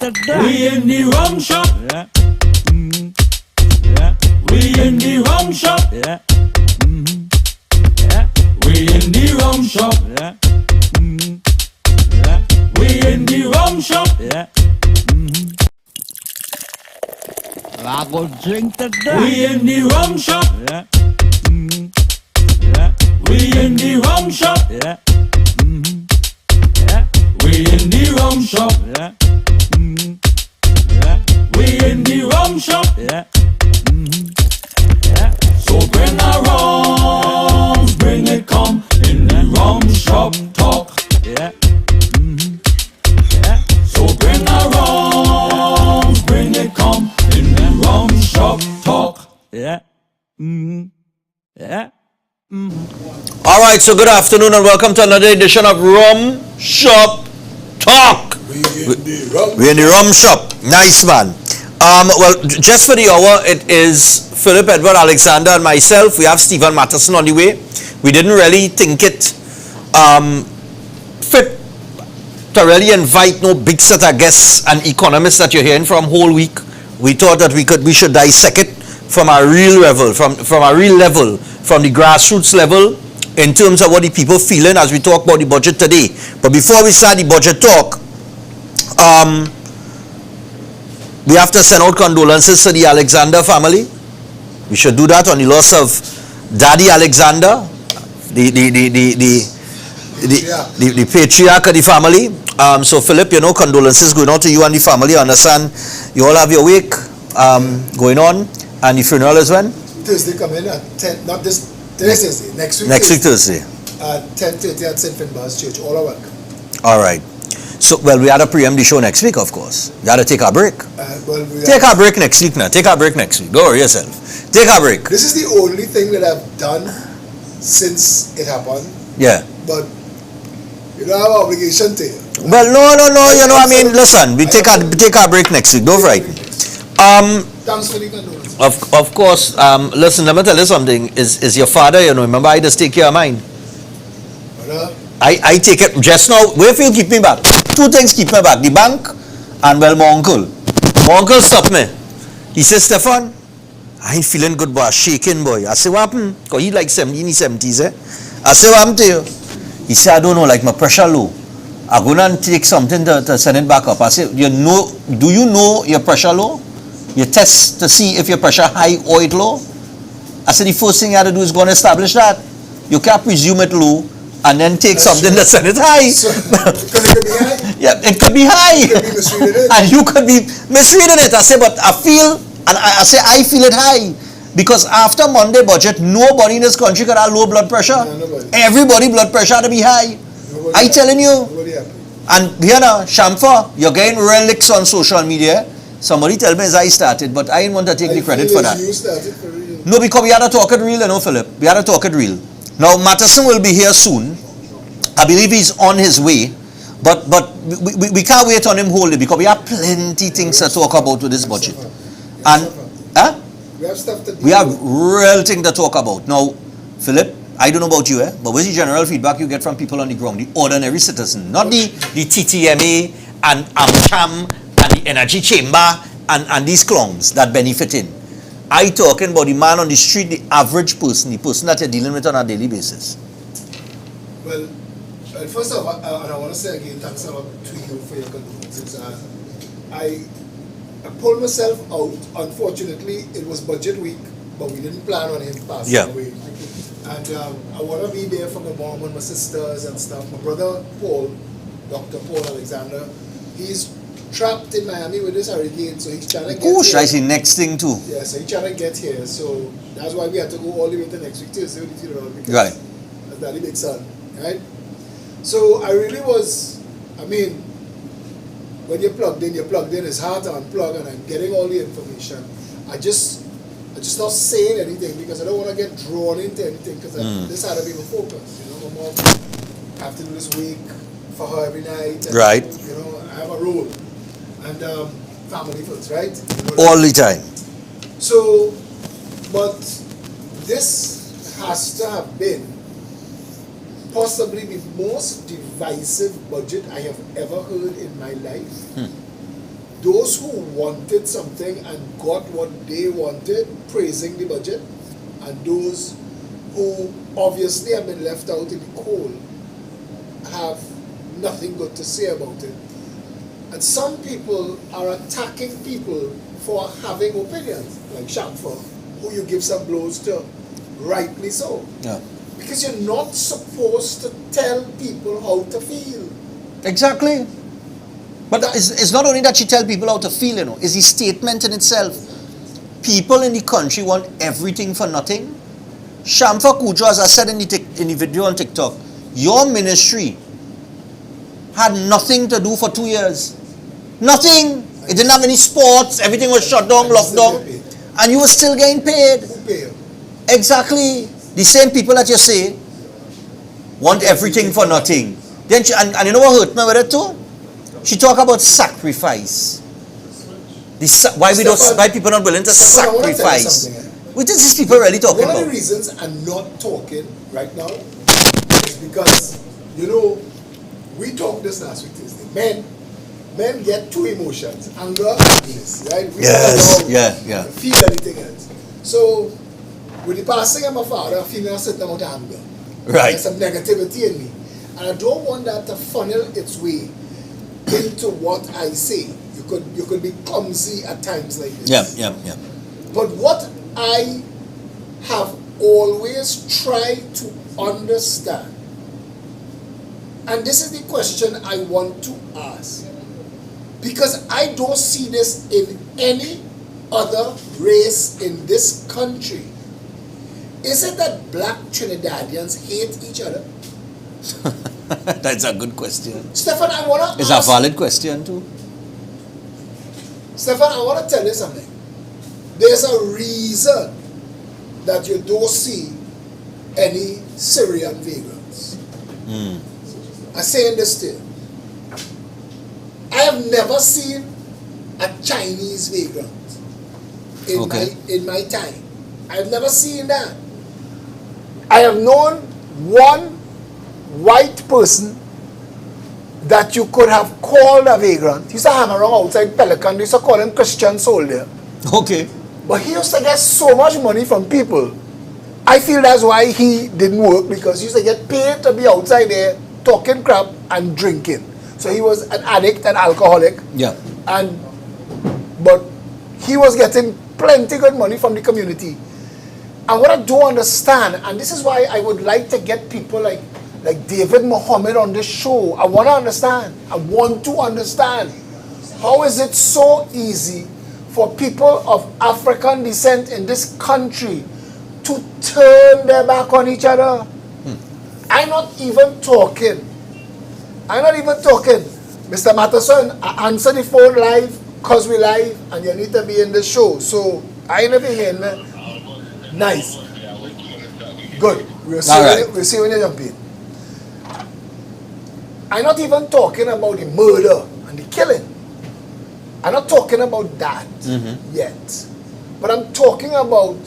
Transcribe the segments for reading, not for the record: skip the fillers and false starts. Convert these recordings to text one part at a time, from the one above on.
We in the rum shop. Yeah. Yeah. We in the rum shop. Yeah. Yeah. We in the rum shop. Yeah. Yeah. We in the rum shop. Yeah. I go drink today. We in the rum shop. Yeah. Yeah. We in the rum shop. Yeah. Yeah. We in the rum shop. Yeah. Yeah. We in the rum shop. Yeah. Yeah. So bring a rum, bring it come in the rum shop talk. Yeah. Yeah. So bring a rum, bring it come in the rum shop talk. Yeah. Yeah. All right, so good afternoon and welcome to another edition of Rum Shop Talk. We're in the rum shop. Nice, man. Well, just for the hour, it is Phillip, Edward, Alexander, and myself. We have Stephan Matterson on the way. We didn't really think it fit to really invite no big set of guests and economists that you're hearing from whole week. We thought that we should dissect it from a real level, from a real level, from the grassroots level, in terms of what the people feeling as we talk about the budget today. But before we start the budget talk, we have to send out condolences to the Alexander family. We should do that on the loss of Daddy Alexander, the patriarch of the family. So Phillip, condolences going out to you and the family. I understand you all have your wake going on, and the funeral is when? Thursday come in at 10, not this Thursday, next week. Next week Thursday. At 10:30 at St. Finbar's Church, all our work. All right. So, well, we had to preempt the show next week, of course. We had to take our break. Take our break next week now. Take our break next week. Go over yourself. Take our break. This is the only thing that I've done since it happened. Yeah. But you don't have an obligation to you. Well, no. Listen, we take our break next week. Don't frighten. Thanks for the condolences. Of course, listen, let me tell you something. Is your father, remember I just take care of mine. I take it just now. Where if you keep me back? Two things keep me back. The bank and well, my uncle. My uncle stopped me. He says, Stephan, I ain't feeling good, boy. Shaking, boy. I say, what happened? Because he like 70s, eh? I say, what happened to you? He said, I don't know, like my pressure low. I'm going to take something to send it back up. I said, do you know your pressure low? You test to see if your pressure high or it low? I said, the first thing you have to do is go and establish that. You can't presume it low and then take something that send it high. So, because it could be high? Yeah, it could be high. You could be misreading it. And you could be misreading it. I say, but I feel it high. Because after Monday budget, nobody in this country got a low blood pressure. No, nobody. Everybody blood pressure had to be high. I telling you. Nobody happy. And here now, Shamfa, you're getting relics on social media. Somebody tell me as I started, but I didn't want to take the credit for that. You started for real. No, because we had to talk it real, Phillip. We had to talk it real. Now, Matterson will be here soon. I believe he's on his way. But we can't wait on him wholly because we have plenty things to talk about with this budget. And we have stuff to do. We have real thing to talk about. Now, Phillip, I don't know about you, but what's the general feedback you get from people on the ground, the ordinary citizen, not the TTMA and AmCham and the energy chamber and these clowns that benefit in. I talking about the man on the street, the average person, the person that you're dealing with on a daily basis. Well, first of all, and I want to say again, thanks a lot to you for your condolences. I pulled myself out. Unfortunately, it was budget week, but we didn't plan on him passing away. And I want to be there for my mom and my sisters and stuff. My brother Paul, Dr. Paul Alexander, he's trapped in Miami with this hurricane, so he's trying to get here. I see next thing too. Yeah, so he's trying to get here. So that's why we had to go all the way to next week Tuesday with the funeral, because right. That's Daddy Big Son, right? So I really was, when you're plugged in, it's hard to unplug, and I'm getting all the information. I just not saying anything because I don't want to get drawn into anything, because this had to be my focus. My mom, I have to do this week for her every night. And, right. I have a role. And family first, right? All the time. So, but this has to have been possibly the most divisive budget I have ever heard in my life. those who wanted something and got what they wanted, praising the budget, and those who obviously have been left out in the cold have nothing good to say about it. And some people are attacking people for having opinions, like Shamfa, who you give some blows to, rightly so. Yeah. Because you're not supposed to tell people how to feel. Exactly. But it's not only that she tell people how to feel, you know, it's the statement in itself. People in the country want everything for nothing. Shamfa Kujo, as I said in the video on TikTok, your ministry had nothing to do for 2 years. Nothing. It didn't have any sports. Everything was shut down, locked down. And you were still getting paid. Who pay you? Exactly. The same people that you say want everything for nothing. Then and you know what hurt me with it too? She talk about sacrifice. Why people not willing to sacrifice? What is these people really talking about? One about? of the reasons I'm not talking right now is because, you know, we talked this last week Tuesday. Men get two emotions, anger and happiness, right? We Yeah. feel anything else. So, with the passing of my father, I feel a certain amount of anger. Right. There's some negativity in me. And I don't want that to funnel its way into what I say. You could be clumsy at times like this. Yeah. But what I have always tried to understand, and this is the question I want to ask, because I don't see this in any other race in this country. Is it that black Trinidadians hate each other? That's a good question. Stephan, I want to ask... It's a valid question too. Stephan, I want to tell you something. There's a reason that you don't see any Syrian vagrants. I'm saying this to you. I have never seen a Chinese vagrant in my time. I have never seen that. I have known one white person that you could have called a vagrant. He used to hang around outside Pelican. They used to call him Christian soldier. Okay. But he used to get so much money from people. I feel that's why he didn't work, because he used to get paid to be outside there talking crap and drinking. So he was an addict, an alcoholic. Yeah. But he was getting plenty good money from the community. And what I don't understand, and this is why I would like to get people like David Muhammad on this show. I want to understand. How is it so easy for people of African descent in this country to turn their back on each other? I'm not even talking. Mr. Matterson, I answer the phone live because we live and you need to be in the show. So I ain't never hearing me. Nice. Good. We'll see when you jump in. I'm not even talking about the murder and the killing. I'm not talking about that yet. But I'm talking about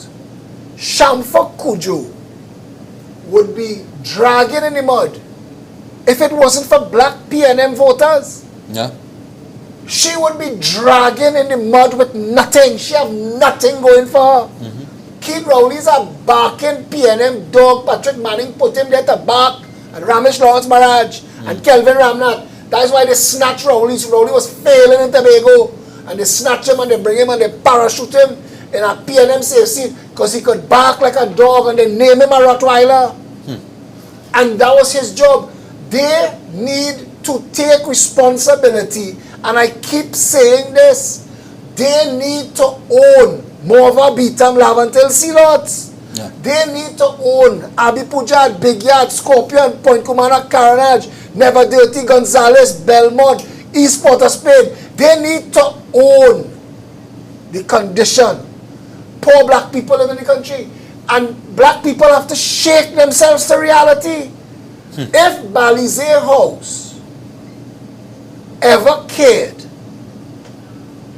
Shamfa Kujo would be dragging in the mud if it wasn't for black PNM voters. Yeah. She would be dragging in the mud with nothing. She have nothing going for her. Keith Rowley's a barking PNM dog. Patrick Manning put him there to bark. And Ramesh Lawrence Maharaj and Kelvin Ramnath. That's why they snatch Rowley. Rowley was failing in Tobago. And they snatch him and they bring him and they parachute him in a PNM safe seat because he could bark like a dog, and they name him a Rottweiler. And that was his job. They need to take responsibility. And I keep saying this. They need to own Morva, Beetham, Lavantil, Sealots. Yeah. They need to own Abi Pujad, Big Yard, Scorpion, Point Kumana, Carnage, Never Dirty, Gonzales, Belmont, East Port of Spain. They need to own the condition poor black people live in the country. And black people have to shake themselves to reality. If Balize House ever cared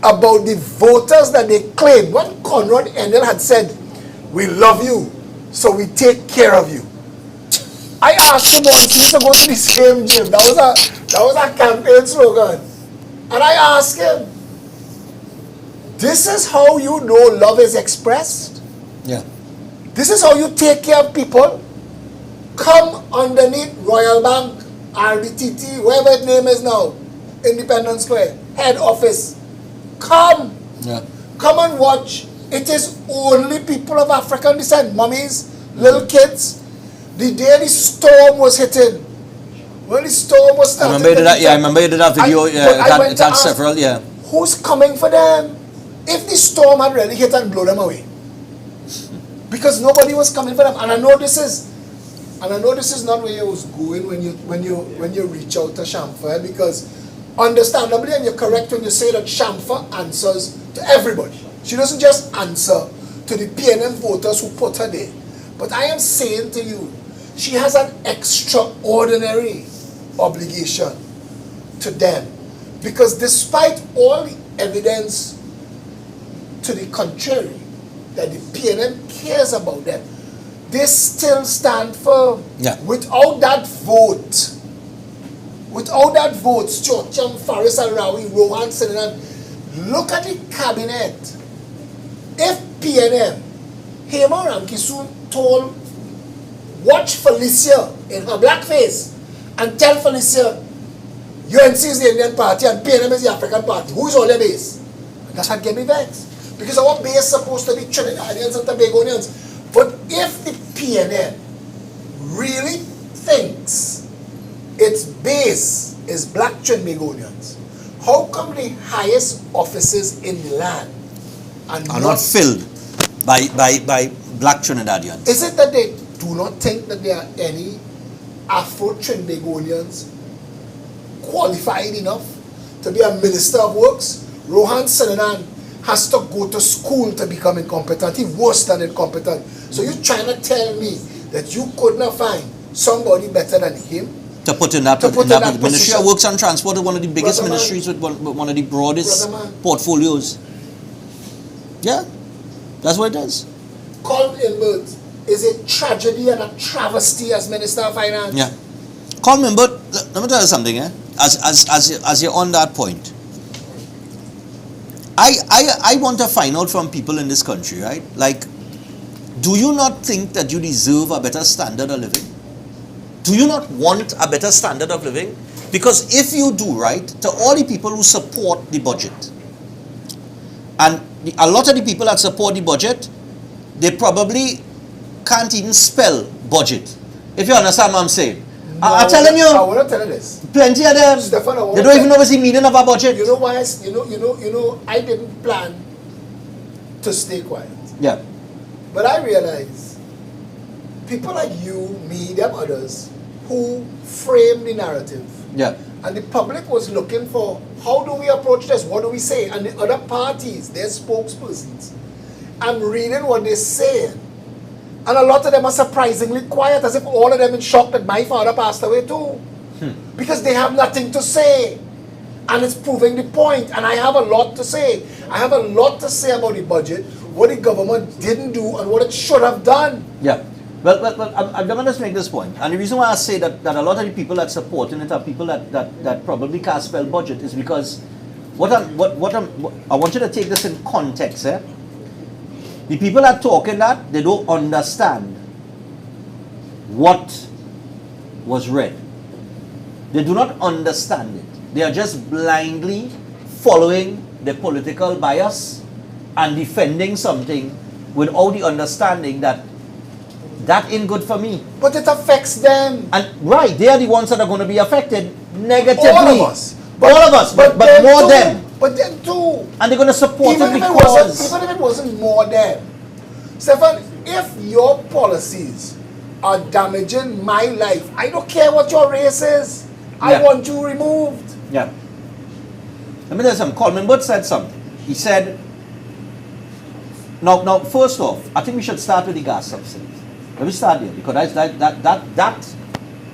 about the voters that they claimed, when Conrad Endel had said, "We love you, so we take care of you." I asked him once, he used to go to the same gym. That was a campaign slogan. And I asked him, This is how you know love is expressed. Yeah. This is how you take care of people. Come underneath Royal Bank, RBTT, whatever its name is now, Independence Square, head office. Come. Yeah. Come and watch. It is only people of African descent, mummies, little kids. The day the storm was hitting, when the storm was I starting. remember you did that. Yeah, I remember you did that video. It It had several. Yeah. Who's coming for them? If the storm had really hit and blow them away, because nobody was coming for them. And I know this is not where you was going when you reach out to Shamfa, because understandably, and you're correct when you say that Shamfa answers to everybody. She doesn't just answer to the PNM voters who put her there. But I am saying to you, she has an extraordinary obligation to them. Because despite all the evidence to the contrary, that the PNM cares about them, they still stand firm. Yeah. Without that vote, Chocham, Faris Al-Rawi, Rohan Sinanan, look at the cabinet. If PNM, Hema Ramkisoon told, watch Felicia in her blackface and tell Felicia, UNC is the Indian party and PNM is the African party. Who is all their base? And that had get me vexed. Because our base is supposed to be Trinidadians and Tobagonians. But if the PNM really thinks its base is black Trinidadians, how come the highest offices in the land Are not filled by black Trinidadians? Is it that they do not think that there are any Afro-Trinidadians qualified enough to be a minister of works? Rohan Sinanan has to go to school to become incompetent. He's worse than incompetent. So you're trying to tell me that you could not find somebody better than him To put in that, Ministry position? of Works and Transport is one of the biggest Brother man. ministries with one of the broadest Brother man. portfolios. Yeah, that's what it is. Colin Imbert is a tragedy and a travesty as Minister of Finance. Yeah. Coleman, but let me tell you something, eh? As you're on that point, I want to find out from people in this country, right? Like, do you not think that you deserve a better standard of living? Do you not want a better standard of living? Because if you do, right, to all the people who support the budget, and a lot of the people that support the budget, they probably can't even spell budget. If you understand what I'm saying. I'm telling you, I want to tell you this. plenty of them, Stephan, they don't even know what's the meaning of a budget. You know why? I didn't plan to stay quiet. Yeah. But I realize people like you, me, them others, who frame the narrative. Yeah. And the public was looking for, how do we approach this? What do we say? And the other parties, their spokespersons, I'm reading what they're saying. And a lot of them are surprisingly quiet, as if all of them in shock that my father passed away too. Because they have nothing to say. And it's proving the point. And I have a lot to say. I have a lot to say about the budget, what the government didn't do, and what it should have done. Yeah. Well, I'm going to just make this point. And the reason why I say that a lot of the people that supporting it are people that probably can't spell budget is because I want you to take this in context, eh? The people that talking that, they don't understand what was read. They do not understand it. They are just blindly following the political bias and defending something without the understanding that ain't good for me. But it affects them. And right, they are the ones that are going to be affected negatively. All of us. All of us, but more them. But them too. And they're going to support Even it if because... it wasn't more them. Stephan, if your policies are damaging my life, I don't care what your race is. I want you removed. Yeah. Let me tell you something. Coleman Burt said something. He said, now, first off, I think we should start with the gas subsidies. Let me start there, because that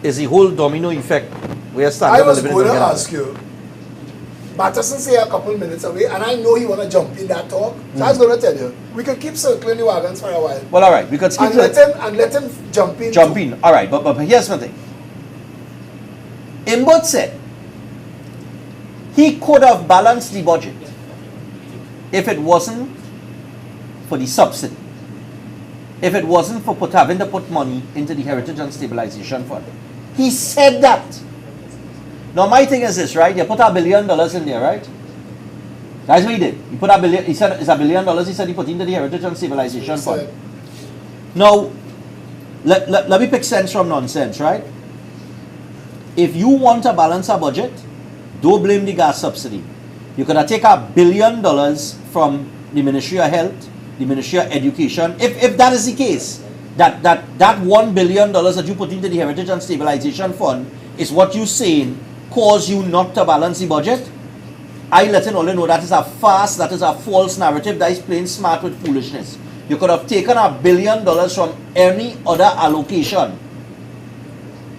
is the whole domino effect. We are starting. I was going to ask you, Batterson say a couple minutes away, and I know you want to jump in that talk. So I was going to tell you, we could keep circling the wagons for a while. Well, all right, we could skip and let him jump in. Jump in. All right, but here's the thing. Imbert said he could have balanced the budget if it wasn't for the subsidy, if it wasn't for having to put money into the Heritage and Stabilization Fund. He said that. Now my thing is this, right? You put $1 billion in there, right? That's what he did. He put $1 billion. He said it's $1 billion. He said he put into the Heritage and Stabilization Fund. Now, let me pick sense from nonsense, right? If you want to balance a budget, don't blame the gas subsidy. You could have taken $1 billion from the Ministry of Health, the Ministry of Education. If that is the case, that $1 billion that you put into the Heritage and Stabilization Fund is what you're saying cause you not to balance the budget, I letting all you know that is a farce, that is a false narrative, that is playing smart with foolishness. You could have taken $1 billion from any other allocation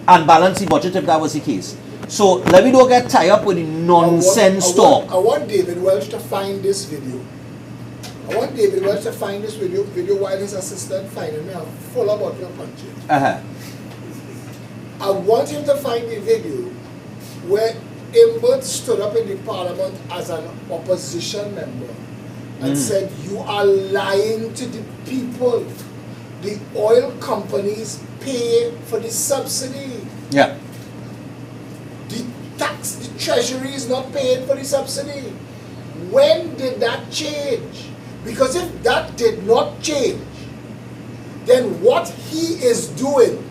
and balance the budget if that was the case. So let me not get tied up with the nonsense talk. I want David Welch to find this video. I want David Welch to find this video while his assistant finding me. I'm full about your punching. I want him to find the video where Imbert stood up in the parliament as an opposition member and said, you are lying to the people. The oil companies pay for the subsidy. Yeah. The treasury is not paying for the subsidy. When did that change? Because if that did not change, then what he is doing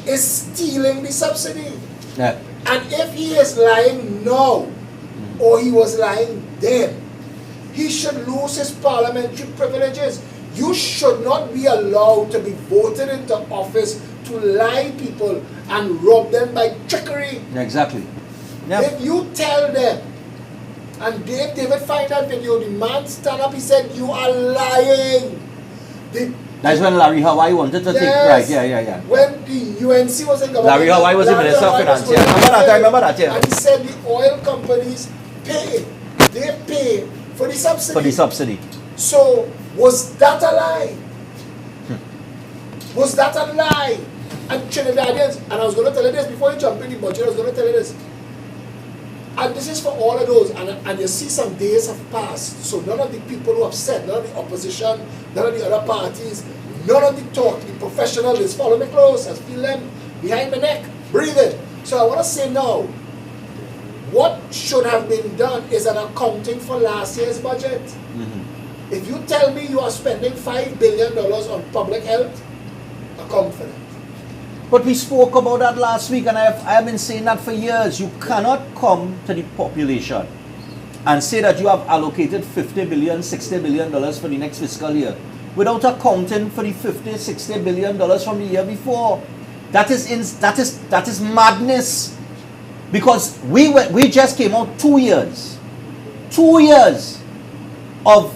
is stealing the subsidy. Yeah. And if he is lying now, or he was lying then, he should lose his parliamentary privileges. You should not be allowed to be voted into office to lie people and rob them by trickery. Exactly. Yep. If you tell them, and David find that video, the man stand up, he said, you are lying. That's when Larry Hawaii wanted to take, right, yeah. When the UNC was in government, Larry Hawaii was the Minister of Finance, yeah. I remember that, yeah. And he said the oil companies pay for the subsidy. For the subsidy. So, was that a lie? Was that a lie? And Trinidadians, and I was going to tell you this before you jump in the budget, I was going to tell you this. And this is for all of those, and you see some days have passed, so none of the people who have said, none of the opposition, none of the other parties, none of the talk, the professionals, follow me close, I feel them behind the neck, breathing. So I want to say now, what should have been done is an accounting for last year's budget. If you tell me you are spending $5 billion on public health, account for that. But we spoke about that last week, and I have been saying that for years. You cannot come to the population and say that you have allocated $50 billion, $60 billion for the next fiscal year without accounting for the $50, $60 billion from the year before. That is madness. Because we just came out 2 years of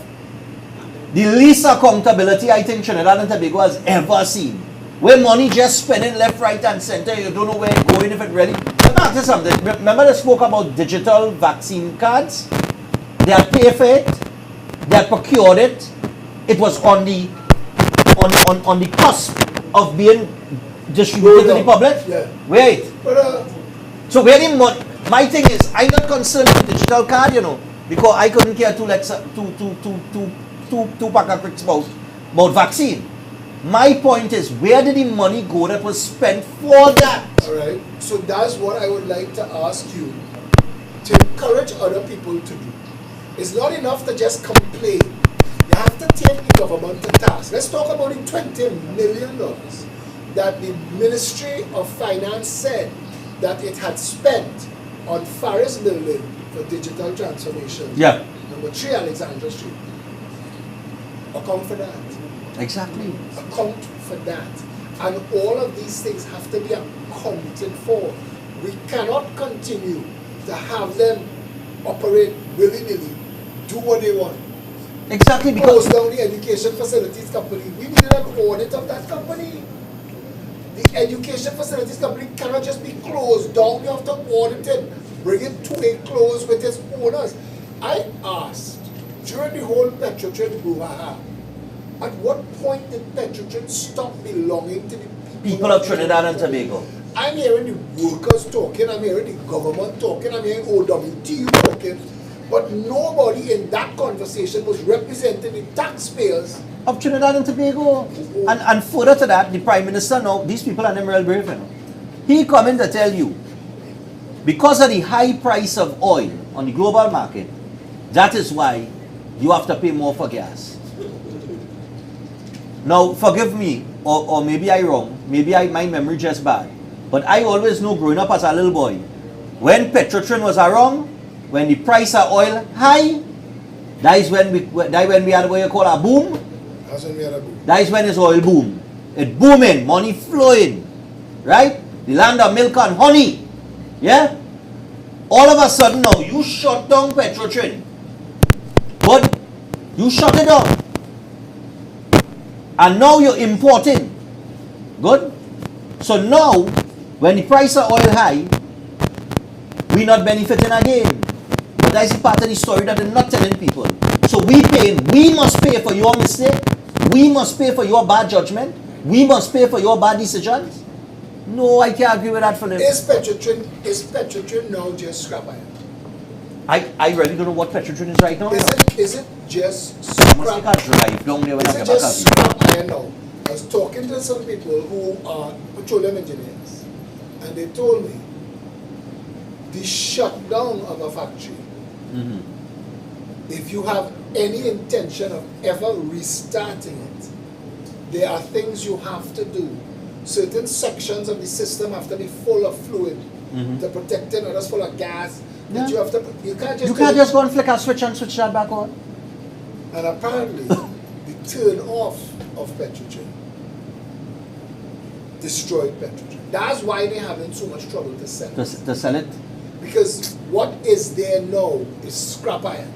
the least accountability I think Trinidad and Tobago has ever seen. Where money just spending left, right, and center, you don't know where it's going if it really. Let me ask you something. Remember they spoke about digital vaccine cards? They had paid for it, they had procured it, it was on the cusp of being distributed to the public. Yeah. Wait. But, so where the money? My thing is, I'm not concerned with digital card, because I couldn't care two pack of bricks about vaccine. My point is, where did the money go that was spent for that? Alright, so that's what I would like to ask you to encourage other people to do. It's not enough to just complain. You have to take the government to task. Let's talk about the $20 million that the Ministry of Finance said that it had spent on Faris Building for digital transformation. Yeah. Number 3 Alexandra Street. Account for that. Exactly. Account for that. And all of these things have to be accounted for. We cannot continue to have them operate willy-nilly, do what they want. Exactly, Close because down the education facilities company. We needed an audit of that company. The education facilities company cannot just be closed down. You have to audit it, bring it to a close with its owners. I asked during the whole Petrotrin brouhaha, at what point did Petrotrin stop belonging to the people of Trinidad and Tobago. I'm hearing the workers talking, I'm hearing the government talking, I'm hearing OWTU talking, But nobody in that conversation was representing the taxpayers. Of Trinidad and Tobago. And further to that, the Prime Minister now, these people are never real brave, you know. He come in to tell you, because of the high price of oil on the global market, that is why you have to pay more for gas. Now, forgive me, or maybe I wrong, maybe my memory just bad, but I always know growing up as a little boy, when Petrotrin was around, when the price of oil high, that is when we had what you call a boom. That's when we had a boom. That is when it's oil boom. It booming, money flowing, right? The land of milk and honey, yeah? All of a sudden now, you shut down Petrotrin. But you shut it down. And now you're importing. Good? So now, when the price of oil high, we're not benefiting again. But that's the part of the story that they're not telling people. So we must pay for your mistake. We must pay for your bad judgment. We must pay for your bad decisions. No, I can't agree with that, Phillip. Is Petrotrin now just scrap iron? I really don't know what Petrotrin is right now. Is it just I must scrap? take a drive down there when I Is get it back just up. scrap iron now? I was talking to some people who are petroleum engineers, and they told me the shutdown of a factory, if you have any intention of ever restarting it, there are things you have to do. Certain sections of the system have to be full of fluid to protect it, others full of gas. That you have to. You can't just go and flick a switch and switch that back on. And apparently, the turn off of Petrotrin destroyed Petrotrin. That's why they're having so much trouble to sell. To sell it. Because what is there now is scrap iron.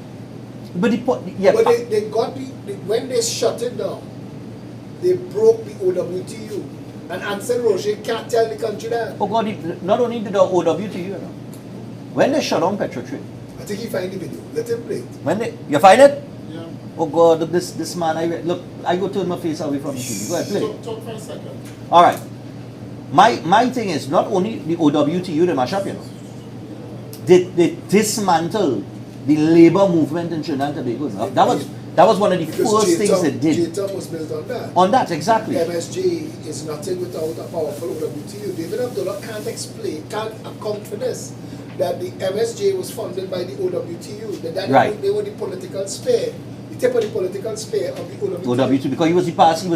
But they got when they shut it down, they broke the OWTU. And Ansel Roger can't tell the country that. Oh God, not only did the OWTU, you know, when they shut down Petrotrin. I think he find the video. Let him play it. You find it? Yeah. Oh God, look, this man, I go turn my face away from the TV. Go ahead, play. Talk for a second. Alright. My thing is, not only the OWTU, they mash up, you know. They dismantle the labor movement in Trinidad and Tobago. That was one of the first things they did. J-Town was built on that. On that, exactly. MSG is nothing without a powerful OWTU. David Abdullah can't account for this. That the MSJ was funded by the OWTU. Right. They were the political spear. The tip of the political spear of the OWTU. OWTU, because he was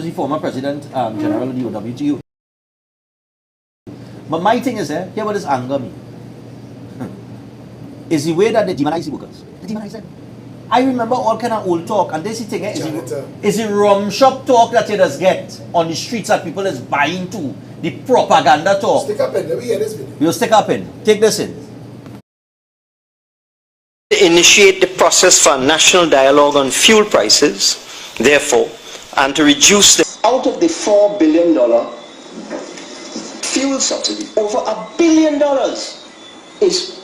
the former president general of the OWTU. But my thing is, here what does anger me? Is the way that they demonize the workers. They demonize them. I remember all kind of old talk, and this is the thing, is the rum shop talk that you just get on the streets that people is buying to, the propaganda talk. Stick up in, let me hear this video. We'll stick up in. Take this in. Initiate the process for national dialogue on fuel prices, therefore, and to reduce the... Out of the $4 billion fuel subsidy, over $1 billion is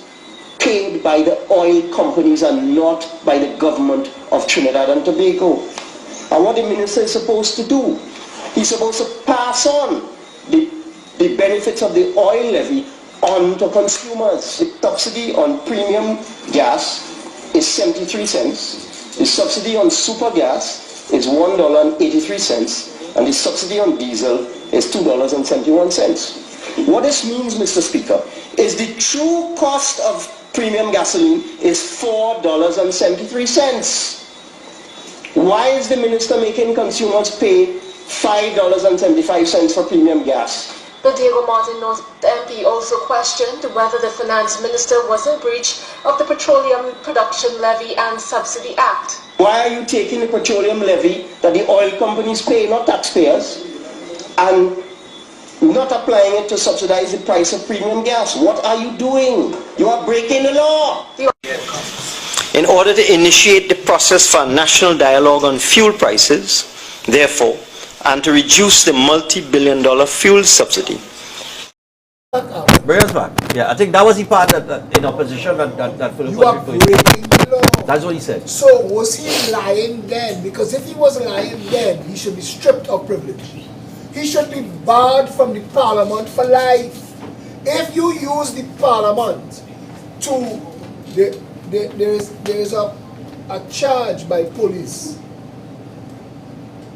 paid by the oil companies and not by the government of Trinidad and Tobago. And what the minister is supposed to do, he's supposed to pass on the benefits of the oil levy on to consumers. The subsidy on premium gas is 73 cents. The subsidy on super gas is $1.83, and the subsidy on diesel is $2.71. What this means, Mr. Speaker, is the true cost of premium gasoline is $4.73. Why is the minister making consumers pay $5.75 for premium gas? But Diego Martin, the MP, also questioned whether the finance minister was in breach of the Petroleum Production Levy and Subsidy Act. Why are you taking the petroleum levy that the oil companies pay, not taxpayers, and not applying it to subsidize the price of premium gas? What are you doing? You are breaking the law. In order to initiate the process for national dialogue on fuel prices, therefore, and to reduce the multi-billion-dollar fuel subsidy. Bring us back. Yeah, I think that was the part that in opposition that Phillip You are was referring breaking to. the law. That's what he said. So was he lying then? Because if he was lying then, he should be stripped of privilege. He should be barred from the parliament for life. If you use the parliament to there is a charge by police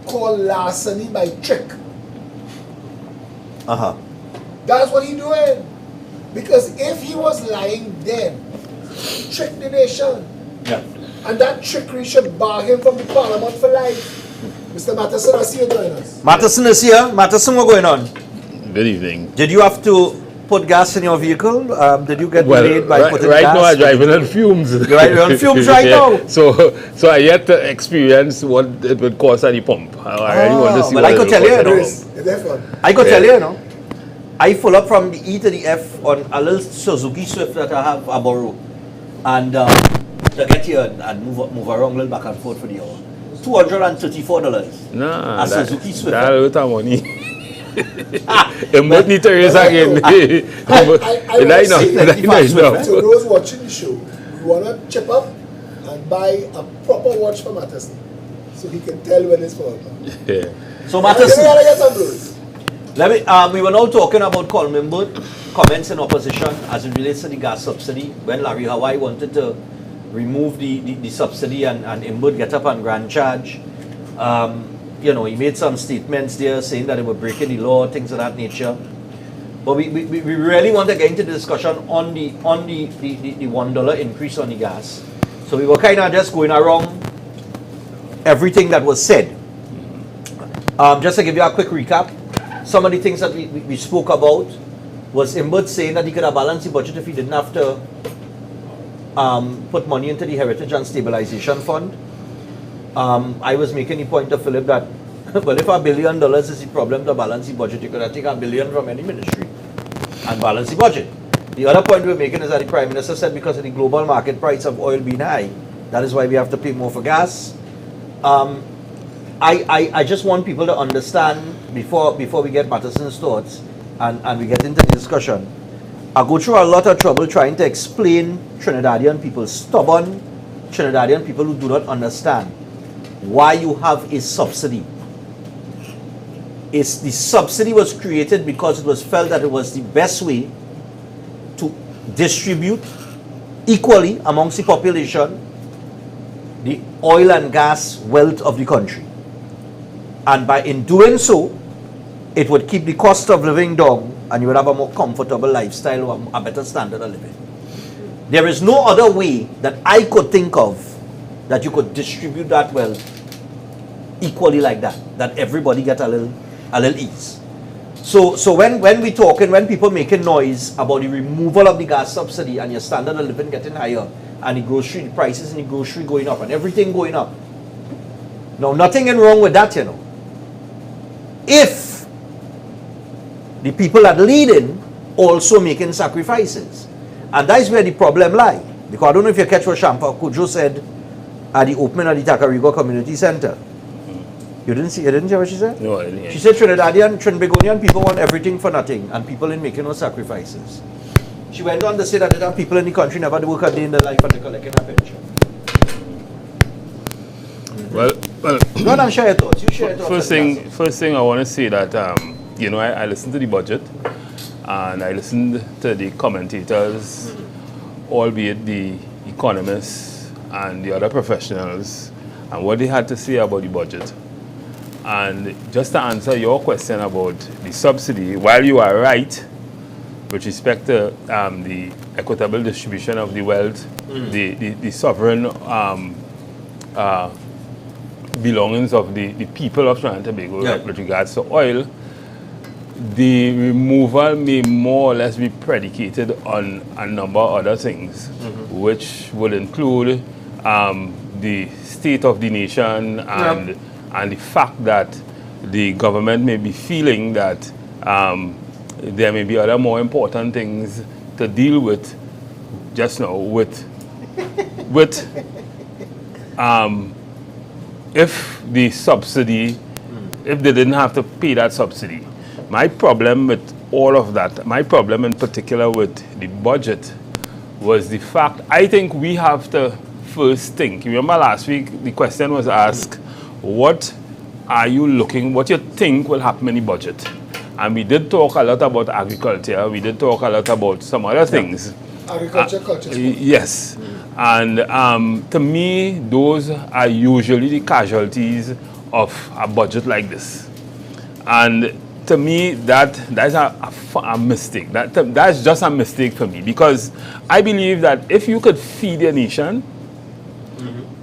called larceny by trick. That's what he doing. Because if he was lying then, he tricked the nation. Yeah. And that trickery should bar him from the parliament for life. Mr. Matterson, I see you join us. Matterson is here. Matterson, what's going on? Good evening. Did you have to put gas in your vehicle? Did you get delayed by putting right gas? now I'm driving on fumes. You're on fumes right now? So I yet to experience what it would cost at the pump. I really want to see but what I it could would tell you, cost you at know. the pump. I could tell you, you know. I full up from the E to the F on a little Suzuki Swift that I have a borrow. And to get here and move around a little back and forth for the hour. $234. Nah, a Suzuki Swift. That's a lot of money. You might need to raise again. I want to say, No. to those watching the show, we want to chip up and buy a proper watch for Matterson so he can tell when it's for. Yeah. So Let Matterson, me get some blues. we were now talking about Colmimbo comments in opposition as it relates to the gas subsidy when Larry Hawaii wanted to remove the subsidy and Imbud get up on grand charge. You know, he made some statements there saying that they were breaking the law, things of that nature. But we really want to get into the discussion on the $1 increase on the gas. So we were kind of just going around everything that was said. Just to give you a quick recap, some of the things that we spoke about was Imbud saying that he could have balanced the budget if he didn't have to put money into the Heritage and Stabilization Fund. I was making the point to Phillip that, well, if $1 billion is the problem to balance the budget, you could have taken $1 billion from any ministry and balance the budget. The other point we're making is that the Prime Minister said because of the global market price of oil being high, that is why we have to pay more for gas. I just want people to understand before we get Matterson's thoughts and we get into the discussion. I go through a lot of trouble trying to explain Trinidadian people, stubborn Trinidadian people who do not understand why you have a subsidy. The subsidy was created because it was felt that it was the best way to distribute equally amongst the population the oil and gas wealth of the country. And in doing so, it would keep the cost of living down and you would have a more comfortable lifestyle or a better standard of living. There is no other way that I could think of that you could distribute that wealth equally like that everybody get a little ease. So when we talking, when people making noise about the removal of the gas subsidy and your standard of living getting higher and the prices in the grocery going up and everything going up. Now nothing wrong with that, you know. If the people that leading also making sacrifices. And that's where the problem lies. Because I don't know if you catch what Shampa Kujo said at the opening of the Takarigo Community Center. You didn't hear what she said? No, I didn't hear. She said Trinbagonian people want everything for nothing and people ain't making no sacrifices. She went on to say that there are people in the country never work a day in their life and they're collecting a pension. Well, No, I'm share your thoughts. You share your thoughts. First thing I want to say that you know, I listened to the budget and I listened to the commentators, albeit the economists and the other professionals, and what they had to say about the budget. And just to answer your question about the subsidy, while you are right with respect to the equitable distribution of the wealth, the sovereign belongings of the people of Trinidad and Tobago with regards to oil, the removal may more or less be predicated on a number of other things, which would include the state of the nation and the fact that the government may be feeling that there may be other more important things to deal with just now with if the subsidy, if they didn't have to pay that subsidy. My problem with all of that, my problem in particular with the budget, was the fact, I think we have to first think. Remember last week, the question was asked, what you think will happen in the budget? And we did talk a lot about agriculture, we did talk a lot about some other things. Agriculture, culture. Yes. And to me, those are usually the casualties of a budget like this. And to me, that's a mistake. That's just a mistake for me, because I believe that if you could feed a nation,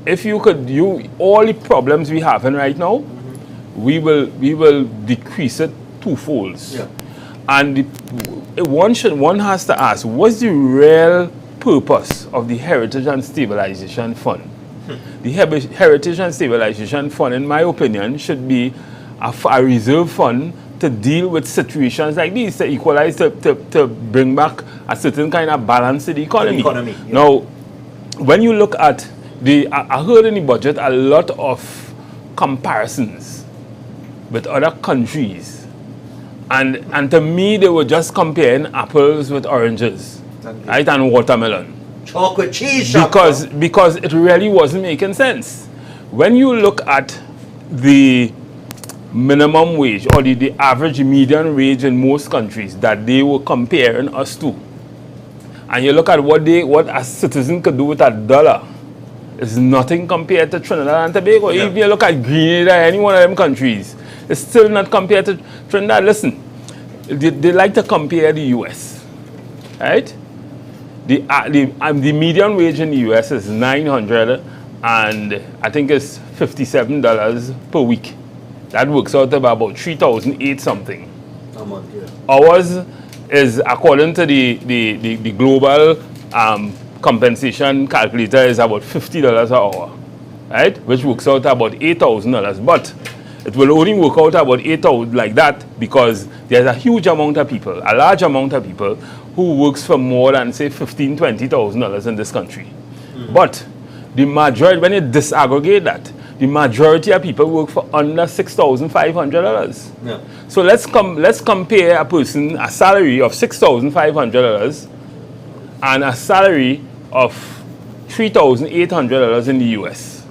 if you could all the problems we have right now, we will decrease it twofold. Yeah. And one has to ask, what's the real purpose of the Heritage and Stabilization Fund? The Heritage and Stabilization Fund, in my opinion, should be a reserve fund to deal with situations like these, to equalize, to bring back a certain kind of balance to the economy. Yeah. Now, when you look at I heard in the budget a lot of comparisons with other countries, and to me they were just comparing apples with oranges, right, and watermelon. Chocolate cheese. Because it really wasn't making sense. When you look at the minimum wage or the average median wage in most countries that they were comparing us to, and you look at what a citizen could do with $1, it's nothing compared to Trinidad and Tobago. Yeah. Even you look at Grenada, any one of them countries, it's still not compared to Trinidad. Listen, they like to compare the US, right? The median wage in the US is $900, and I think it's $57 per week. That works out to about $3,008 something. A month, yeah. Ours is, according to the global compensation calculator, is about $50 an hour, right? Which works out to about $8,000. But it will only work out about $8,000 like that because there's a huge amount of people, a large amount of people who works for more than, say, $15,000, $20,000 in this country. But the majority, when you disaggregate that, the majority of people work for under $6,500. Yeah. So let's compare a salary of $6,500 and a salary of $3,800 in the US.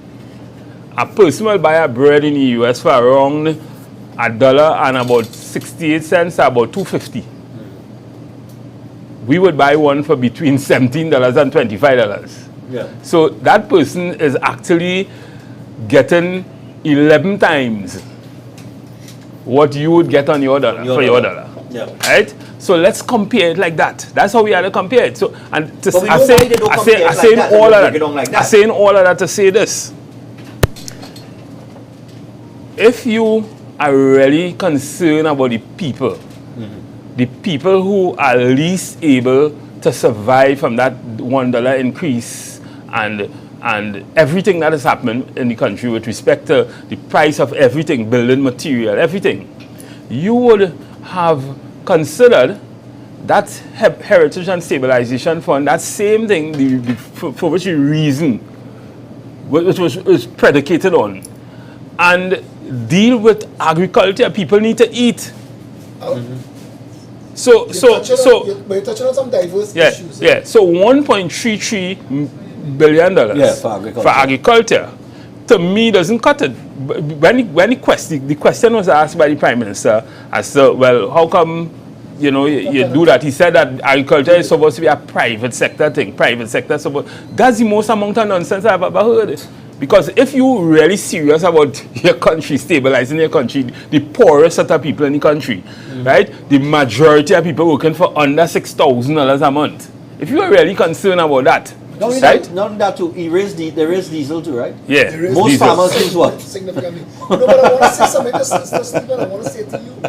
A person will buy a bread in the US for around $1 and about 68 cents, about $2.50. We would buy one for between $17 and $25. Yeah. So that person is actually getting 11 times what you would get on your dollar for your dollar. Yeah. Right? So let's compare it like that. That's how we have to compare it. So, and I say all of that to say this. If you are really concerned about the people, the people who are least able to survive from that $1 increase and everything that is happening in the country with respect to the price of everything, building material, everything, you would have considered that Heritage and Stabilization Fund, that same thing for which the reason, which was predicated on, and deal with agriculture. People need to eat. So you're touching on some diverse issues. Yeah. So $1.33 billion for agriculture, to me, doesn't cut it. When the question was asked by the Prime Minister as to, well, how come you do that? He said that agriculture is supposed to be a private sector thing. That's the most amount of nonsense I've ever heard. Because if you're really serious about your country, stabilizing your country, the poorest set of people in the country, right? The majority of people working for under $6,000 a month. If you are really concerned about that, right? Not that too. There is diesel too, right? Yeah. Most diesel. farmers use what? Significantly. No, but I want to say something, Stephen, I want to say to you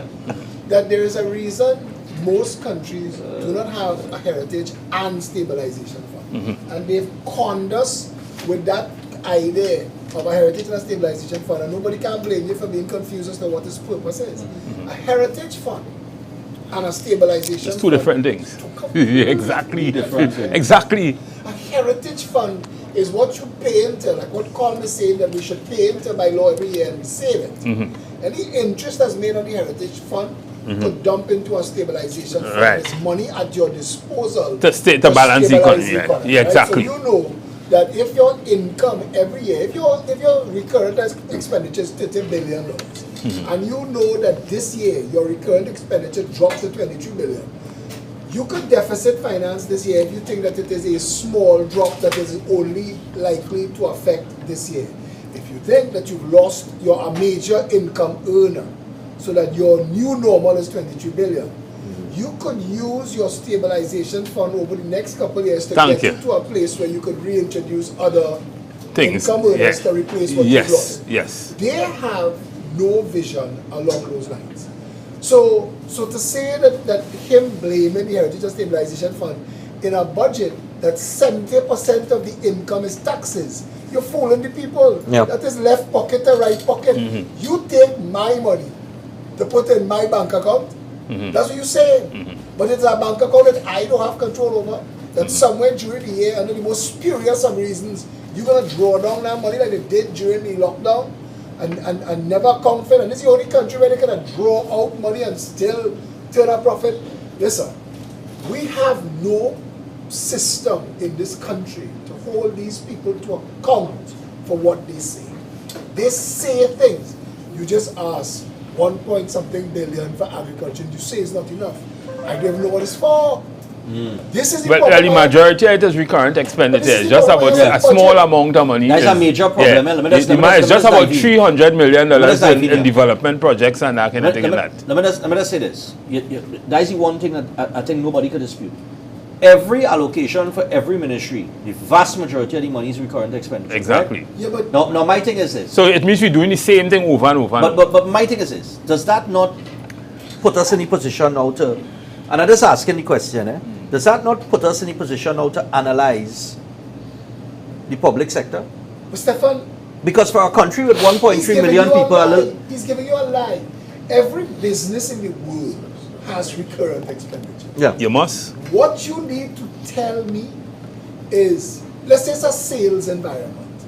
that there is a reason most countries do not have a heritage and stabilization fund. And they've conned us with that idea of a heritage and a stabilization fund, and nobody can blame you for being confused as to what its purpose is. A heritage fund and a stabilization fund. It's two different things. Exactly. Exactly. A heritage fund is what you pay into, like what Colm is saying that we should pay into by law every year and we save it. Any interest that's made on the heritage fund to dump into a stabilization fund. Right. It's money at your disposal to balance the economy. Yeah, exactly. Right? So you know that if your income every year, if your recurrent expenditure is $30 billion, and you know that this year your recurrent expenditure drops to $23 billion, You could deficit finance this year if you think that it is a small drop that is only likely to affect this year. If you think that you've lost a major income earner, so that your new normal is 23 billion, you could use your stabilization fund over the next couple of years to get you to a place where you could reintroduce other things, income earners to replace what you've lost. Yes. They have no vision along those lines. So to say that him blaming the Heritage and Stabilization Fund in a budget that 70% of the income is taxes, you're fooling the people. Yep. That is left pocket to right pocket. You take my money to put in my bank account. That's what you're saying. But it's a bank account that I don't have control over. That somewhere during the year, under the most spurious of reasons, you're going to draw down that money like they did during the lockdown and never count for it. And this is the only country where they can draw out money and still turn a profit. Listen, we have no system in this country to hold these people to account for what they say. They say things. You just ask 1 point something billion for agriculture. You say it's not enough. I don't even know what it's for. This is the Well, the majority of it is recurrent expenditure. It's just about a small amount of money. That's a major problem. It's just about $300 million in development projects and that kind of thing. Let me just say this. That's the one thing that I think nobody could dispute. Every allocation for every ministry, the vast majority of the money is recurrent expenditure. Exactly. Right? Yeah, but Now, my thing is this. So it means we're doing the same thing over and over. But my thing is this. Does that not put us in the position now to, and I'm just asking the question, does that not put us in the position now to analyze the public sector? But Stephan, Because for a country with 1.3 million people, he's giving you a lie. Every business in the world has recurrent expenditure. yeah, You must. What you need to tell me is, let's say it's a sales environment.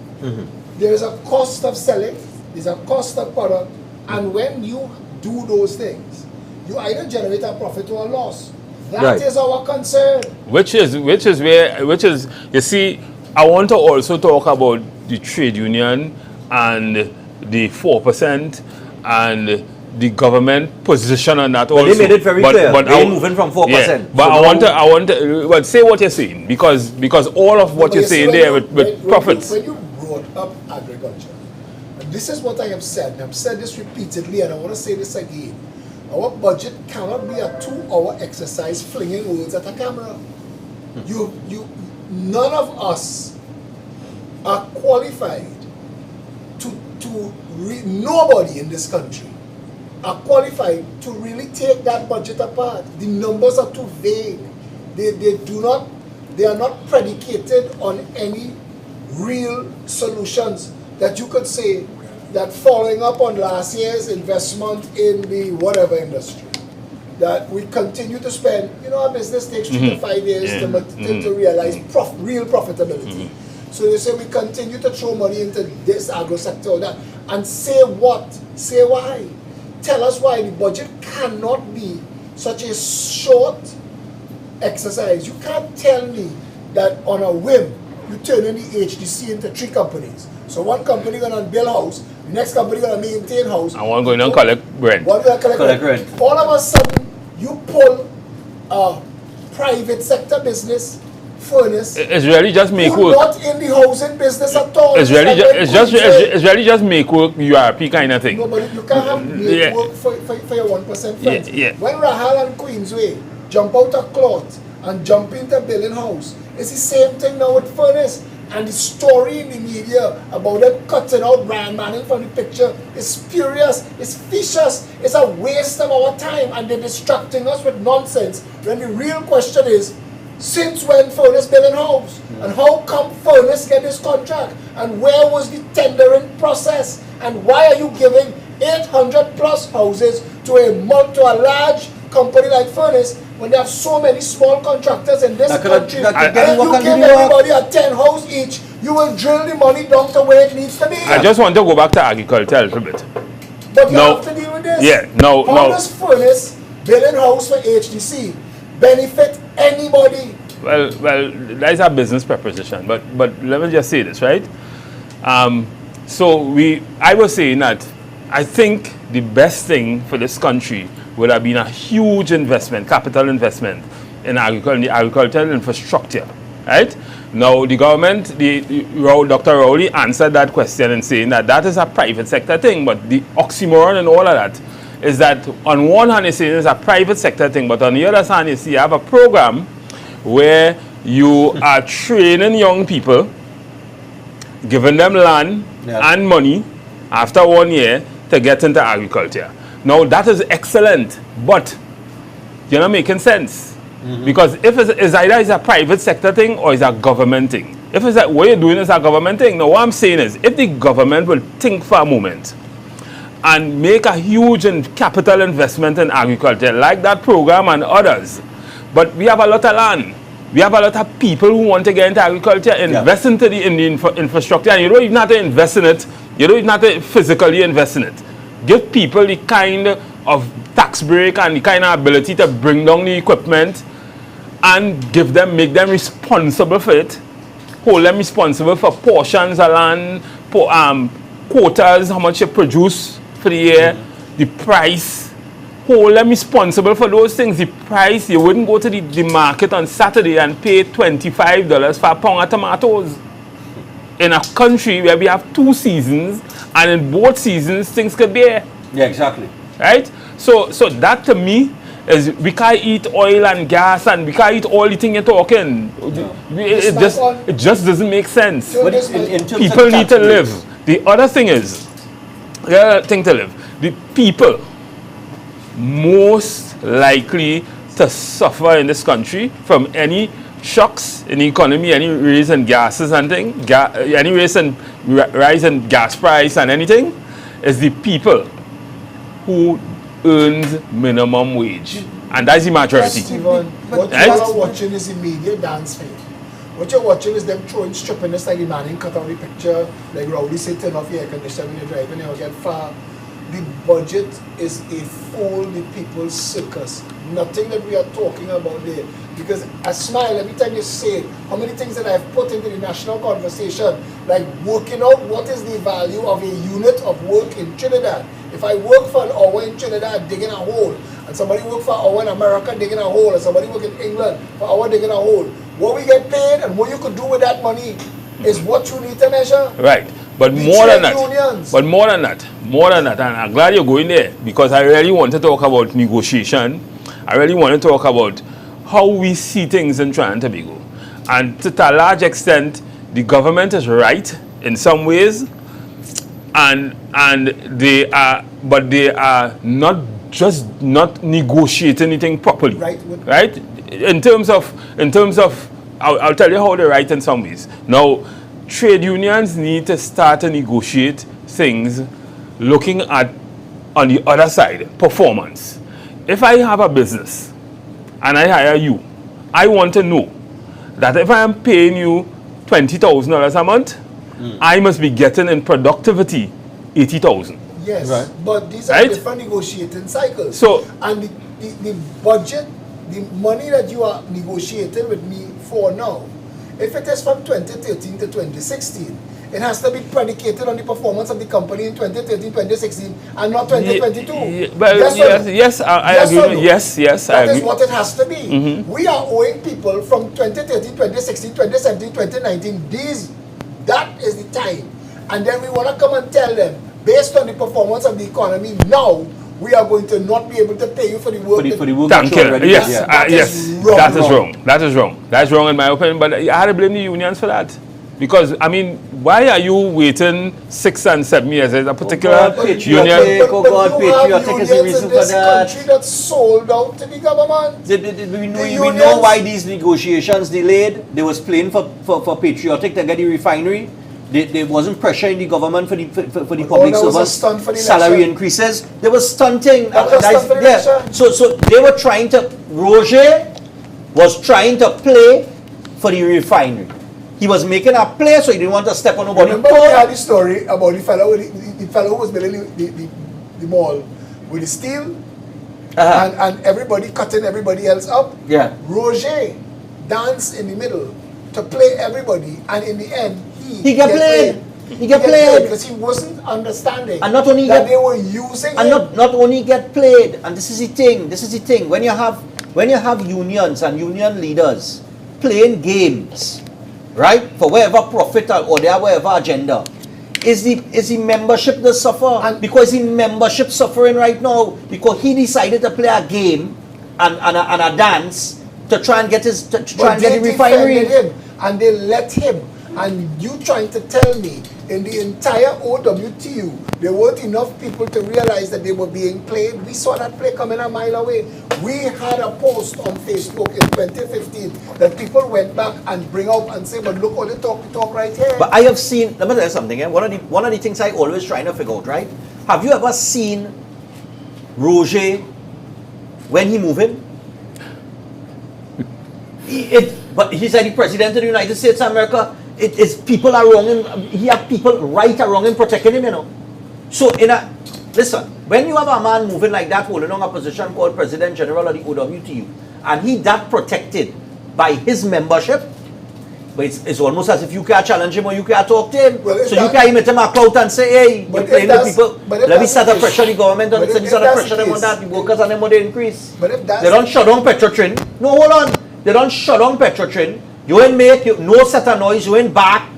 There is a cost of selling, there's a cost of product, and when you do those things, you either generate a profit or a loss. That is our concern. Which is you see, I want to also talk about the trade union and the 4% and the government position on that. but also. they made it very clear. They're moving from 4%. Yeah, but So I want to well, say what you're saying because all of what But you're you see, saying when there you- with profits. When you brought up agriculture, and this is what I have said, and I've said this repeatedly, and I want to say this again. Our budget cannot be a 2-hour exercise flinging words at a camera. None of us are qualified nobody in this country are qualified to really take that budget apart. The numbers are too vague. They are not predicated on any real solutions that you could say that following up on last year's investment in the whatever industry, that we continue to spend, our business takes 3 to 5 years to realize real profitability. So they say we continue to throw money into this agro sector or that, and say what? Say why? Tell us why the budget cannot be such a short exercise. You can't tell me that on a whim you turn in the HDC into 3 companies. So one company gonna build house, the next company gonna maintain house, And one going to collect rent. one gonna collect rent. All of a sudden you pull a private sector business, furnace, It's really just make who work. not in the housing business at all. It's really like when it's really just make work URP kind of thing. No, but you can't have make work for your 1% friends. Yeah. When Rahal and Queensway jump out of cloth and jump into building house, it's the same thing now with furnace. And the story in the media about them cutting out Brian Manning from the picture is spurious, it's vicious, it's a waste of our time, and they're distracting us with nonsense. When the real question is, since when Furnace building house? And how come Furnace get this contract? And where was the tendering process? And why are you giving 800 plus houses to a large company like Furnace when there are so many small contractors in this country? If you give everybody a 10 house each, you will drill the money down to where it needs to be. I just want to go back to agriculture a little bit. But you have to deal with this. How does Furnace building house for HDC benefit anybody? Well, that is a business proposition. But let me just say this, right? I was saying that I think the best thing for this country would have been a huge investment, capital investment, in the agricultural infrastructure, right? Now, the government, Dr. Rowley answered that question in saying that is a private sector thing, but the oxymoron and all of that is that on one hand, it's saying it's a private sector thing, but on the other hand, you have a program where you are training young people, giving them land and money after 1 year to get into agriculture. Now, that is excellent, but you're not making sense. Because if it's either a private sector thing or it's a government thing. If it's what you're doing is a government thing, now what I'm saying is, if the government will think for a moment and make a huge capital investment in agriculture, like that program and others, but we have a lot of land. We have a lot of people who want to get into agriculture, invest into the infrastructure, and you don't even have to invest in it. You don't even have to physically invest in it. Give people the kind of tax break and the kind of ability to bring down the equipment and make them responsible for it. Hold them responsible for portions of land, quotas, how much you produce for the year, the price. Hold them responsible for those things. The price, you wouldn't go to the market on Saturday and pay $25 for a pound of tomatoes. In a country where we have 2 seasons, and in both seasons, things could be here. Yeah, exactly. Right? So that to me is, we can't eat oil and gas and we can't eat all the things you're talking. No. It just doesn't make sense. But in terms People of need to live. The other thing is, the other thing to live, the people most likely to suffer in this country from any shocks in the economy, any rise in gases and things, any rise in gas price and anything, is the people who earns minimum wage, and that's the majority. Stephan, what you are watching is the media dance thing. What you're watching is them throwing stupidness like the man in cut out the picture, like Rowley say turn off the air conditioner when you're driving, you'll get far. The budget is a fool the people's circus. Nothing that we are talking about there. Because I smile every time you say it. How many things that I've put into the national conversation, like working out what is the value of a unit of work in Trinidad. If I work for an hour in Trinidad digging a hole, and somebody work for an hour in America digging a hole, and somebody work in England for an hour digging a hole, what we get paid and what you could do with that money is what you need to measure. Right. But more than that, and I'm glad you're going there, because I really want to talk about negotiation. I really want to talk about how we see things in Trinidad and Tobago. And to a large extent, the government is right in some ways, and they are not negotiating anything properly. Right? In terms of, I'll tell you how they're right in some ways. Now, trade unions need to start to negotiate things looking at, on the other side, performance. If I have a business and I hire you, I want to know that if I am paying you $20,000 a month, I must be getting in productivity $80,000. Yes, right. But these are different negotiating cycles. So, and the budget, the money that you are negotiating with me for now, if it is from 2013 to 2016, it has to be predicated on the performance of the company in 2013, 2016, and not 2022. Yes, I agree. Yes, that is what it has to be. We are owing people from 2013, 2016, 2017, 2019. That is the time. And then we want to come and tell them, based on the performance of the economy now, we are going to not be able to pay you for the work. Thank you. Yes, that is wrong. That is wrong. That's wrong in my opinion. But I had to blame the unions for that. Because, I mean, why are you waiting 6 and 7 years? There's a particular union. Patriotic is the reason for that. Country that's sold out to the government. We know why these negotiations delayed. They was playing for Patriotic to get the refinery. There wasn't pressure in the government for the public service salary increases. They were stunting. So they were trying to. Roger was trying to play for the refinery. He was making a play, so he didn't want to step on nobody. Remember we had the story about the fellow who was building the mall with the steel, and everybody cutting everybody else up. Yeah. Roger danced in the middle to play everybody, and in the end, he got played. He got played because he wasn't understanding. And not only that they were using and not only get played. And this is the thing. When you have when you have unions and union leaders playing games, right, for whatever profit or their whatever agenda, is the membership that suffer? And because the membership suffering right now because he decided to play a game and a dance to try and get his the refinery. Him and they let him. And you trying to tell me in the entire OWTU there weren't enough people to realize that they were being played? We saw that play coming a mile away. We had a post on Facebook in 2015 that people went back and bring up and say, but look how they talk right here. But I have seen, let me tell you something, one of the things I always try to figure out, right? Have you ever seen Roger when he moving? But he's the president of the United States of America. It is people are wrong him. He have people right or wrong in protecting him, you know. So listen, when you have a man moving like that, holding on a position called President General of the OWTU, and he that protected by his membership, but it's almost as if you can't challenge him or you can't talk to him. Well, so you can't even him a clout and say, hey, you're playing with people. Let me start to pressure the government on this, start to pressure them on that, the workers and them on the increase. But if that's they don't shut down Petrotrin. No, hold on. They don't shut down Petrotrin. You ain't make no set of noise, you ain't back.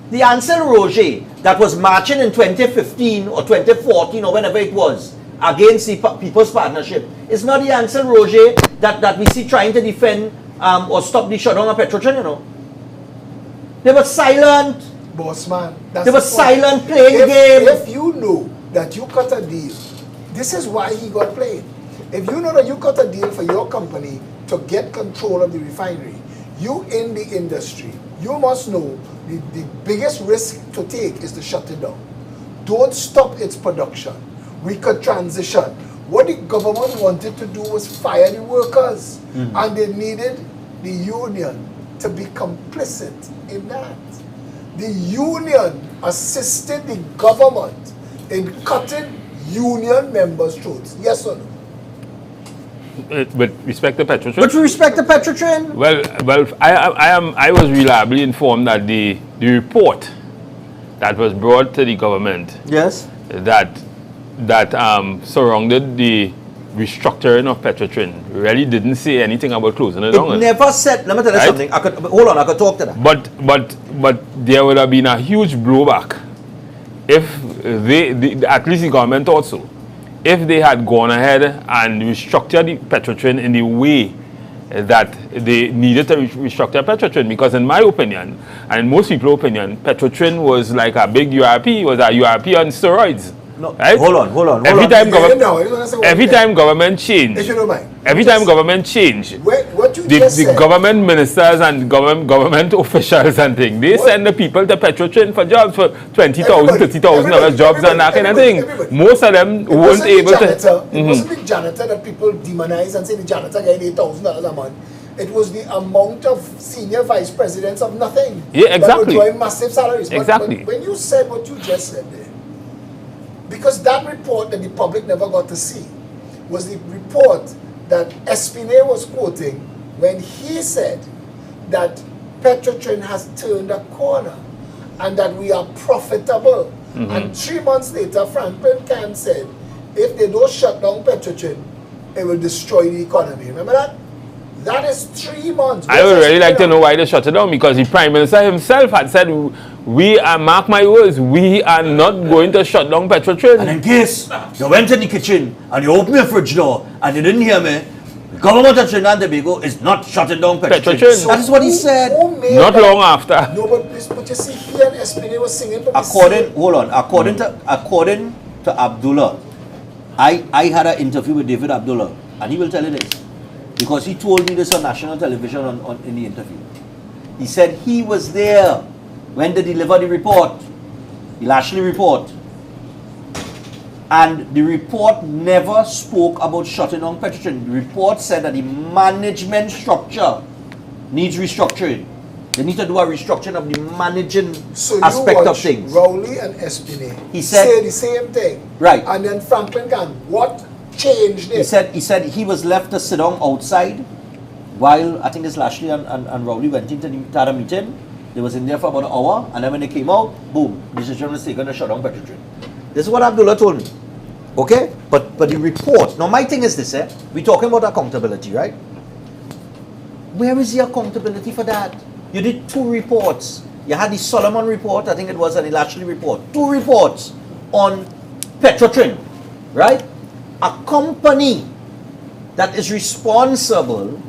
The Ansel Roger that was marching in 2015 or 2014 or whenever it was against the People's Partnership is not the Ansel Roger that we see trying to defend or stop the shutdown of Petrotrin, you know. They were silent. Boss man, that's they were the point. silent playing game. If you know that you cut a deal, this is why he got played. If you know that you cut a deal for your company to get control of the refinery, you in the industry, you must know the biggest risk to take is to shut it down. Don't stop its production. We could transition. What the government wanted to do was fire the workers, and they needed the union to be complicit in that. The union assisted the government in cutting union members' throats. Yes or no? With respect to Petrotrin? With respect to Petrotrin? Well, I was reliably informed that the report that was brought to the government, yes, that surrounded the restructuring of Petrotrin really didn't say anything about closing it down. It never said. Let me tell you something. I could talk to that. But there would have been a huge blowback if they at least the government thought so. If they had gone ahead and restructured the Petrotrin in the way that they needed to restructure Petrotrin, because in my opinion, and in most people's opinion, Petrotrin was like a big URP, was a URP on steroids. No, right? Hold on. Every time government change, the government ministers and government officials and things, they send the people to Petrotrin for jobs for $20,000, $30,000 jobs and that kind of thing. Most of them weren't able to. It wasn't the janitor that people demonize and say the janitor getting $8,000 a month. It was the amount of senior vice presidents of nothing. Yeah, exactly. That were drawing massive salaries. Exactly. But when you said what you just said there, because that report that the public never got to see was the report that Espinay was quoting when he said that Petrotrin has turned a corner and that we are profitable. And 3 months later, Franklin Can said, if they don't shut down Petrotrin, it will destroy the economy. Remember that? That is 3 months. I would really like to know why they shut it down, because the Prime Minister himself had said, mark my words, we are not going to shut down Petrotrin. And in case you went in the kitchen and you opened your fridge door and you didn't hear me, the government of Trinidad and Tobago is not shutting down Petrotrin. So that is what he said. Not long after. No, but you see, he and Espinay was singing. According to Abdullah, I had an interview with David Abdullah, and he will tell you this, because he told me this on national television in the interview. He said he was there when they delivered the report, the Lashley report, and the report never spoke about shutting down Petrotrin. The report said that the management structure needs restructuring. They need to do a restructuring of the managing aspect of things. Rowley and Espinay, he said, say the same thing. Right. And then Franklin Can, what changed it? He said he was left to sit down outside while I think it's Lashley and Rowley went into the meeting. They was in there for about an hour, and then when they came out, boom, decision was taken to shut down Petrotrin. This is what Abdullah told me. Okay? But the report, now my thing is this, we're talking about accountability, right? Where is the accountability for that? You did 2 reports. You had the Solomon report, I think it was, and the Lashley report. 2 reports on Petrotrin, right? A company that is responsible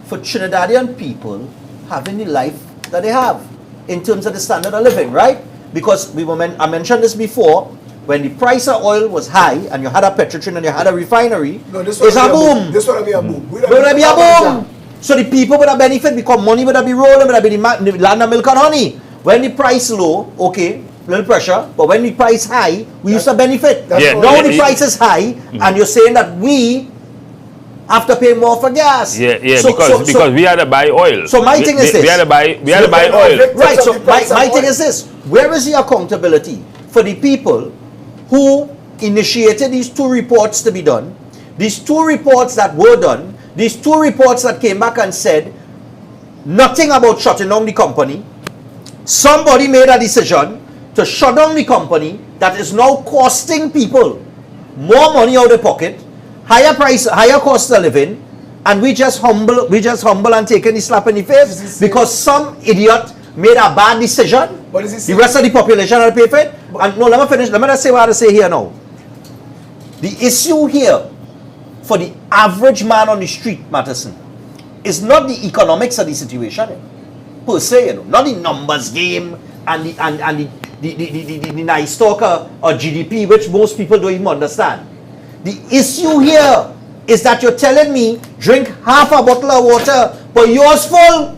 for Trinidadian people having the life that they have in terms of the standard of living, right? Because I mentioned this before, when the price of oil was high and you had a Petrotrin and you had a refinery, it's a boom. This would be a boom. It would be a boom. So the people would have benefit because money would have been rolling, would have been the land of milk and honey. When the price low, okay, little pressure, but when the price high, we used to benefit. Now the price is high, and you're saying that we have to pay more for gas. Because we had to buy oil. So my thing is this. We had to buy oil. Right, so my thing is this. Where is the accountability for the people who initiated these 2 reports to be done? These 2 reports that were done, these 2 reports that came back and said nothing about shutting down the company. Somebody made a decision to shut down the company that is now costing people more money out of their pocket, higher price, higher cost of living, and we just humble and taking the slap in the face because some idiot made a bad decision. The rest of the population will pay for it. And no, let me finish. Let me just say what I say here now. The issue here for the average man on the street, Matteson, is not the economics of the situation per se, not the numbers game and the nice talk or GDP, which most people don't even understand. The issue here is that you're telling me drink half a bottle of water, but yours full.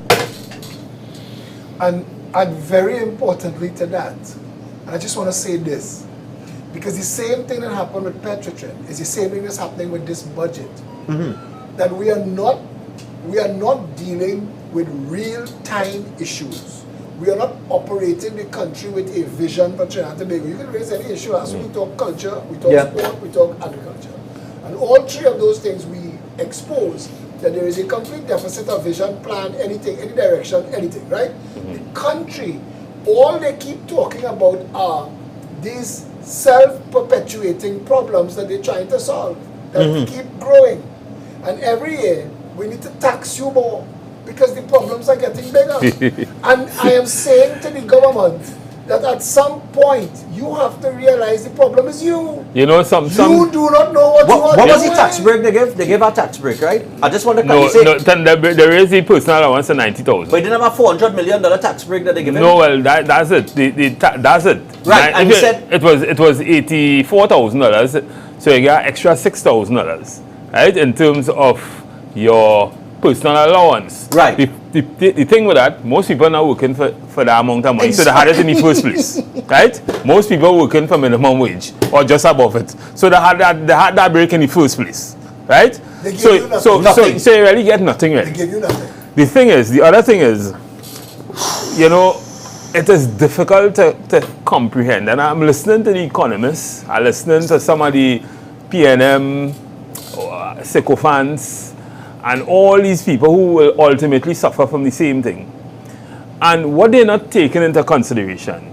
And very importantly to that, I just want to say this, because the same thing that happened with Petrotrin is the same thing that's happening with this budget. That we are not dealing with real-time issues. We are not operating the country with a vision for Trinidad and Tobago. You can raise any issue as we talk culture, we talk sport, we talk agriculture. And all 3 of those things we expose that there is a complete deficit of vision, plan, anything, any direction, anything, right? The country, all they keep talking about are these self-perpetuating problems that they're trying to solve, that keep growing. And every year, we need to tax you more because the problems are getting bigger. And I am saying to the government that at some point, you have to realize the problem is you. You know, you do not know what you are What was doing. the tax break they give? They gave a tax break, right? I just want to there is the personal allowance of 90,000. But they didn't have a $400 million tax break that they give him? No, well, that's it. That's it. Right, and you said it was $84,000, so you get extra $6,000, right? In terms of your personal allowance. Right. The thing with that, most people are not working for that amount of money, so they had it in the first place, right? Most people are working for minimum wage or just above it, so they had that break in the first place, right? They give you nothing. So you really get nothing, right? They give you nothing. The other thing is, you know, it is difficult to comprehend, and I'm listening to the economists, I'm listening to some of the PNM, sycophants, and all these people who will ultimately suffer from the same thing. And what they're not taking into consideration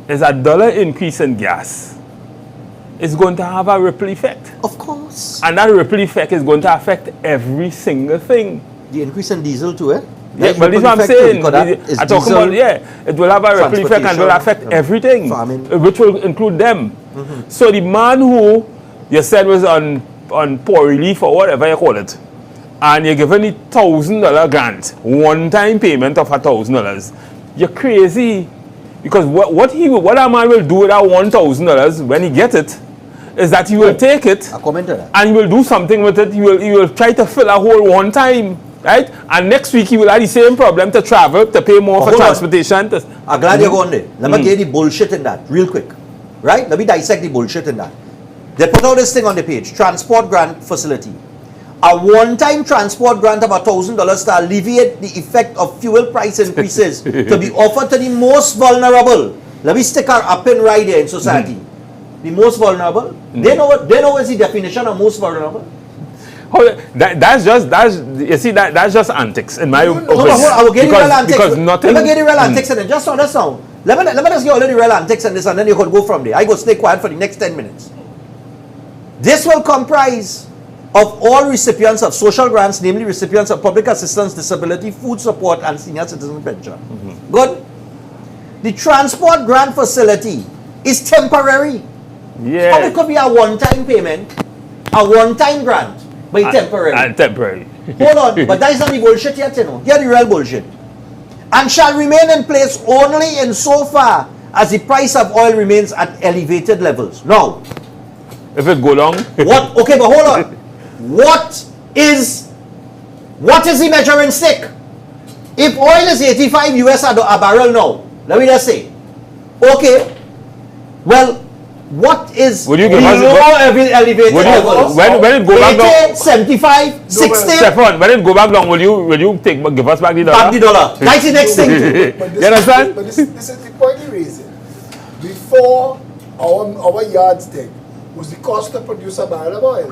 is a $1 increase in gas is going to have a ripple effect. Of course. And that ripple effect is going to affect every single thing. The increase in diesel too, eh? Yeah, but this is what I'm saying. I'm talking about, it will have a ripple effect and will affect everything, which will include them. So the man who you said was on poor relief or whatever you call it, and you're given a $1,000 grant, one-time payment of $1,000, you're crazy. Because what a man will do with that $1,000 when he gets it, is that he will take it and he will do something with it. He will try to fill a hole one time, right? And next week he will have the same problem to travel, to pay more for transportation. I'm glad you're going there. Let me get the bullshit in that real quick, right? Let me dissect the bullshit in that. They put out this thing on the page, transport grant facility. A one-time transport grant of $1,000 to alleviate the effect of fuel price increases to be offered to the most vulnerable. Let me stick our pin right here in society. The most vulnerable. They know what's the definition of most vulnerable. That's just antics in my opinion. I will get the real antics. Because nothing. Let me get the real antics and then just on this now. Let me just get all the real antics and this, and then you could go from there. I go stay quiet for the next 10 minutes. This will comprise of all recipients of social grants, namely recipients of public assistance, disability, food support, and senior citizen pension. Good. The transport grant facility is temporary. Yeah. How it could be a one-time payment, a one-time grant, but it's temporary. And temporary. Hold on, but that is not the bullshit yet, you know. Here the real bullshit. And shall remain in place only in so far as the price of oil remains at elevated levels. Now, If it go long. what? Okay, but hold on. What is the measuring stick? If oil is 85 US a barrel now, let me just say, okay, well, what is Would you give us- below elevated Would you- levels? when it go back 80, down- 75, 60, Stephan, when it go back long, will you give us back the dollar? back the dollar. That's the next thing. But You understand? But this is the point you're raising. Before our yardstick was the cost to produce a barrel of oil.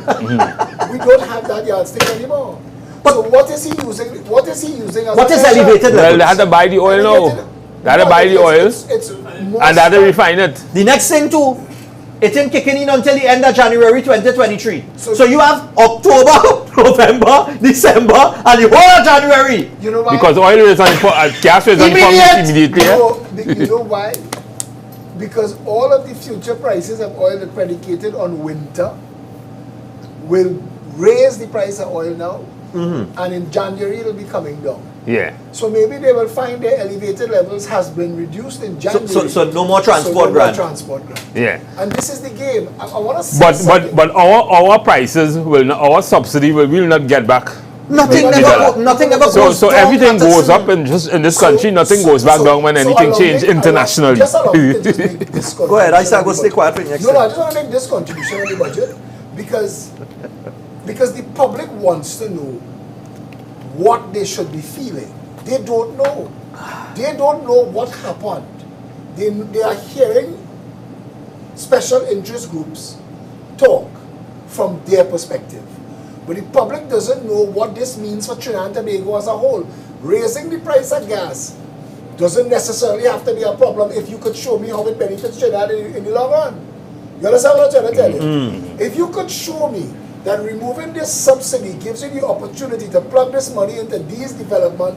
We don't have that yardstick anymore. But- so what is he using? What is he using as What a is measure? elevated Well, levels? they had to buy the oil now. They had to buy the oil It's more and they had to stuff. refine it. The next thing too, it ain't kicking in until the end of January 2023. So- So you have October, November, December, and the whole of January. You know why? Because oil is on gas is on Immediate. immediately. Yeah? No, you know why? Because all of the future prices of oil that predicated on winter will raise the price of oil now, and in January it'll be coming down. Yeah. So maybe they will find their elevated levels has been reduced in January. So no more transport no more grant. transport grant. Yeah. And this is the game. I want to say But our prices will not, our subsidy will not get back. Nothing No, never no, go, nothing no, ever no, goes So down everything after goes some- up in this country. Nothing goes back down when anything allow change me- internationally. Just allow me to just make this Go ahead, I start contribution go on stay the quiet for budget. next No, time. I just want to make this contribution on the budget because the public wants to know what they should be feeling. They don't know. They don't know what happened. They are hearing special interest groups talk from their perspective. But the public doesn't know what this means for Trinidad and Tobago as a whole. Raising the price of gas doesn't necessarily have to be a problem if you could show me how it benefits Trinidad in the long run. You understand what I'm trying to tell you? If you could show me that removing this subsidy gives you the opportunity to plug this money into these development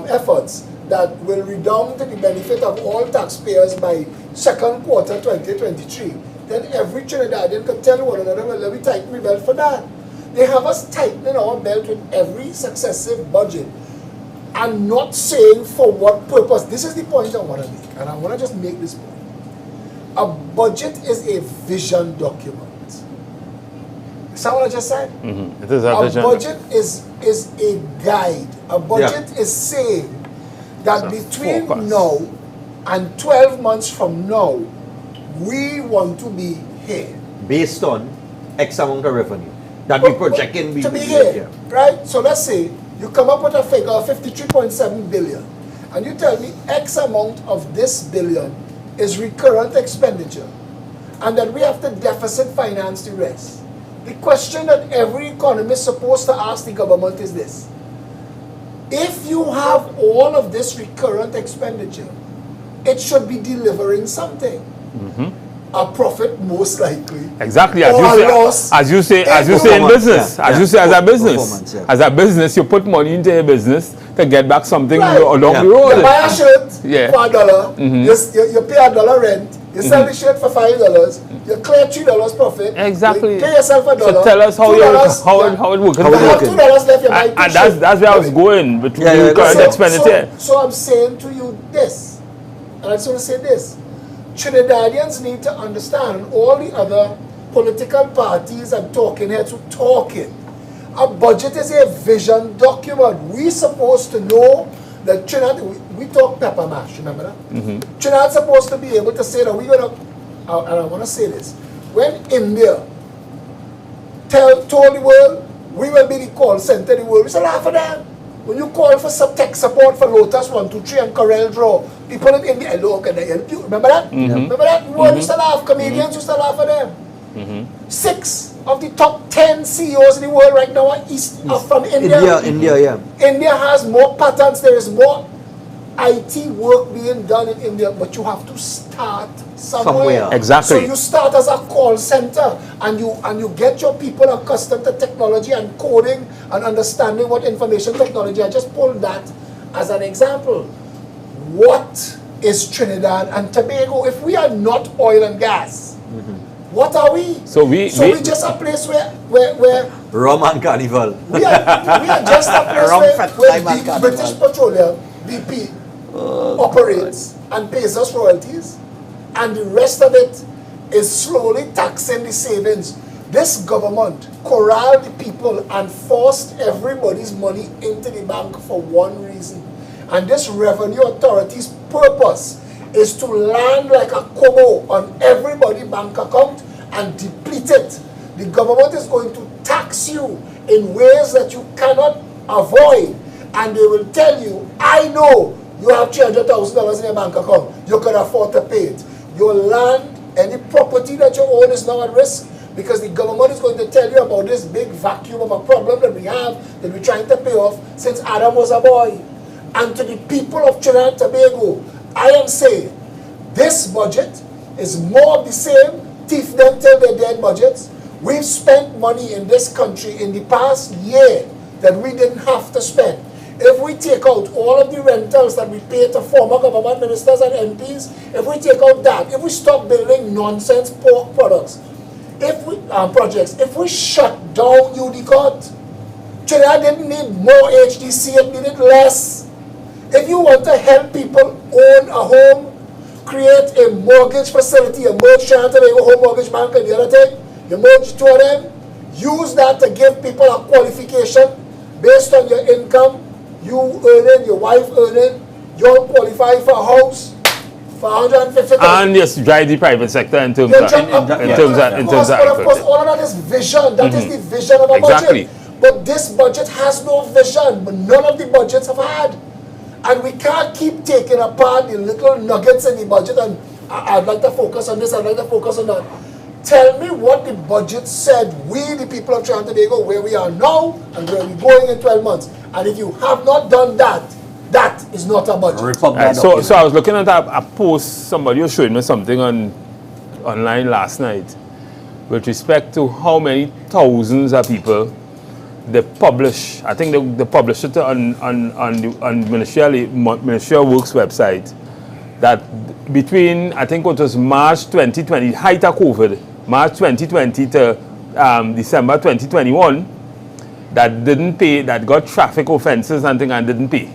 efforts that will redound to the benefit of all taxpayers by second quarter 2023, then every Trinidadian could tell one another, well, let me tighten my belt for that. They have us tightening our belt with every successive budget and not saying for what purpose. This is the point I want to make, and I want to just make this point. A budget is a vision document. Is that what I just said? It is a A vision. budget is a guide. A budget is saying that It's a between forecast. now and 12 months from now, we want to be here. based on X amount of revenue that we projecting to be here, right? So let's say you come up with a figure of 53.7 billion, and you tell me X amount of this billion is recurrent expenditure, and that we have to deficit finance the rest. The question that every economist is supposed to ask the government is this: if you have all of this recurrent expenditure, it should be delivering something. A profit, most likely. Exactly, Or a loss. as you say in Performance, business, yeah, as yeah. you say as a Performance, business, yeah. as a business, you put money into your business to get back something Right. along Yeah. the road. You buy a shirt Yeah. for $1, you pay $1 rent, you sell the shirt for $5, you clear $3 profit. Exactly. You pay yourself $1. So tell us how $2, how it works. You have $2 left, you buy two And shirts. that's where I was going between Yeah, yeah, the current so- expenditure. So I'm saying to you this, and I just want to say this: Trinidadians need to understand, and all the other political parties and talking heads who talking. A budget is a vision document. We supposed to know that Trinidad, we talk pepper mash, remember that? Trinidad's supposed to be able to say that we're going to, and I want to say this, when India told the world, we will be the call center of the world, we said, laugh at them. When you call for some tech support for Lotus 123 and Corel Draw, people in India, hello, can I help you? Remember that? Remember that? The world used to laugh, comedians used to laugh at them. 6 of the top 10 CEOs in the world right now are from India. India, yeah. India has more patents, there is more IT work being done in India, but you have to start somewhere. Exactly. So you start as a call center, and you get your people accustomed to technology and coding and understanding what information technology. I just pulled that as an example. What is Trinidad and Tobago if we are not oil and gas? What are we? So we just a place where Rum and carnival. we are just a place where the British Petroleum, BP, operates and pays us royalties, and the rest of it is slowly taxing the savings. This government corralled the people and forced everybody's money into the bank for one reason. And this revenue authority's purpose is to land like a kobo on everybody's bank account and deplete it. The government is going to tax you in ways that you cannot avoid. And they will tell you, I know you have $300,000 in your bank account. You can afford to pay it. Your land, any property that you own is now at risk, because the government is going to tell you about this big vacuum of a problem that we have, that we're trying to pay off since Adam was a boy. And to the people of Trinidad and Tobago, I am saying, this budget is more of the same, thief them till they're dead budgets. We've spent money in this country in the past year that we didn't have to spend. If we take out all of the rentals that we pay to former government ministers and MPs, if we take out that, if we stop building nonsense pork products, projects, if we shut down UDCOT, Trinidad didn't need more HDC, it needed less. If you want to help people own a home, create a mortgage facility, a merge Trinidad and Tobago Home Mortgage Bank and the other thing, you merge two of them, use that to give people a qualification based on your income, you earning, your wife earning, you'll qualify for a house for $150,000. And yes, drive the private sector in terms of Of course, all of that is vision. That is the vision of a budget. But this budget has no vision. But none of the budgets have had. And we can't keep taking apart the little nuggets in the budget. And I'd like to focus on this, I'd like to focus on that. Tell me what the budget said, we the people of Trinidad and Tobago, where we are now and where we're going in 12 months. And if you have not done that, that is not a budget. Right, so I was looking at a post, somebody was showing me something online last night with respect to how many thousands of people they publish. I think they published it on Ministry of Works website, that between, I think it was March 2020, height of COVID, March 2020 to December 2021, that didn't pay, that got traffic offenses and things and didn't pay.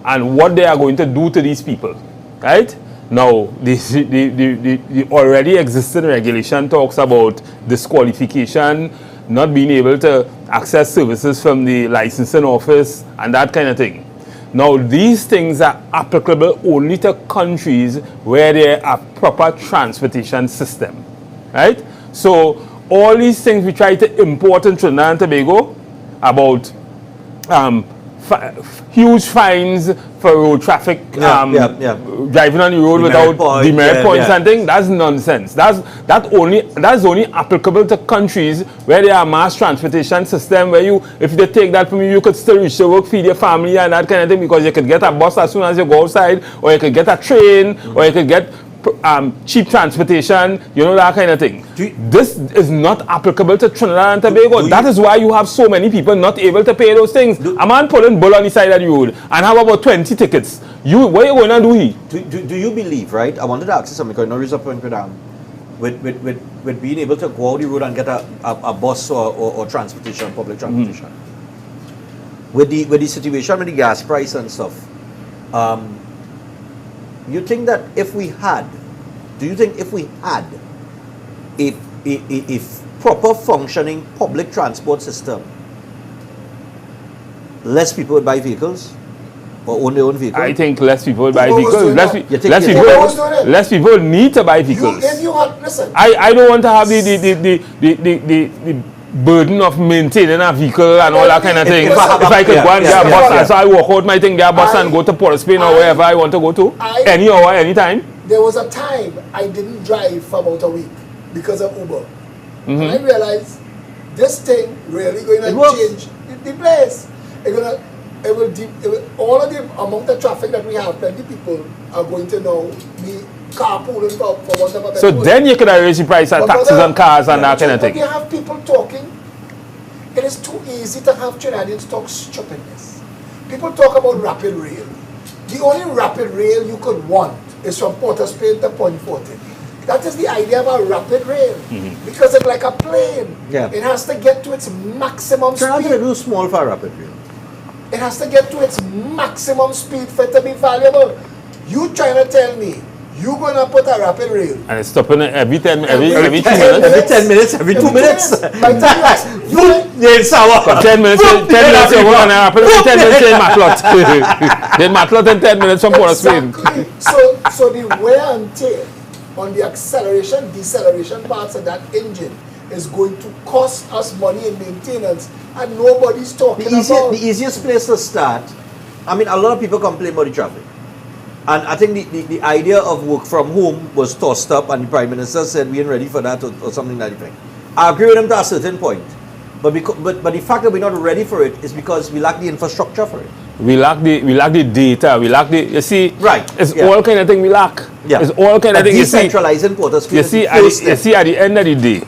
And what they are going to do to these people, right? Now, the already existing regulation talks about disqualification, not being able to access services from the licensing office and that kind of thing. Now, these things are applicable only to countries where there are proper transportation system, right? So, all these things we try to import in Trinidad and Tobago about huge fines for road traffic, driving on the road without demerit points and things. That's nonsense. That's only applicable to countries where there are mass transportation system, where you, if they take that from you could still reach your work, feed your family and that kind of thing, because you could get a bus as soon as you go outside, or you could get a train, or you could get cheap transportation, you know, that kind of thing. This is not applicable to Trinidad and Tobago. That is why you have so many people not able to pay those things. A man pulling bull on the side of the road and have about 20 tickets. What are you going to do here? Do you believe, right? I wanted to ask you something, because I know there's a point with being able to go out the road and get a bus or transportation, public transportation. With the situation with the gas price and stuff, you think that if we had a proper functioning public transport system, less people would buy vehicles or own their own vehicles? I think less people would buy vehicles. Less people need to buy vehicles. I don't want to have the burden of maintaining a vehicle and all that kind of thing. If I could go and get a bus, so I walk out my thing, get a bus and go to Port of Spain or wherever I want to go to, any hour, any time. There was a time I didn't drive for about a week because of Uber. And I realized this thing really going to change the place. all of the amount of traffic that we have, plenty people are going to now be carpooling for want of a better So word. then you could raise the price of But taxes on cars and that kind of But thing. you have people talking. It is too easy to have Trinidadians talk stupidness. People talk about rapid rail. The only rapid rail you could want is from Port of Spain to Point Fortin. That is the idea of a rapid rail. Because it's like a plane. Yeah. It has to get to its maximum Trinidad is speed. too small for a rapid rail. It has to get to its maximum speed for it to be valuable. You trying to tell me you gonna put a rapid rail And it's stopping every 2 minutes. Every 10 minutes, every 2 minutes. By the time Yeah, it's sour. 10 minutes, 10 minutes you're going to happen. 10 minutes in Matlot. Then Matlot in 10 minutes from Port of Spain. Exactly. So the wear and tear on the acceleration, deceleration parts of that engine is going to cost us money in maintenance, and nobody's talking about. The easiest place to start, I mean, a lot of people complain about the traffic. And I think the idea of work from home was tossed up, and the Prime Minister said we ain't ready for that or something like that. I agree with him to a certain point. But the fact that we're not ready for it is because we lack the infrastructure for it. We lack the data. We lack you see, Right, it's yeah. all kind of thing we lack. Yeah. It's all kind of But thing. You see, decentralizing Port of Spain you is see, the at first the, you step. see, at the end of the day,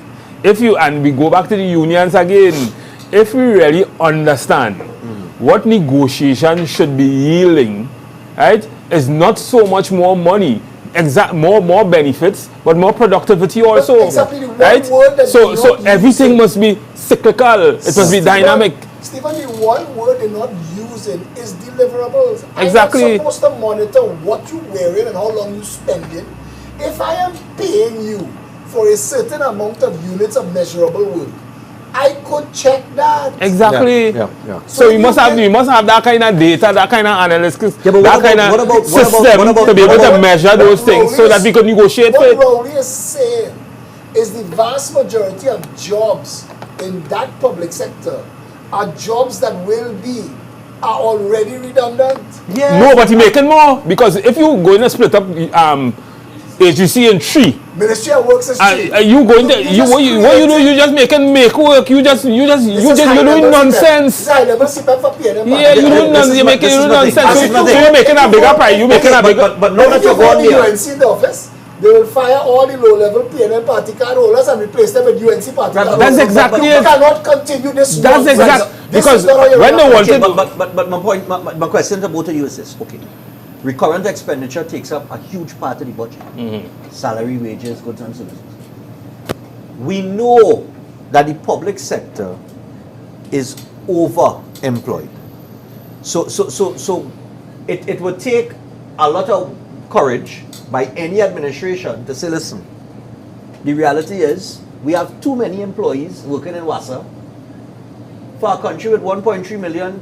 and we go back to the unions again, if we really understand what negotiation should be yielding, right, is not so much more money, more benefits, but more productivity also. exactly the one right? word that So you're so not everything using. must be cyclical. It must be dynamic. Stephen, the one word they're not using is deliverables. Exactly. I'm not supposed to monitor what you're wearing and how long you're spending. If I am paying you for a certain amount of units of measurable work, I could check that. Exactly. Yeah. So you must have that kind of data, that kind of analysis, Yeah, but that kind what of about- system to be what able to about- measure those things so that we could negotiate What with. Rowley is saying is the vast majority of jobs in that public sector are jobs that are already redundant. Yeah. No, but you're making more because if you going to split up AGC in 3, Ministry of Works is cheap. you going to just what you do? created- You just make work. You just you're doing nonsense. This is high-level CPAP for PNM. Yeah, you doing This is nonsense. You're not- making this is nothing. nonsense. This is So nothing. you're making a bigger price. You're making a bigger. But now that If you you're go gone to there, UNC in the office, they will fire all the low-level PNM party card holders and replace them with UNC party card holders. That's exactly You it. cannot continue this That's nonsense. exact This because is not how you when they run a wanted. but my point, my question to both of you is this: okay, recurrent expenditure takes up a huge part of the budget. Salary, wages, goods and services. We know that the public sector is overemployed. So it would take a lot of courage by any administration to say, listen, the reality is we have too many employees working in WASA for a country with 1.3 million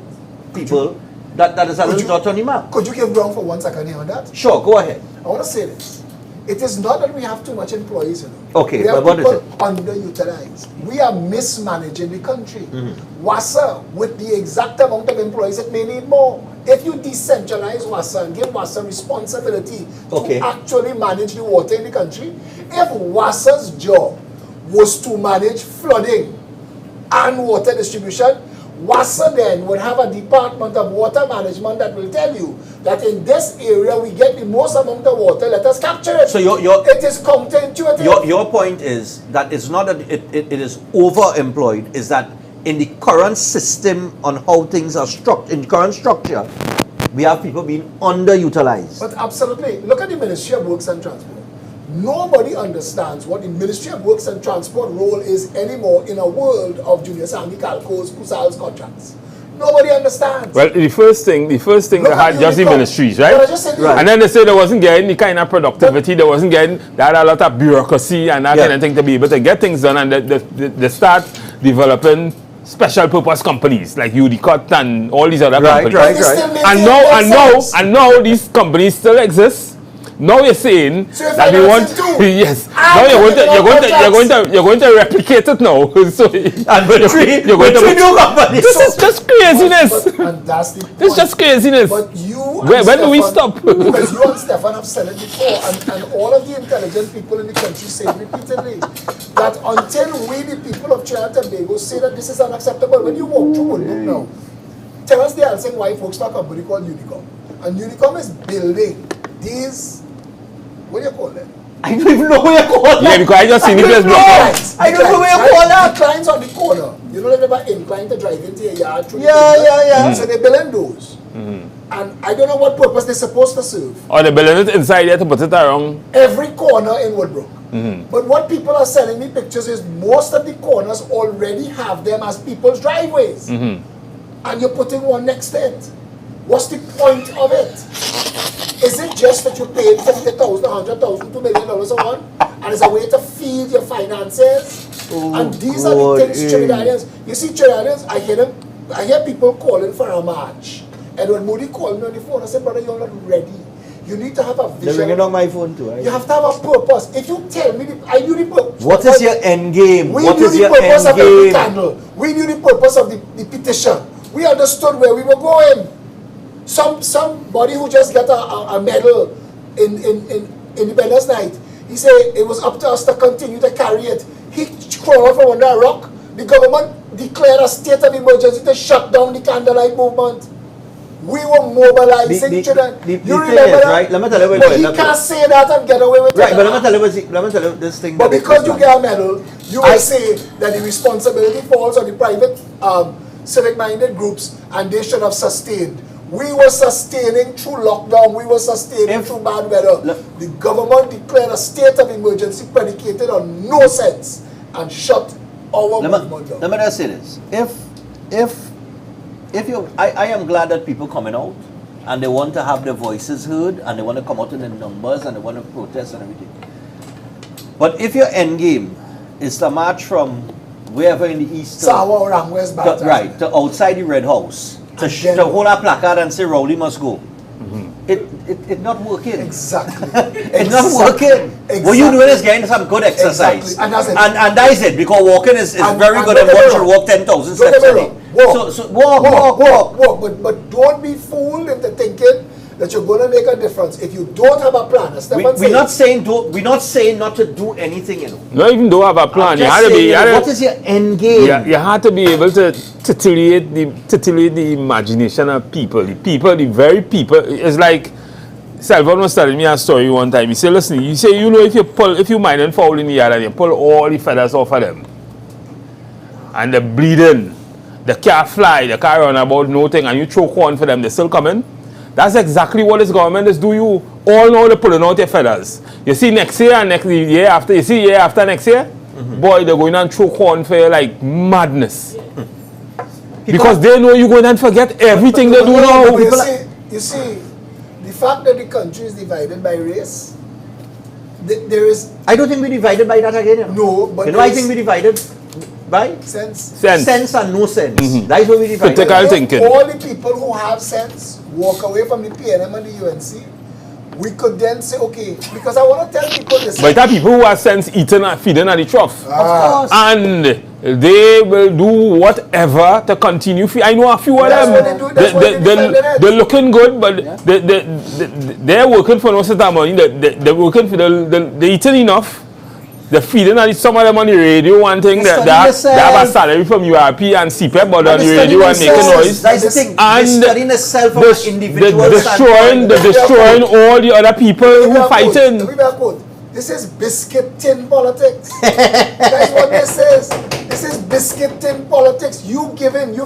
people that is a little dot on the map. Could you give ground for 1 second here on that? Sure, go ahead. I want to say this. It is not that we have too much employees, you know. Okay, we have but what is people it? underutilized. We are mismanaging the country. WASA, with the exact amount of employees, it may need more. If you decentralize WASA and give WASA responsibility Okay. to actually manage the water in the country, if WASA's job was to manage flooding and water distribution, WASA then would have a department of water management that will tell you that in this area we get the most amount of water, let us capture it. So it is counterintuitive. your point is that it's not that it is overemployed, is that in the current system on how things are structured, in current structure, we have people being underutilized. But absolutely, look at the Ministry of Works and Transport. Nobody understands what the Ministry of Works and Transport role is anymore in a world of Junior Sandy Calco's, Kusals contracts. Nobody understands. Well, the first thing Look they at had just the Unicom. ministries, But I right? just said Right. And then they said they wasn't getting the kind of productivity, they wasn't getting that a lot of bureaucracy and that Yeah. kind of thing to be able to get things done, and they start developing special purpose companies like UDCOT and all these other Right, companies. right, But they still maintain And themselves. now these companies still exist. Now you're saying So you're that we want financing too? yes. Ah, Now contracts. you're going to replicate it now. So And with three new companies. this is just craziness. And that's the This is point. just craziness. But you When do we stop? Because you and Stephan have said it before, and all of the intelligent people in the country say it repeatedly, that until we, the people of Trinidad and Tobago, say that this is unacceptable, when you walk through Woodbrook now, Terence the Alsing wife works for a company called Unicom. And Unicom is building these, what do you call them? I don't even know where you call that. Yeah, because I just seen the place blocked out. I don't know where you call that. Declines on the corner. You know, they're about inclined to drive into your yard through the Yeah, corner? yeah. So they're building those. And I don't know what purpose they're supposed to serve. Or the building it inside there to put it around. Every corner in Woodbrook. But what people are sending me pictures is most of the corners already have them as people's driveways. And you're putting one next to it. What's the point of it? Is it just that you paid $50,000, $100,000, $2 million a month? And it's a way to feed your finances? And these are the things Trinidadians, you see Trinidadians, I hear people calling for a march. And when Moody called me on the phone, I said, brother, you're not ready. You need to have a vision. They're ringing on my phone too. You have to have a purpose. If you tell me, I knew the purpose. What is your end game? We What knew is the your purpose end of the game? candle. We knew the purpose of the petition. We understood where we were going. Somebody who just got a medal in Independence Night, he said it was up to us to continue to carry it. He crawled from under a rock. The government declared a state of emergency to shut down the candlelight movement. We were mobilizing children. The You thing remember is, that? right? Let me tell you what But it he is. can't say that and get away with it. Right, but let me tell you this thing. But that because is you like- get a medal, you will say that the responsibility falls on the private civic-minded groups and they should have sustained. We were sustaining through lockdown, we were sustaining through bad weather. The government declared a state of emergency predicated on no sense and shut our movement down. Let me just say this. If you, I am glad that people coming out and they want to have their voices heard and they want to come out in the numbers and they want to protest and everything. But if your end game is to march from wherever in the east to outside the Red House to hold a placard and say Rowley must go, it's not working. Exactly. It's not working. What you doing is getting some good exercise. Exactly. And that's it. And that is it, because walking is very good, and one should walk 10,000 steps a day. Walk. But don't be fooled into thinking that you're going to make a difference if you don't have a plan. As Stephan We're not saying not to do anything, you know. Not even though have a plan. You had to be. What is your end game? Yeah, you had to be able to titillate the imagination of people. The very people. It's like Stephan was telling me a story one time. He said, listen, if you mine and foul in the yard and you pull all the feathers off of them, and they're bleeding, they can't fly, they can't run about nothing, and you throw corn for them, they're still coming. That's exactly what this government is doing. You all know they're pulling out your feathers. You see next year and next year after, year after next year, boy, they're going and throw corn for you like madness. Because they know you're going and forget everything they do now. You see, the fact that the country is divided by race, there is... I don't think we're divided by that again. You know? No, but... You know, I think we're divided by? Sense. Sense and no sense. That's what we're divided by. Critical thinking. All the people who have sense walk away from the PNM and the UNC, we could then say, okay, because I want to tell people this. But there are people who have sense eating and feeding at the trough. Of course. And they will do whatever to continue. I know a few of That's them. what they do. They're looking good, but they're working for no certain money. They're working for they're eating enough. They're feeding at some of them on the radio. One thing they have a salary from URP and CPEP, but on the radio and making noise. That's the thing. And they're studying themselves from an individual they're destroying all the other people who are fighting. This is biscuit tin politics. That's what this is. This is biscuit tin politics. You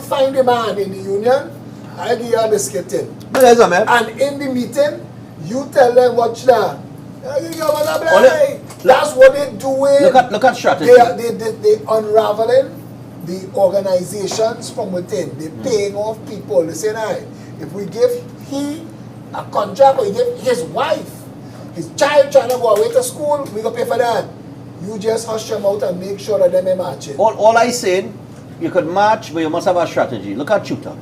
find a man in the union, I give you a biscuit tin. And in the meeting, you tell them, watch that. That's what they're doing. Look at strategy. They unraveling the organizations from within. They're paying off people. They say, nah, if we give a contract or we give his wife, his child trying to go away to school, we gonna pay for that. You just hush them out and make sure that them are marching. All I saying, you could march, but you must have a strategy. Look at Chuta.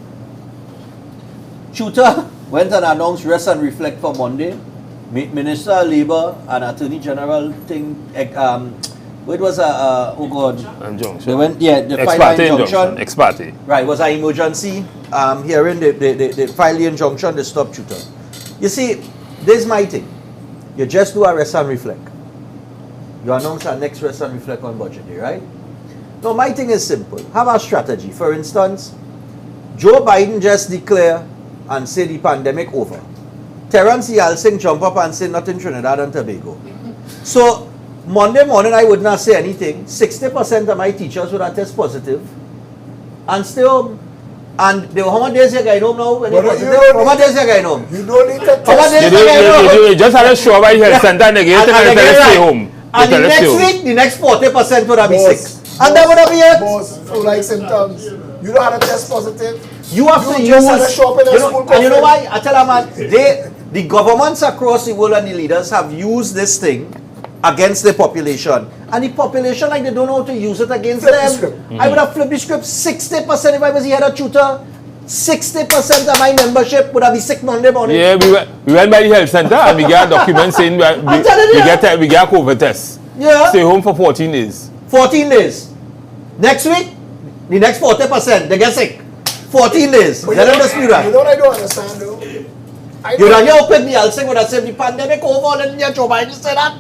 Chuta went and announced rest and reflect for Monday. Minister of Labour and Attorney General thing, it was Injunction. They went, the final injunction. Ex parte. Right, it was an emergency hearing, they filed the injunction, they stopped Chuta. You see, this is my thing. You just do a rest and reflect. You announce our next rest and reflect on budget day, right? No, my thing is simple. Have a strategy. For instance, Joe Biden just declare and say the pandemic over. Terence Yalsing jump up and say not in Trinidad and Tobago. So Monday morning I would not say anything. 60% of my teachers would have test positive and stay home. And they were, how many days you going home now? When how many days you going home? You don't need to How many days test. you going home? You just had a show about health center and they get to stay home. And the next week, the next 40% would have been sick. And that would have been it. Boss, flu-like symptoms. You don't have to test positive. You have to just had a use, show up in a you school know, and you know coffee. why? I tell you, man, the governments across the world and the leaders have used this thing against the population. And the population, like, they don't know how to use it against Flip the them. script. I would have flipped the script. 60% if I was the head of tutor, 60% of my membership would have been sick Monday morning. Yeah, we went by the health center and we got documents saying we get COVID test. Yeah. Stay home for 14 days. 14 days. Next week, the next 40%, they get sick. 14 days. But Let them you dispute that. know what I don't understand though? You don't hear Pick the Alsing would have said the pandemic over and then Joe Biden say that.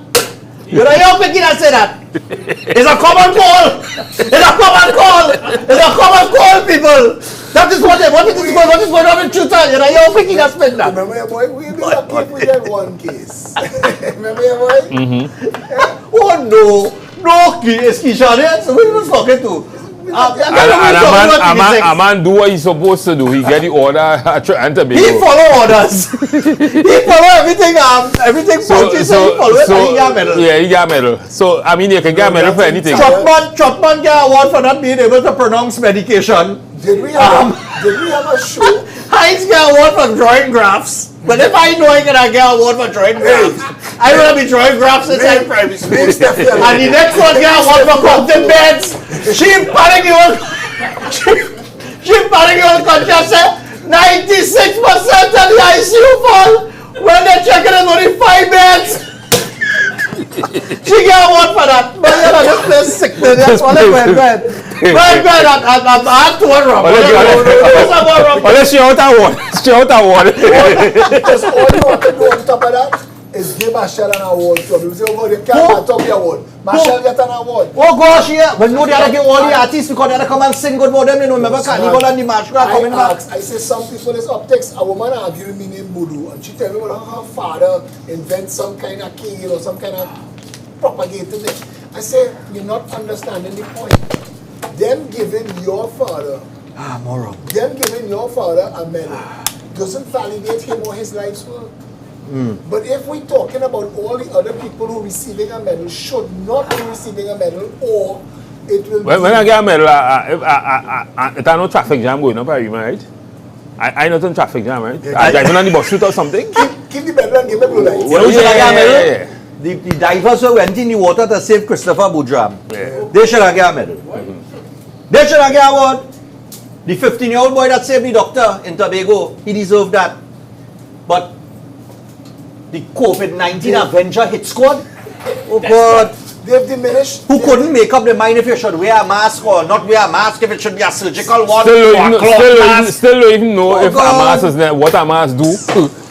You don't hear Picky that say that. It's a common call. It's a common call. It's a common call, people. That is what is going on in Twitter. You don't hear Picky that speak that. Remember your boy? We be lucky if we get one case. Remember your boy? Oh no. No, it's Keisha. So who was talking to? And a man do what he's supposed to do. He get the order and to be. He follow orders. He follow everything. Everything Fauci say he follow it, and he get a medal. Yeah, he got a medal. So I mean, you can get a medal for anything. Chopman get an award for not being able to pronounce medication. Did we have a show? Heinz get an award for drawing graphs. But if I know I can get an award for drawing graphs, I will be drawing graphs inside primary school. And the next one get an award for counting beds. She panicking on country say 96% of the ICU fall when they checking it only 5 beds. She get an award for that. But you know, this place is sick. That's all I went. I'm hard to one wrong. Unless she out award. She out award. Just all you have to do on top of that is give Marshall an award. So you say, oh, they can't top the award. Marshall get an award. Oh gosh, yeah. But no, they had to give all the artists because they had to come and sing good for them. You know, remember Carnival and the March Crowd coming back. I say some people is optics. A woman arguing me named Budu, and she tell me about her father invent some kind of key or some kind of propagated it. I say, you're not understanding the point. Them giving your father a medal doesn't validate him or his life's work. But if we're talking about all the other people who are receiving a medal should not be receiving a medal, or it will When I get a medal, it's no traffic jam going up, right? I not in traffic jam, right? I driving on the bus route or something. keep the medal and give me blue lights. You know, Yeah. the divers who went in the water to save Christopher Boudram, Yeah. they should have got a medal. They should have got a award. The 15-year-old boy that saved the doctor in Tobago, he deserved that. But the COVID-19 Avenger hit squad, oh God. They've diminished. Who couldn't make up their mind if you should wear a mask or not wear a mask, if it should be a surgical one Still or a cloth mask. don't even know if God. a mask is there, what a mask do.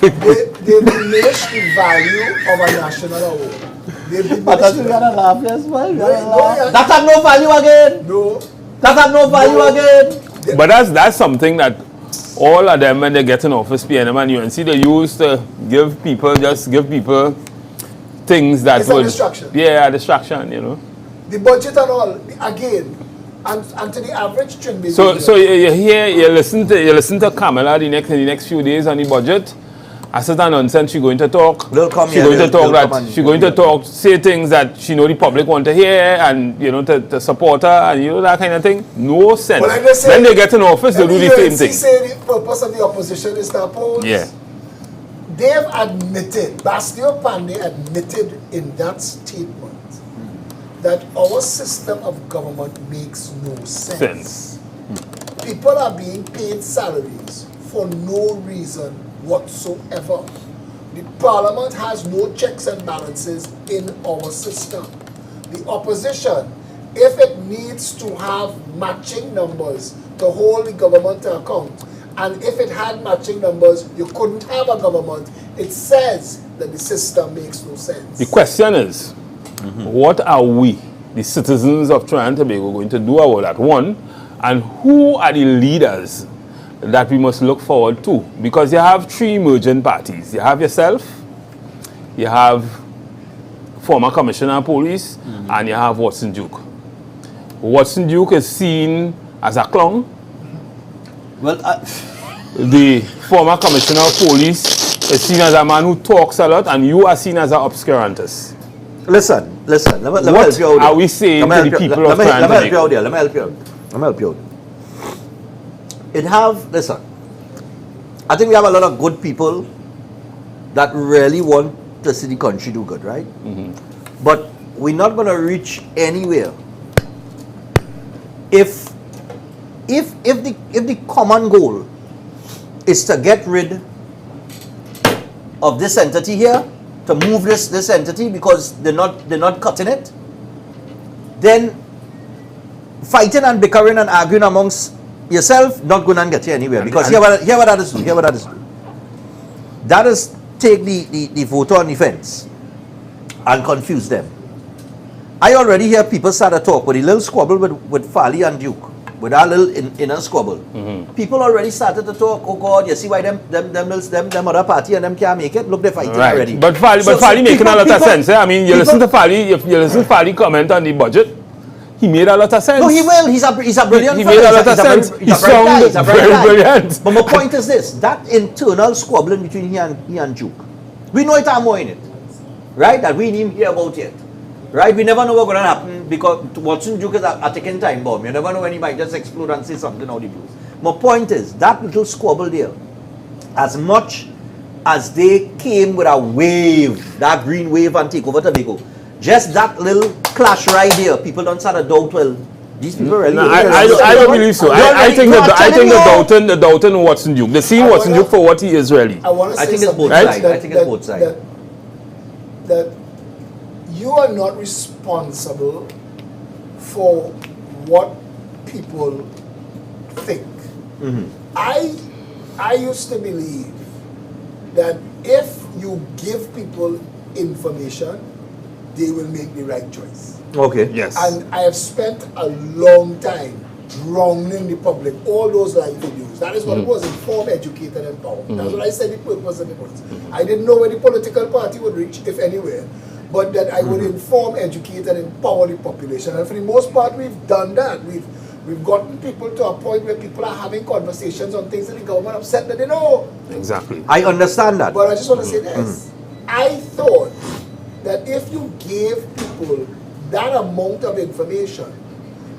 They diminished the value of a national award. They've But that's diminished gotta laugh, yes, man. yeah. That have no value again. No. That have no value again. But that's something that all of them when they get in office, PNM and UNC, they used to give people things that It's a would distraction. Yeah, a distraction, you know. The budget and all, again, and to the average Trinidad. So you listen to Kamala in the next few days on the budget. I said that nonsense. She's going to talk. She's going to talk, say things that she know the public want to hear, and you know to support her, and you know that kind of thing. No sense. Well, when they get in office, they do the same thing. Say the purpose of the opposition is to oppose. Yeah. They've admitted, Bastio Pandey admitted in that statement that our system of government makes no sense. People are being paid salaries for no reason whatsoever. The parliament has no checks and balances in our system. The opposition, if it needs to have matching numbers to hold the government to account, and if it had matching numbers, you couldn't have a government. It says that the system makes no sense. The question is, what are we, the citizens of Trinidad and Tobago, going to do about that? One, and who are the leaders that we must look forward to, because you have three emergent parties. You have yourself, you have former Commissioner of Police, and you have Watson Duke. Watson Duke is seen as a clown. Well, The former Commissioner of Police is seen as a man who talks a lot, and you are seen as an obscurantist. listen. Let me What help you out. are we saying Let me to the help you- people let of me- Trinidad Let me and help you out Tobago? there. Let me help you out. Let me help you out. Listen. I think we have a lot of good people that really want to see the country do good, right? But we're not going to reach anywhere if the common goal is to get rid of this entity here, to move this entity because they're not cutting it, then fighting and bickering and arguing amongst yourself not going to get you anywhere. Because here what that is do. Here what that is do. That is take the voter on the fence and confuse them. I already hear people start to talk with a little squabble with Fali and Duke, with our little inner squabble. People already started to talk, oh God, you see why them other party and them can't make it? Look, they're fighting already. But Fali making a lot of sense. I mean, you listen to Fali, if you listen to Fali comment on the budget, he made a lot of sense. No, he will. He's a brilliant He fellow. made a lot of sense. He sounded very brilliant. But my point is this, that internal squabbling between he and Duke, we know it are more in it, right? That we didn't hear about yet. Right? We never know what's going to happen because Watson Duke is a ticking time bomb. You never know when he might just explode and say something out of the blue. My point is, that little squabble there, as much as they came with a wave, that green wave and take over Tobago, just that little clash right there, people don't start to doubt, well, these people really... No, I don't believe so. I think the Doubting Watson Duke. They see Watson Duke for what he is really. I want to say I think it's both something sides. I think it's both sides. That you are not responsible for what people think. I used to believe that if you give people information, they will make the right choice. Okay. Yes. And I have spent a long time drowning the public, all those live videos. That is what it was, inform, educate, and empower. That's what I said the purpose of it was. I didn't know where the political party would reach, if anywhere, but that I would inform, educate, and empower the population. And for the most part, we've done that. We've gotten people to a point where people are having conversations on things that the government have said that they know. Exactly. I understand that. But I just want to say this. I thought that if you gave people that amount of information,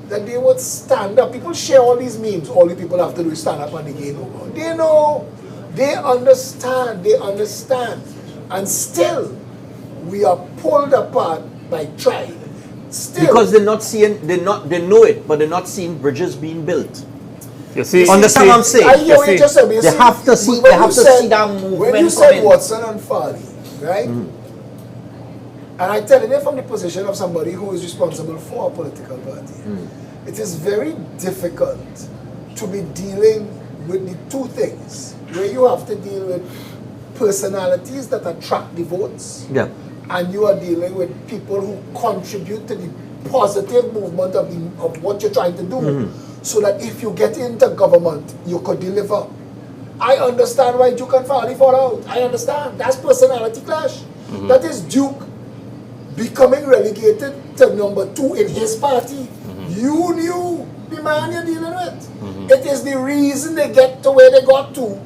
that they would stand up. People share all these memes. All the people have to do is stand up and they gain over. They know. They understand. They understand. And still, we are pulled apart by tribe. Still. Because they're not seeing, they know it, but they're not seeing bridges being built. You see, Understand what I'm saying? I hear what you just said. They have to see, that movement when you said coming. Watson and Farley, right? And I tell you, from the position of somebody who is responsible for a political party, it is very difficult to be dealing with the two things, where you have to deal with personalities that attract the votes, and you are dealing with people who contribute to the positive movement of what you're trying to do, so that if you get into government, you could deliver. I understand why Duke and Farley fall out. I understand. That's personality clash. That is Duke becoming relegated to number 2 in his party. You knew the man you're dealing with. It is the reason they get to where they got to.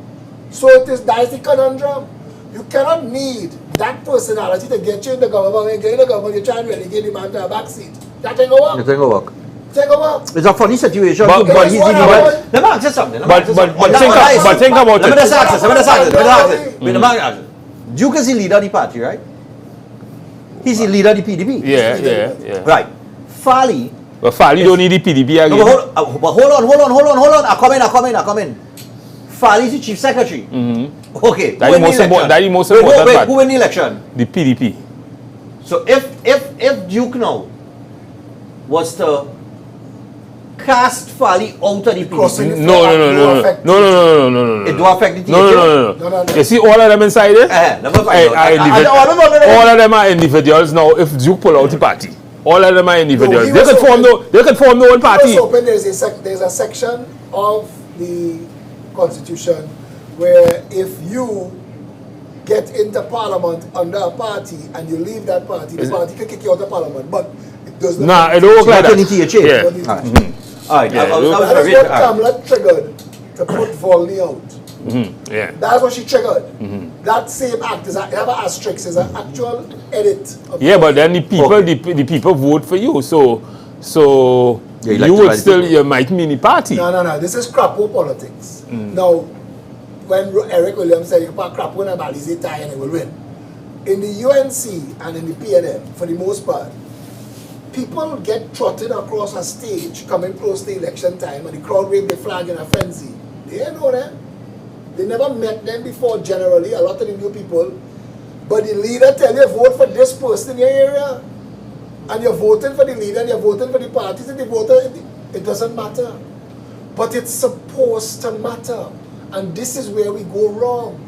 So that's the conundrum. You cannot need that personality to get you in the government. When you get in the government, you're trying to relegate the man to a backseat. That ain't gonna work. It ain't gonna work. It ain't gonna work. It's a funny situation. But he's what happened? let me ask you something. But think about Let me just it. ask this. Duke is the leader of the party, right? He's the leader of the PDP. Yeah. Right. Farley. But Farley don't need the PDP again. No, but hold on. I come in. Farley is the chief secretary. Okay. That's the most important part. Who win the election? The PDP. So if Duke now was to cast Farley out of the PDP, No. it do affect the THA? No. You see all of them inside there? All of them are individuals now. If Duke pull out the party, all of them are individuals. No, they could form the whole party. There's a section of the constitution where if you get into parliament under a party and you leave that party, the party can kick you out of parliament, but it does not. Nah, it don't work like that. Yeah. Yeah. All right. Yeah, That is what Kamala triggered to put Volney out. Yeah. That's what she triggered. That same act is never asterisk, is an actual edit. Yeah, but then the people, the people vote for you, so Yeah, you would still, you might mean the party. No. This is crapo politics. Now, when Eric Williams said you put crapo in a Balize tie and it will win. In the UNC and in the PNM, for the most part, people get trotted across a stage coming close to election time and the crowd wave the flag in a frenzy. They didn't know them. They never met them before generally, a lot of the new people. But the leader tell you vote for this person in your area. And you're voting for the leader and you're voting for the parties and the voter, it doesn't matter. But it's supposed to matter. And this is where we go wrong.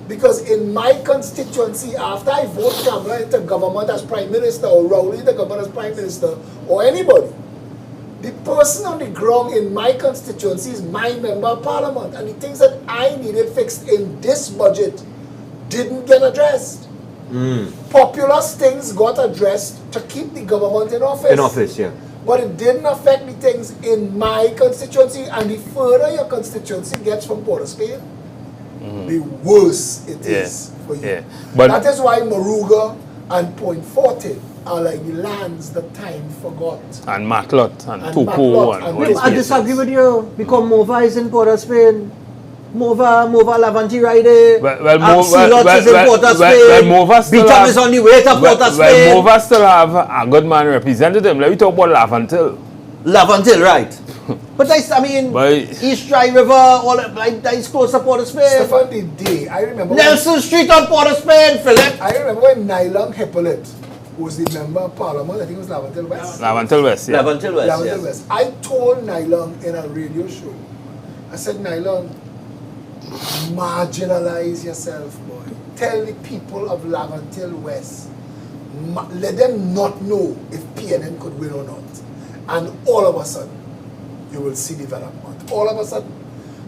Because in my constituency, after I vote Kamala into government as Prime Minister or Rowley into government as Prime Minister or anybody, the person on the ground in my constituency is my member of parliament. And the things that I needed fixed in this budget didn't get addressed. Populous things got addressed to keep the government in office. In office, yeah. But it didn't affect the things in my constituency. And the further your constituency gets from Port of Spain, the worse it is for you. Yeah. But that is why Moruga and Point Fortin are like the lands that time forgot. and Matlot and And Tupo Matlot and and all those these I places. disagree with you because Mova is in Port of Spain. Mova Lavanti Ride. Well, is in Port of Spain. Mova still Beatam have, is on the way to Port of Spain. Mova still have a good man representative. Let me talk about Lavantil. Lavantil, right. But I mean, But- East Dry River, all that is close to Port of Spain. Stephan, the day, I remember Nelson Street on Port of Spain, Phillip. I remember when Nylon Hippolyte was the member of parliament, I think it was Lavantil West. Lavantil West, yeah. Lavantil West, Lavantil yes. West. I told Nylon in a radio show, I said, Nylon, marginalize yourself, boy. Tell the people of Lavantil West, let them not know if PNM could win or not. And all of a sudden, you will see development. All of a sudden.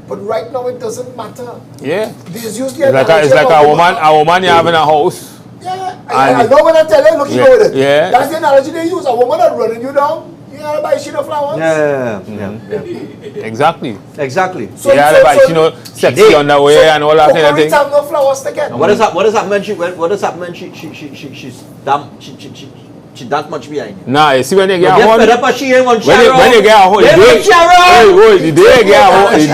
But right now, it doesn't matter. Yeah. There's usually It's like a woman you have in a house. Yeah, I know when I tell you, look, you Yeah, go with it. yeah. That's the analogy they use. A woman that running you down, you gotta buy a sheet of flowers. Yeah. Exactly. Exactly. So, Yeah, so- but so- you know, sexy underwear and all that kind of Cocorit thing. have no flowers to get. What does that mean? She's that much behind you. Nah, you see when they get Get a horn, fed up as she ain't one when you get a horn, the day you get a horn, Take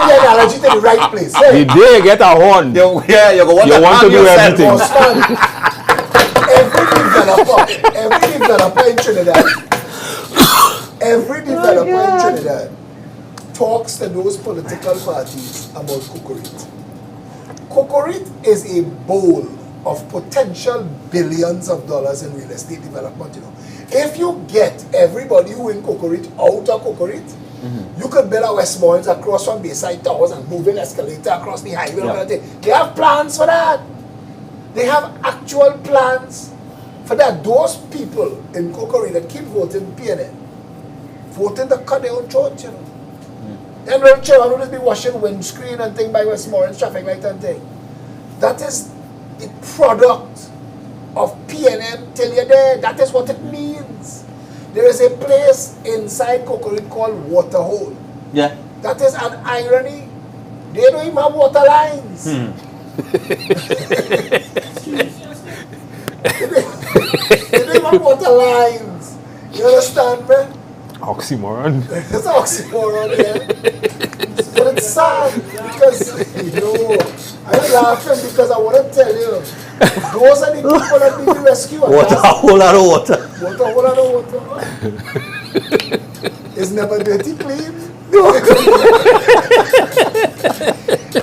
the analogy to the right place. the Hey, day you get a horn, Yeah, you want You want to do everything. Boston, every developer in Trinidad, talks to those political parties about Cocorit. Cocorit is a bowl of potential billions of dollars in real estate development, you know. If you get everybody who in Cocorit out of Cocorit, you could build a Westmoreland across from Bayside Towers and move an escalator across the highway. Yeah. They have plans for that. They have actual plans for that. Those people in Cocorit that keep voting PNN, voting to cut their own throat, you know. Them little children who just be washing windscreen and thing by Westmoreland traffic light and thing. That is the product of PNM till you're there. That is what it means. There is a place inside Cocorit called Waterhole. Yeah. That is an irony. They don't even have water lines. They don't even have water lines. You understand me? oxymoron. It's an oxymoron, yeah. But it's sad because, you know, I'm laughing because I want to tell you, those are the people that need to rescue. Water, a whole lot of water. Water, whole lot of water. It's never dirty clean.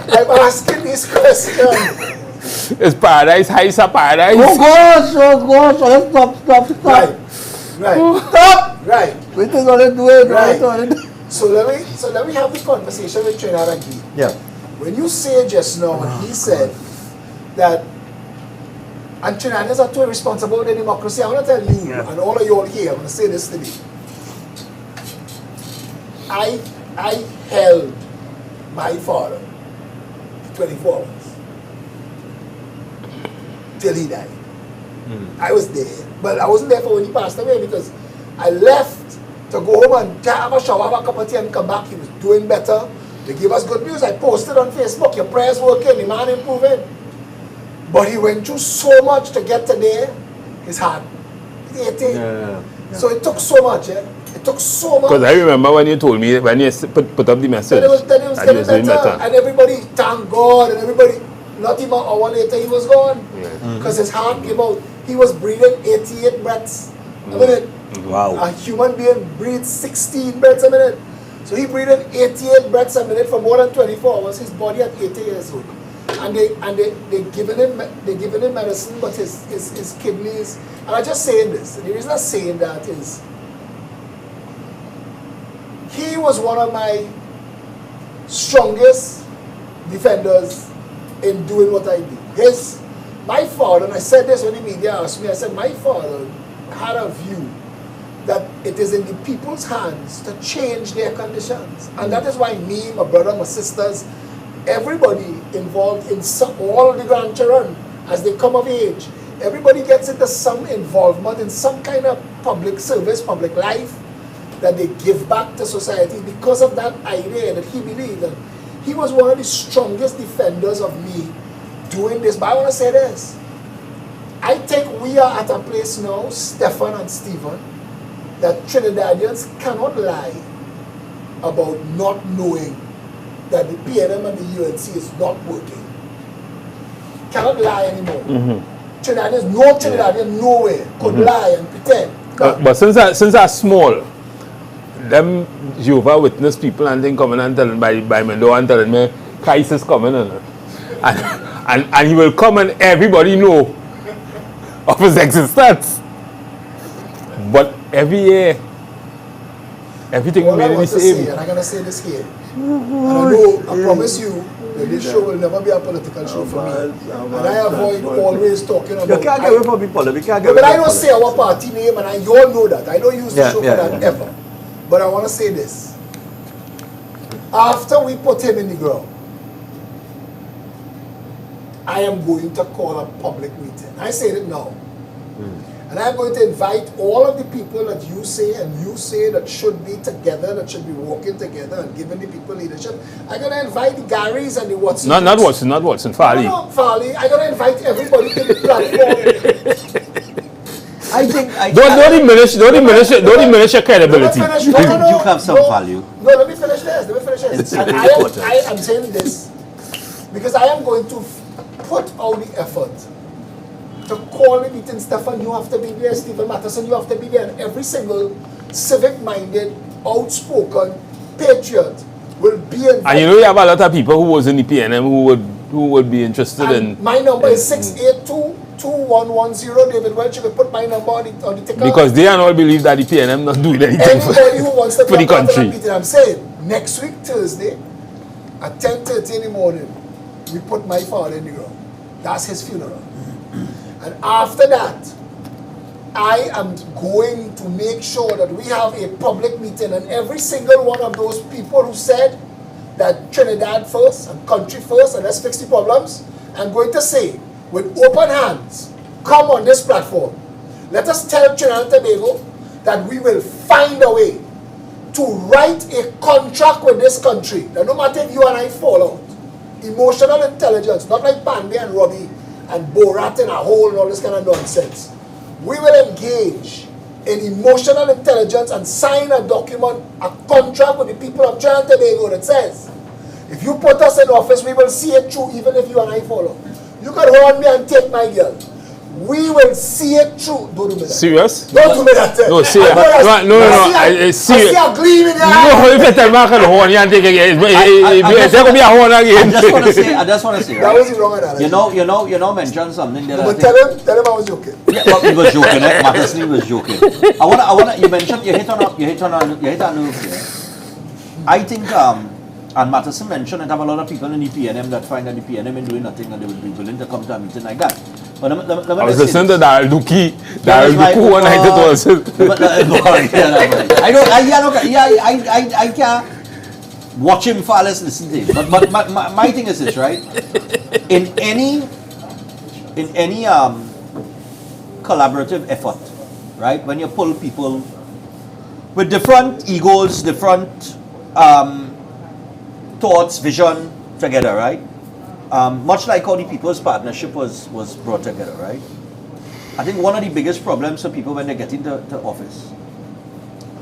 I'm asking this question. It's paradise, heist a paradise. Oh gosh, let's stop. Right. Stop! Right. Wait till all do it, Right. right? So let me have the conversation with Trinidad again. Yeah. When you say just now, when he said that, and Trinidadians are too irresponsible with their democracy, I want to tell you, and all of you all here, I'm going to say this today. I held my father for 24 hours till he died. I was there, but I wasn't there for when he passed away because I left to go home and have a shower, have a cup of tea and come back. He was doing better. They gave us good news. I posted on Facebook, your prayers working, the man improving. But he went through so much to get to there, his heart. So it took so much, It took so much. Because I remember when you told me, when you put up the message, Then it was getting better. And everybody thanked God, and everybody, not even an hour later, he was gone. Because his heart gave out. He was breathing 88 breaths a minute. Wow. A human being breathes 16 breaths a minute. So he breathed 88 breaths a minute for more than 24 hours. His body at 80 years old. And they given him medicine, but his kidneys. And I'm just saying this. And the reason I'm saying that is he was one of my strongest defenders in doing what I did. My father, and I said this when the media asked me, I said my father had a view that it is in the people's hands to change their conditions. And that is why me, my brother, my sisters, everybody involved in all the grandchildren, as they come of age, everybody gets into some involvement in some kind of public service, public life, that they give back to society because of that idea that he believed. And he was one of the strongest defenders of me doing this. But I want to say this. I think we are at a place now, Stephan and Stephan, that Trinidadians cannot lie about not knowing that the PNM and the UNC is not working. Cannot lie anymore. Trinidadians, no Trinidadian nowhere could lie and pretend. But since I'm small, them Jehovah Witness people and then coming and telling by Mendo and telling me Christ is coming and he will come and everybody know of his existence. But every year, everything remains the same. And I'm going to say this here. And I promise you that this show will never be a political show for me. And I avoid always talking about... You can't get away from people. But I don't say our party name, and you all know that. I don't use the show for that ever. But I want to say this. After we put him in the ground, I am going to call a public meeting. I said it now. And I'm going to invite all of the people that you say that should be together, that should be working together and giving the people leadership. I'm going to invite the Garys and the Watsons. Not Watson, Farley. No, Farley. I'm going to invite everybody to the platform. Don't diminish your credibility. You have some value. No, let me finish this. And I am saying this because I am going to put out the effort to call the meeting. Stephan, you have to be there. Stephen Matteson, you have to be there. And every single civic-minded, outspoken patriot will be involved. And you know you have a lot of people who was in the PNM who would be interested in... My number is 682-2110. David Welch, you can put my number on the ticker. Because they and all believe that the PNM not doing anything Anybody who wants to for the country. Meeting, I'm saying, next week, Thursday, at 10:30 in the morning, we put my father in the ground. That's his funeral. And after that, I am going to make sure that we have a public meeting, and every single one of those people who said that Trinidad first and country first and let's fix the problems, I'm going to say with open hands, come on this platform. Let us tell Trinidad and Tobago that we will find a way to write a contract with this country. Now, no matter if you and I fall out, emotional intelligence, not like Pandey and Robbie and Borat in a hole and all this kind of nonsense. We will engage in emotional intelligence and sign a document, a contract with the people of Trinidad and Tobago that says, if you put us in office, we will see it through even if you and I fall out. You can hold me and take my girl. We will see it through. Don't do me that. Serious? Don't do me that. No, serious. No. I see a gleam in your eye. No, if you tell me I can horn you and take again. There's going to be a horn again. I just want to say, that was the wrong analogy. You know, mention something that But tell him I was joking. Yeah, well, he was joking. Matteson was joking. I wanna. You mentioned you hit on a nerve here. I think and Matteson mentioned that have a lot of people in the PNM that find that the PNM is doing nothing and they would be willing to come to a meeting like that. But I was listening to Daryl Duki one night it was. I can't. watch him for let's listen to him. But my thing is this, right? In any collaborative effort, right? When you pull people with different egos, different thoughts, vision together, right? Much like how the People's Partnership was brought together, right? I think one of the biggest problems for people when they get into office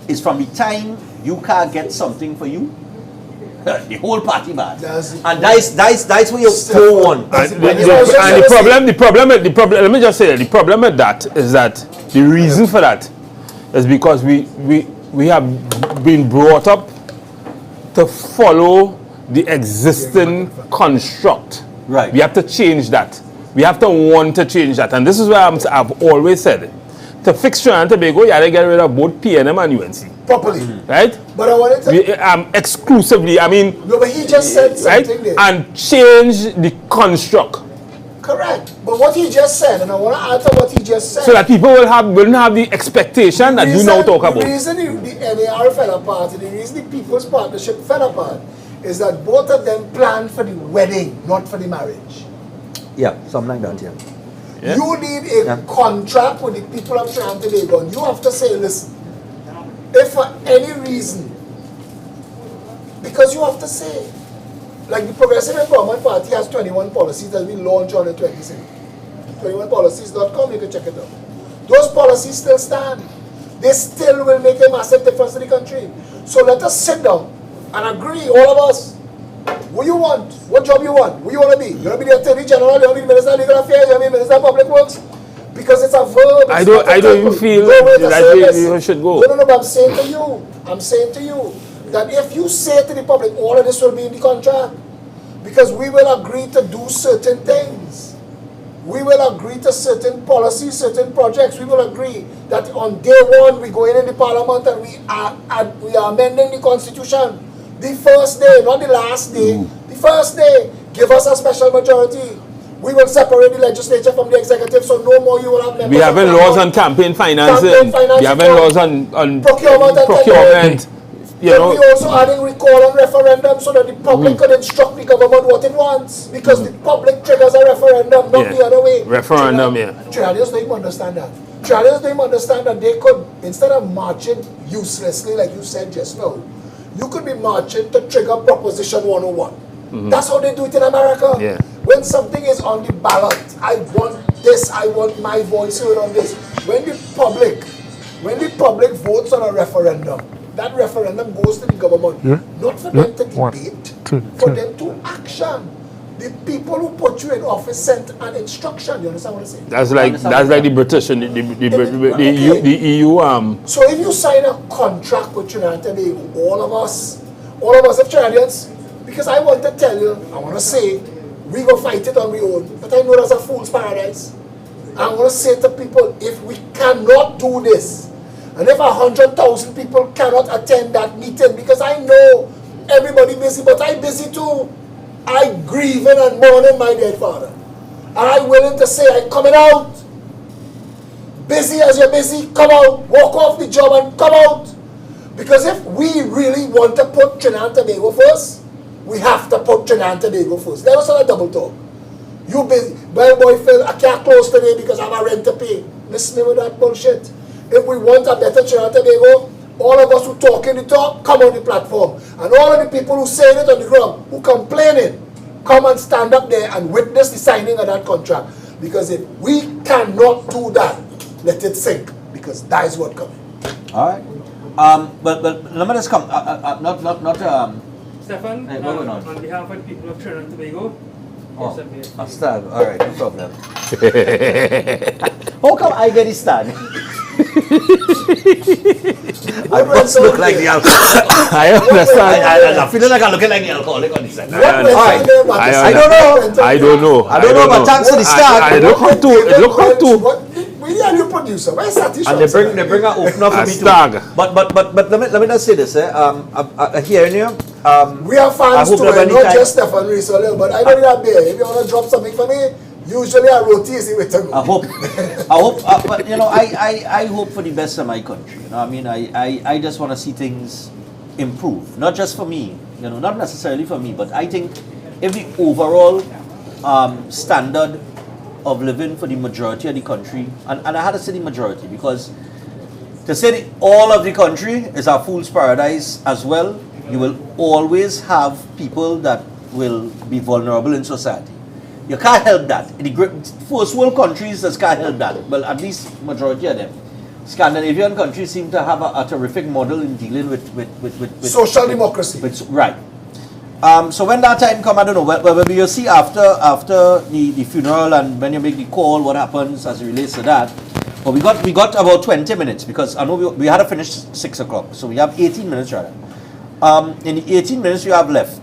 is from the time you can't get something for you, the whole party bad. And that's where you go on. The problem, let me just say, the problem with that is that the reason for that is because we have been brought up to follow the existing construct. Right. We have to change that. We have to want to change that. And this is why I've always said, to fix Trinidad and Tobago, you have to get rid of both PNM and UNC. Properly. Right? But I wanted to... exclusively, I mean... No, but he just said something right? there. And change the construct. Correct. But what he just said, and I want to add to what he just said... So that people wouldn't have the expectation that you now talk about. The reason the NAR fell apart, and the reason the People's Partnership fell apart, is that both of them planned for the wedding, not for the marriage. Yeah, something like that, yeah. Yeah. You need a contract with the people of Trinidad and Tobago, and you have to say, listen, if for any reason, because you have to say, like the Progressive Empowerment Party has 21 policies that we launched on the 26th. 21policies.com, you can check it out. Those policies still stand. They still will make a massive difference to the country. So let us sit down and agree, all of us, what you want, what job you want, who you want to be. You want to be the Attorney General, you want to be the Minister of Legal Affairs, you want to be the Minister of Public Works? Because it's a verb. I don't even feel that you should go. No, but I'm saying to you, that if you say to the public, all of this will be in the contract, because we will agree to do certain things. We will agree to certain policies, certain projects. We will agree that on day one, we go in the parliament and we are amending the constitution. The first day, not the last day. The first day, give us a special majority. We will separate the legislature from the executive, so no more you will have members. We having laws on campaign financing. We having laws on procurement. You know. We also adding recall and referendum so that the public could instruct the government what it wants. Because the public triggers a referendum, not the other way. Referendum, Trinidadians don't even understand that. Trinidadians don't even understand that they could, instead of marching uselessly, like you said just now, you could be marching to trigger Proposition 101. That's how they do it in America. Yeah. When something is on the ballot, I want this, I want my voice heard on this. When the public votes on a referendum, that referendum goes to the government, not for them to debate, for them to action. The people who put you in office sent an instruction. You understand what I'm saying? That's like the British and the EU. So if you sign a contract with Trinidad and Tobago, all of us have Trinidadians, because I want to tell you, I want to say, we will fight it on our own. But I know that's a fool's paradise. I want to say to people, if we cannot do this, and if 100,000 people cannot attend that meeting, because I know everybody busy, but I'm busy too. I grieving and mourning my dead father. And I'm willing to say I'm coming out. Busy as you're busy, come out. Walk off the job and come out. Because if we really want to put Trinidad and Tobago first, we have to put Trinidad and Tobago first. There was a double talk. You busy. Well, boy, Phil, I can't close today because I have a rent to pay. Listen to me with that bullshit. If we want a better Trinidad and Tobago, all of us who talking the talk, come on the platform. And all of the people who saying it on the ground, who complaining, come and stand up there and witness the signing of that contract. Because if we cannot do that, let it sink. Because that is what coming. All right. But let me just come. Stephan, Hey, on behalf of the people of Trinidad and Tobago, a stand. All right, no problem. How come I get a stand? I must look like the alcoholic. I understand. I'm feeling like I'm looking like the alcoholic on this side. I don't know. But thanks to the stand. It look how to. We are new producer. Where's Satish? And they bring an opener for me too. But let me just say this. Hearing you. We are fans too, and not just Stephan Reis, but I don't need a beer. If you want to drop something for me, usually a roti is the way to go. I hope, but you know, I hope for the best of my country. You know, I mean, I just want to see things improve. Not just for me, not necessarily for me, but I think if the overall standard of living for the majority of the country, and I had to say the majority because to say all of the country is a fool's paradise as well, you will always have people that will be vulnerable in society. You can't help that. In the first world countries, just can't help that. Well, at least majority of them. Scandinavian countries seem to have a terrific model in dealing with social democracy. Right. So when that time come, I don't know, whether you'll see after the funeral and when you make the call, what happens as it relates to that. But we got about 20 minutes because I know we had to finish 6 o'clock. So we have 18 minutes rather. In the 18 minutes we have left,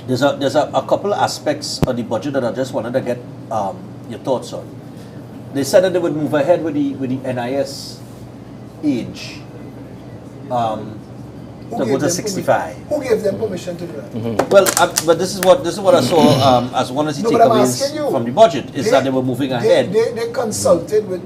there's a couple of aspects of the budget that I just wanted to get your thoughts on. They said that they would move ahead with the NIS age to go to 65. Who gave them permission to do that? Well, but this is what I saw as one of the takeaways from the budget is that they were moving ahead. They consulted with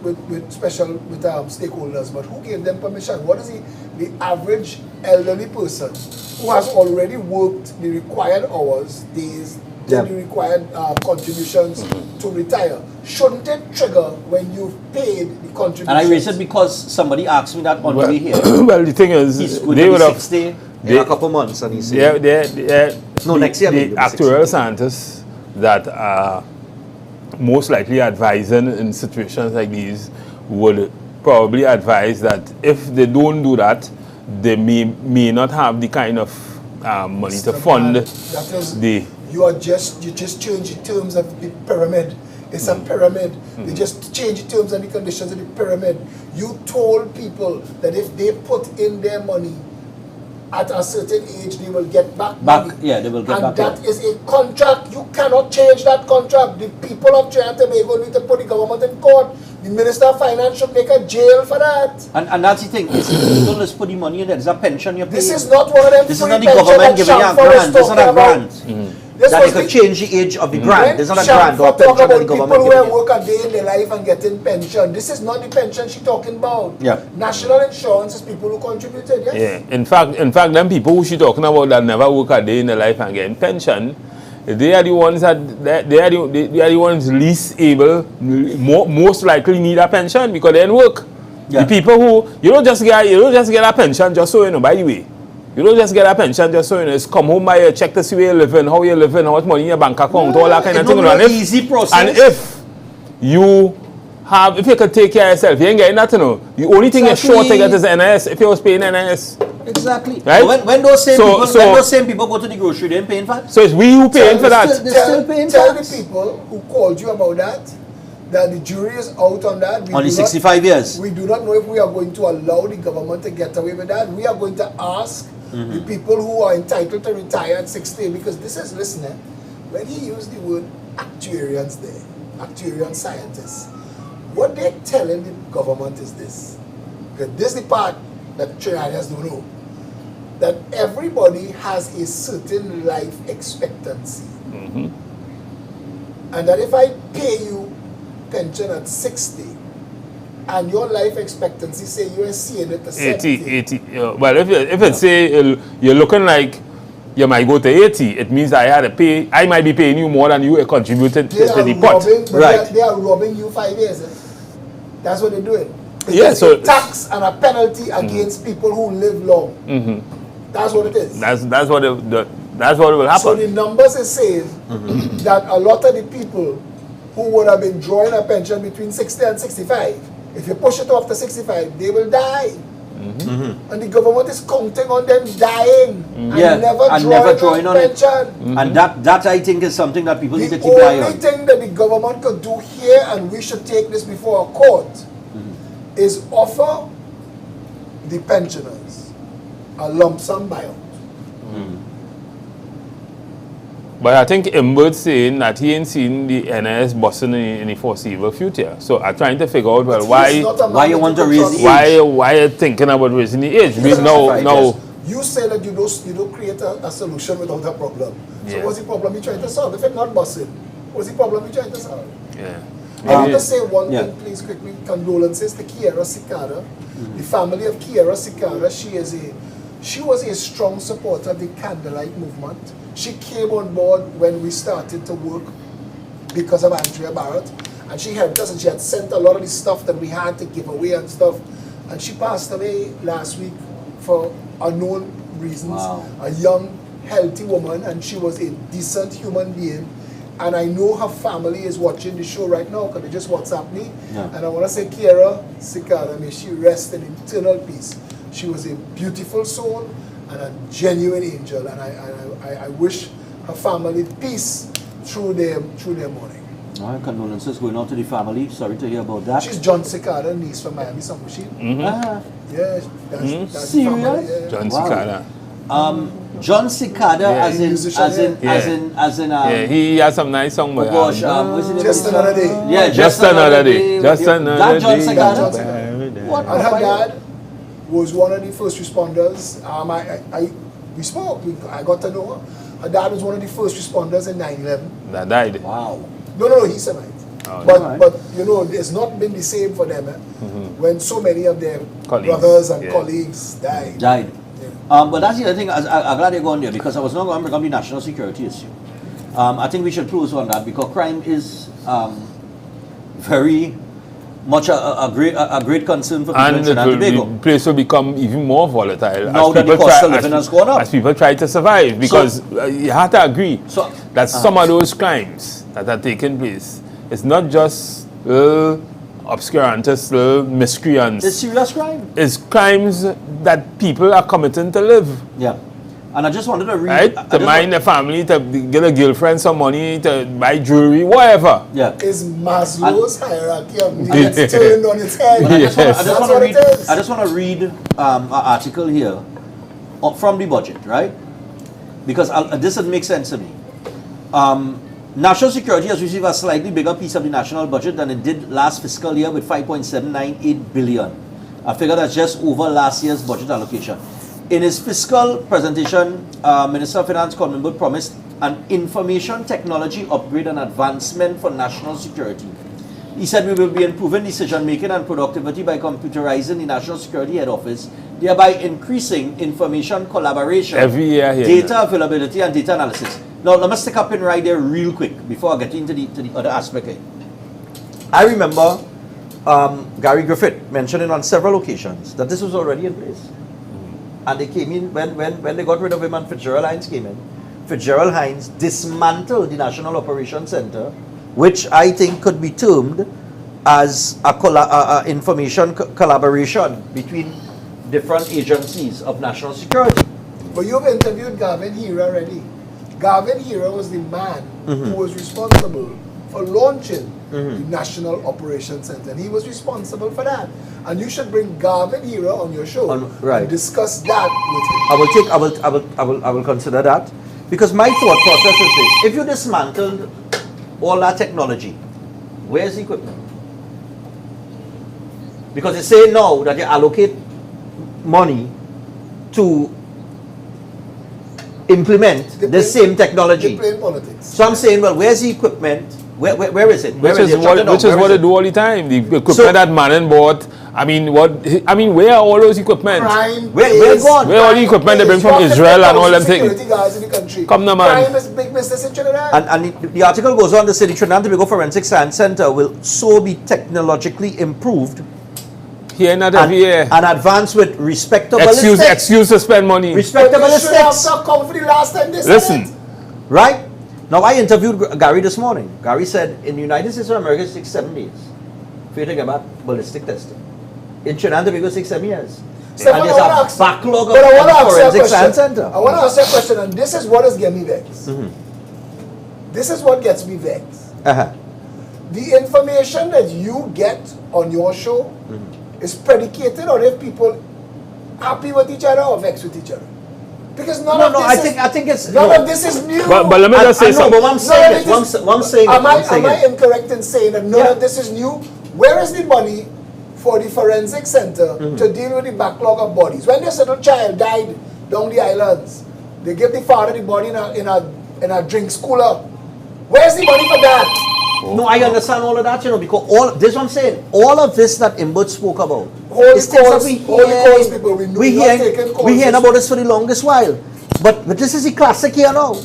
stakeholders, but who gave them permission? What is the average elderly person who has already worked the required hours, days, the required contributions to retire? Shouldn't it trigger when you've paid the contributions? And I raised it because somebody asked me that on the way here. Well, the thing is, they would have 60 in a couple months, and he said, next year. The actuarial scientists that are most likely advising in situations like these would probably advise that if they don't do that, they may not have the kind of money to fund You just change the terms of the pyramid. It's a pyramid. They just change the terms and the conditions of the pyramid. You told people that if they put in their money at a certain age, they will get back money. Yeah, they will get back. And that is a contract. You cannot change that contract. The people of Trinidad and Tobago need to put the government in court. The Minister of Finance should make a jail for that. And that's the thing. It's people just put the money in there. There's a pension you're paying. This is not one of them. This is not the government giving you a grant. This is not a grant. That they could change the age of the grant. This is not a grant or a pension that the government people giving who work a day in their life and getting pension. This is not the pension she's talking about. Yeah. National insurance is people who contributed, yes? Yeah. In fact, them people who she talking about that never work a day in their life and getting pension, they are the ones that they are the ones least able, most likely need a pension because they don't work. Yeah. The people who you don't just get a pension just so by the way. You don't just get a pension just so it's come home by a check to see where you're living, how you're living, how much money in your bank account, all that kind of thing. It's not an easy process. And if you could take care of yourself, you ain't getting that, The only thing you're sure to get is NIS if you was paying NIS. Exactly. Right? So when those same people go to the grocery, they ain't paying for it. So it's we who paying for that. They're still paying Tell tax. the people who called you about that the jury is out on that. Only 65 years. We do not know if we are going to allow the government to get away with that. We are going to ask the people who are entitled to retire at 60, because this is, listen, when he used the word actuarians there, actuarian scientists, what they're telling the government is this, because this is the part that Trinidadians don't know, that everybody has a certain life expectancy. And that if I pay you pension at 60, and your life expectancy say you are seeing it to 80. Well, if it say you're looking like you might go to 80, it means I might be paying you more than you contributed to the pot. Right. They are robbing you 5 years. That's what they're doing. Yeah, so a tax and a penalty against people who live long. That's what it is. That's what will happen. So the numbers is saying that a lot of the people who would have been drawing a pension between 60 and 65, if you push it off to 65, they will die. And the government is counting on them dying and never drawing on pension. And that I think is something that people need to keep an eye on. The only thing that the government could do here, and we should take this before a court, is offer the pensioners a lump sum buyout. But I think Imbert's saying that he ain't seen the NIS busting in the foreseeable future. So I'm trying to figure out, well, why you want to raise the age? Why you thinking about raising the age? Because now you say that you don't create a solution without a problem. So what's the problem you're trying to solve? If it's not busting, what's the problem you're trying to solve? I want to say one thing, please, quickly. Condolences to Kiera Sikara, the family of Kiera Sikara. She was a strong supporter of the candlelight movement. She came on board when we started to work because of Andrea Barrett, and she helped us, and she had sent a lot of the stuff that we had to give away and stuff. And she passed away last week for unknown reasons. Wow. A young, healthy woman, and she was a decent human being. And I know her family is watching the show right now because they just WhatsApp me. Yeah. And I want to say, Kiera Sikara, may she rest in eternal peace. She was a beautiful soul and a genuine angel. And I wish her family peace through their mourning. All right, condolences going out to the family. Sorry to hear about that. She's John Sikara, niece from Miami, some machine. Ah, Yeah, that's the Serious? family. Yeah. John Wow. Cicada. John Cicada, Yeah. as in, Musician, as in, yeah. as in, Yeah, he has some nice song. oh gosh, what's the name Just of the Another song? Day. Yeah, Just Another Day. Just That Another John Day. Cicada? John Cicada. What? And her dad was one of the first responders. We spoke. I got to know her. Her dad was one of the first responders in 9/11. That died. Wow. No, he survived. Oh, But you know, it's not been the same for them when so many of their Colleagues, brothers and yeah. colleagues died. Died. Yeah. But that's the other thing, I'm glad you're going there because I was not going to bring up the national security issue. I think we should close on that because crime is very much a great concern for people in And Trinidad and Tobago. the place will become even more volatile Now that the cost of living has gone up. as people try to survive. Because you have to agree So- that some of those crimes that are taking place, it's not just obscurantists, miscreants. It's serious crime. It's crimes that people are committing to live. Yeah. And I just wanted to read. Right? To mind the family, to get a girlfriend some money, to buy jewelry, whatever. Yeah. Is Maslow's hierarchy of needs turned on its head. But I just Yes. That's want to what read. it is. I just want to read an article here from the budget, right? Because this would make sense to me. National security has received a slightly bigger piece of the national budget than it did last fiscal year with 5.798 billion, a figure that's just over last year's budget allocation. In his fiscal presentation, Minister of Finance Colin Wood promised an information technology upgrade and advancement for national security. He said we will be improving decision-making and productivity by computerizing the National Security Head Office, thereby increasing information collaboration, Every year here. data availability, and data analysis. Now, let me stick up and right there real quick before I get into the other aspect. I remember Gary Griffith mentioning on several occasions that this was already in place. And they came in, when they got rid of him and Fitzgerald Hines came in, Fitzgerald Hines dismantled the National Operations Center, which I think could be termed as a information collaboration between different agencies of national security. But you've interviewed Gavin Hira already. Gavin Hira was the man who was responsible for launching the National Operations Center. And he was responsible for that. And you should bring Gavin Hira on your show Right. and discuss that with him. I will consider that, because my thought process is this: if you dismantled all that technology, where's the equipment? Because they say now that you allocate money to implement the same technology. They play politics. So I'm saying, well, where's the equipment? Where is it? Where Which is what they do all the time. The equipment that Manon bought. I mean, where are all those equipment? Where gone? Where all the equipment they bring from Israel and all them things? Security guards in the country. Come now, man. Crime is big business in Trinidad. And the article goes on to say the Trinidad and Tobago Forensic Science Center will so be technologically improved Here, not every year. and advanced with respectable Excuse estates. to spend money. Respectable But you should have estates. not come for the last time they said Listen, it. Right? Now, I interviewed Gary this morning. Gary said in the United States of America, it takes 7 days for you to get back ballistic testing. In Trinidad and Tobago, 6-7 years. Stephan, And there's I wanna a ask- backlog but I want to of ask you a Forensic question. Science Center. I want to ask you a question, and this is what is getting me vexed. This is what gets me vexed. The information that you get on your show is predicated on if people happy with each other or vexed with each other. Because none of this I think it's none of this is new. but let me just say I know, something. but I'm None saying of it. it is- I'm saying it. Am I'm saying I it. incorrect in saying that none of this is new? Where is the money for the forensic center to deal with the backlog of bodies? When this little child died down the islands, they give the father the body in a drinks cooler. Where's the money for that? No, I understand all of that, because all this is what I'm saying. All of this that Imbert spoke about Holy It's things that Coast people, we know we you're taking calls. hearing about this for the longest while. But this is the classic here now.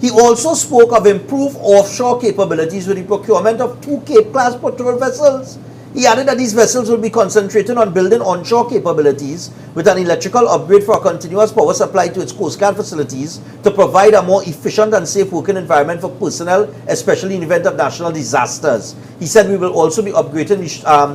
He also spoke of improved offshore capabilities with the procurement of 2 Cape-class patrol vessels. He added that these vessels will be concentrating on building onshore capabilities with an electrical upgrade for a continuous power supply to its Coast Guard facilities to provide a more efficient and safe working environment for personnel, especially in the event of national disasters. He said we will also be upgrading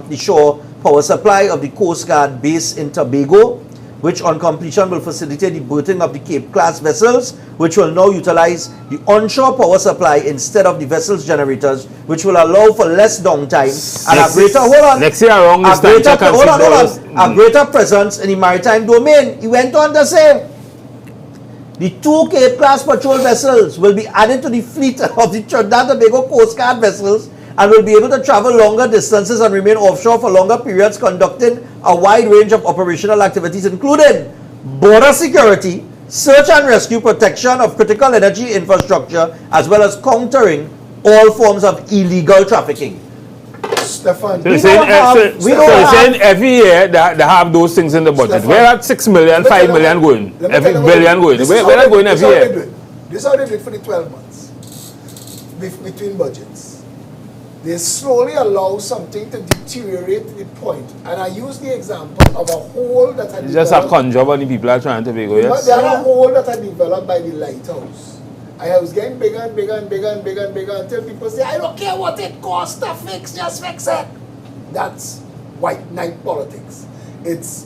the shore power supply of the Coast Guard base in Tobago, which on completion will facilitate the berthing of the Cape-class vessels, which will now utilize the onshore power supply instead of the vessel's generators, which will allow for less downtime and a greater, next year around this time, check and a greater presence in the maritime domain. He went on to say, the 2 Cape-class patrol vessels will be added to the fleet of the Trinidad and Tobago Coast Guard vessels and will be able to travel longer distances and remain offshore for longer periods, conducting a wide range of operational activities, including border security, search and rescue, protection of critical energy infrastructure, as well as countering all forms of illegal trafficking. Stephan, So you're saying every year they have those things in the budget. Stephan, Where are 6 million, 5 million going? Every billion going. Where are they going every year? This is how they do it for the 12 months between budgets. They slowly allow something to deteriorate to the point. And I use the example of a hole that had It's just a con job and the people are trying to be good, yes? There are a hole that had developed by the lighthouse. I was getting bigger and bigger and bigger and bigger and bigger until people say, I don't care what it costs to fix, just fix it. That's white knight politics. It's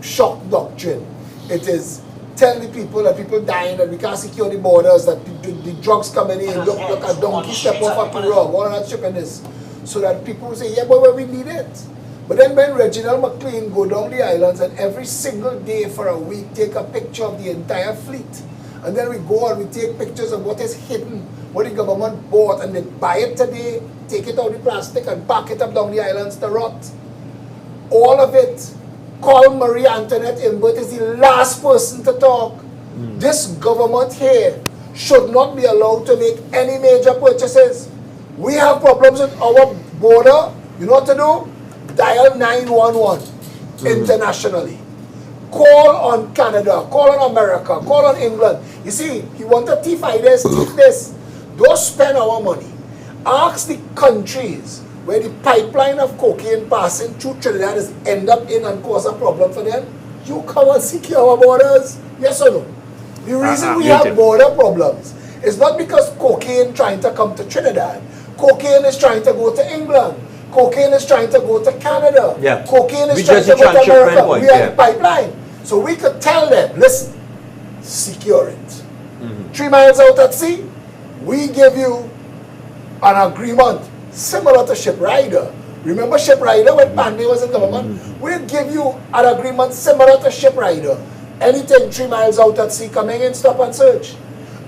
shock doctrine. It is telling the people that people dying, that we can't secure the borders, that the drugs coming in, look a donkey step off a road, all of that shipping this. So that people say, yeah, but we need it. But then when Reginald McLean go down the islands and every single day for a week take a picture of the entire fleet, and then we go and we take pictures of what is hidden, what the government bought, and they buy it today, take it out of the plastic and pack it up down the islands to rot. All of it. Call Marie Antoinette Imbert is the last person to talk. This government here should not be allowed to make any major purchases. We have problems with our border. You know what to do? Dial 911 internationally. Call on Canada, call on America, call on England. You see, you want to thief this, thief this. Don't spend our money. Ask the countries where the pipeline of cocaine passing through Trinidad is end up in and cause a problem for them. You come and secure our borders. Yes or no? The reason we have border problems is not because cocaine trying to come to Trinidad. Cocaine is trying to go to England. Cocaine is trying to go to Canada. Yeah. Cocaine is trying to go to America. We have a pipeline. So we could tell them, listen, secure it. 3 miles out at sea, we give you an agreement similar to Ship Rider. Remember Ship Rider when Pandey was in government? We'll give you an agreement similar to Ship Rider. Anything 3 miles out at sea coming in, stop and search.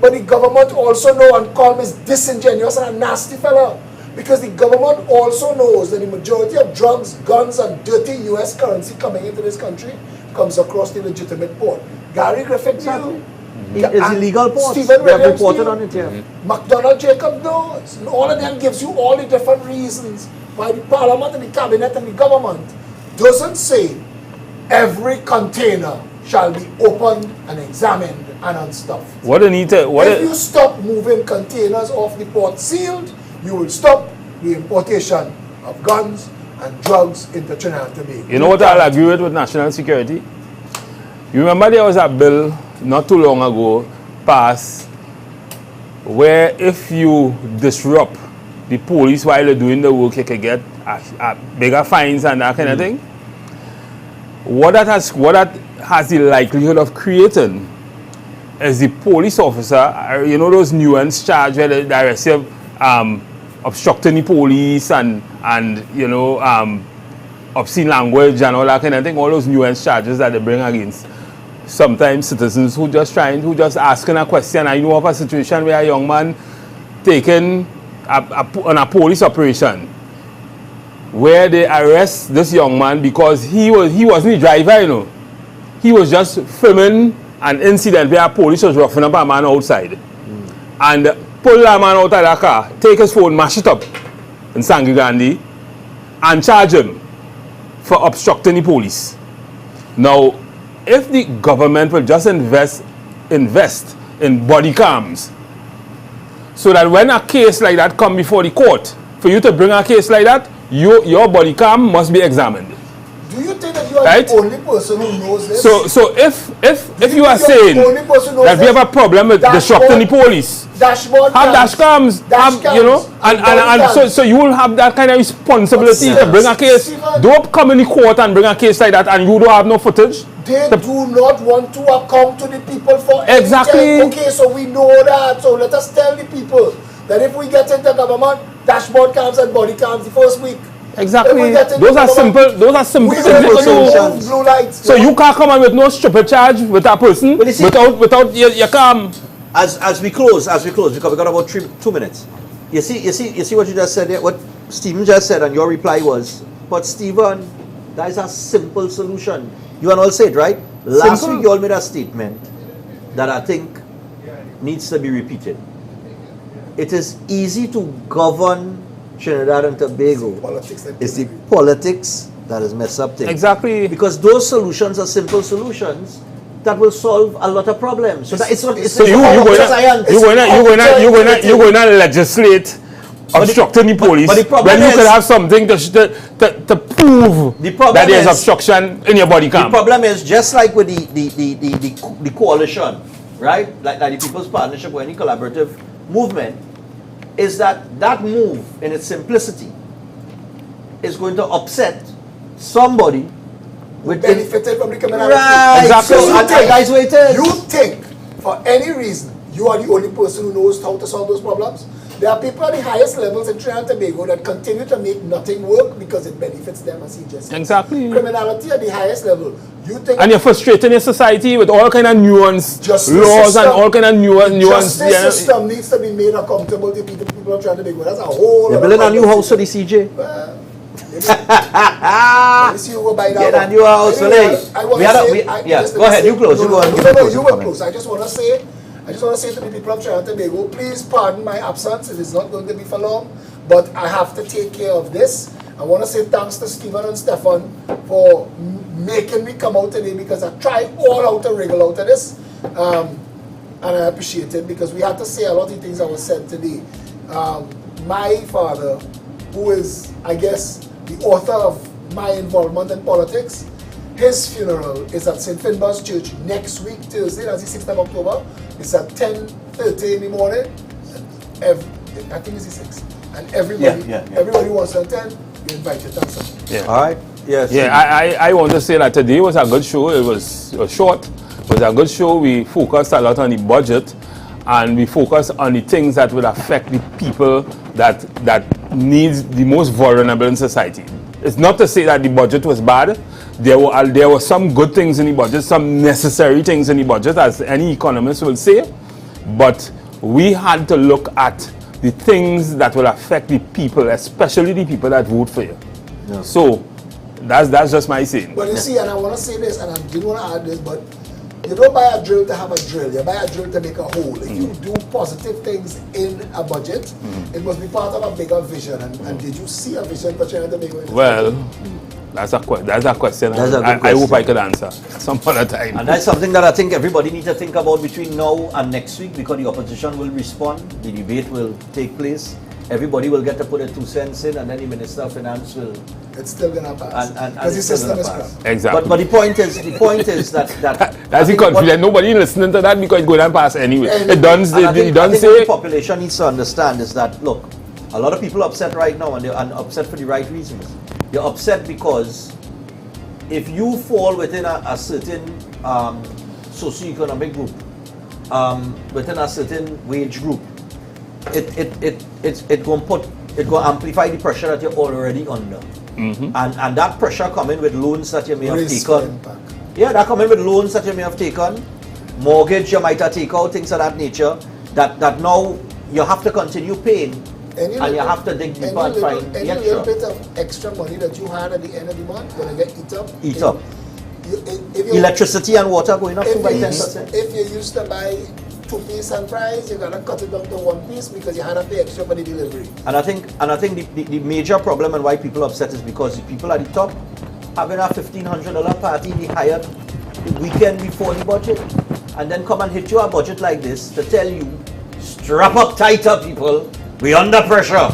But the government also know and call me disingenuous and a nasty fella. Because the government also knows that the majority of drugs, guns and dirty US currency coming into this country comes across the legitimate port. Gary Griffith knew. It's illegal ports. Stephen We have Williams reported knew. on it here. McDonald Jacob knows. And all of them gives you all the different reasons why the parliament and the cabinet and the government doesn't say every container shall be opened and examined and unstuffed. If you stop moving containers off the port sealed, you will stop the importation of guns and drugs into Trinidad and Tobago. You know what I'll agree with national security? You remember there was a bill not too long ago passed where if you disrupt the police while they're doing the work, you can get bigger fines and that kind of thing. What that has the likelihood of creating is the police officer, you know those nuance charge where they receive obstructing the police and you know obscene language and all that kind of thing, all those nuance charges that they bring against sometimes citizens who just asking a question. I know of a situation where a young man taken on a police operation where they arrest this young man because he wasn't the driver, you know. He was just filming an incident where a police was roughing up a man outside. And pull that man out of that car, take his phone, mash it up in Sangigandi, and charge him for obstructing the police. Now, if the government will just invest in body cams, so that when a case like that come before the court, for you to bring a case like that, your body cam must be examined. Do you think that you are Right? the only person who knows this? So if you are saying that we have a problem with disrupting the police, Dashboard have dash cams, you know, and so you will have that kind of responsibility to bring a case. Stephan, Don't come in the court and bring a case like that and you don't have no footage. they do not want to account to the people for Exactly. anything. Okay, so we know that. So let us tell the people that if we get into government, dashboard cams and body cams the first week. Exactly. Those are simple We things you will can do. remove blue lights. So you can't come on with no stupid charge with a person But you see- without your cam. As we close, because we got about 2 minutes. You see what you just said there, what Stephen just said, and your reply was, but Stephen, that is a simple solution. You and all said, right? Last Simple. week you all made a statement that I think needs to be repeated. It is easy to govern Trinidad and Tobago. Politics that It's the politics that has messed up things. Exactly. Because those solutions are simple solutions that will solve a lot of problems. So that it's not. It's So you not going science. to legislate obstructing the police but the problem when you is- could have something to prove The problem that there is is- obstruction in your body The cam. problem is just like with the coalition, right? Like the People's Partnership or any collaborative movement, is that move in its simplicity is going to upset somebody with benefited from the criminality. Right. Exactly. So, and guys, wait it. You think, for any reason, you are the only person who knows how to solve those problems? There are people at the highest levels in Trinidad and Tobago that continue to make nothing work because it benefits them, as he just said. Exactly. Criminality at the highest level. You think And you're frustrating your society with all kind of nuance Justice laws system. and all kind of nuance. justice system needs to be made accountable to people of Trinidad and Tobago. That's a whole They're other building a new house for conversation. the CJ. Let me see you go buy that Get a one. new house, Anyway, Phillip. I wanna We had a- say- we- I- yeah, just go let me ahead, say- you close, you go on, you No, close you the will comment. close. I just want to say to the people of Trinidad and Tobago, please pardon my absence. It is not going to be for long, but I have to take care of this. I want to say thanks to Stephen and Stephan for making me come out today, because I tried all out to wriggle out of this. And I appreciate it, because we had to say a lot of things that were said today. My father, who is, I guess, the author of my involvement in politics, his funeral is at St. Finbar's Church next week, Thursday, that's the 6th of October. It's at 10:30 in the morning. I think it's the 6th. And everybody who wants to attend, you're invited. Thanks, sir. Yeah. All right. Yes. Yeah, I want to say that today was a good show. It was short. It was a good show. We focused a lot on the budget, and we focused on the things that will affect the people that needs the most vulnerable in society. It's not to say that the budget was bad. There were some good things in the budget, some necessary things in the budget, as any economist will say. But we had to look at the things that will affect the people, especially the people that vote for you. Yeah. So that's just my saying. But you see, and I want to say this, and I didn't want to add this, but you don't buy a drill to have a drill. You buy a drill to make a hole. If you do positive things in a budget, it must be part of a bigger vision. And did you see a vision for Trinidad and Tobago? Well, that's a question. That's a good I hope question. I could answer some other time. And that's something that I think everybody needs to think about between now and next week, because the opposition will respond, the debate will take place, everybody will get to put their 2 cents in, and then the Minister of Finance will. It's still going to pass. And Because the it's still system gonna is pass. crap. Exactly. But the point is that That's I the think confidence. Nobody listening to that because it's going to pass anyway. It done. And I think It done what say. the population needs to understand is that, look, a lot of people are upset right now, and they're upset for the right reasons. You're upset because if you fall within a certain socioeconomic group, within a certain wage group, it going to amplify the pressure that you're already under. And that pressure coming with loans that you may have Risk for taken. impact. Yeah, that coming with loans that you may have taken, mortgage you might have taken out, things of that nature, that now you have to continue paying, and you have to dig deeper and find the Any little extra. bit of extra money that you had at the end of the month going to get eat up. Eat up. If you, Electricity and water going up if by you 10%. if you used to buy 2-piece and fries, you got to cut it down to 1 piece because you had to pay extra for the delivery. And I think the major problem and why people are upset is because the people at the top having a $1,500 party we hired the weekend before the budget, and then come and hit you a budget like this to tell you, strap up tighter, people, we under pressure.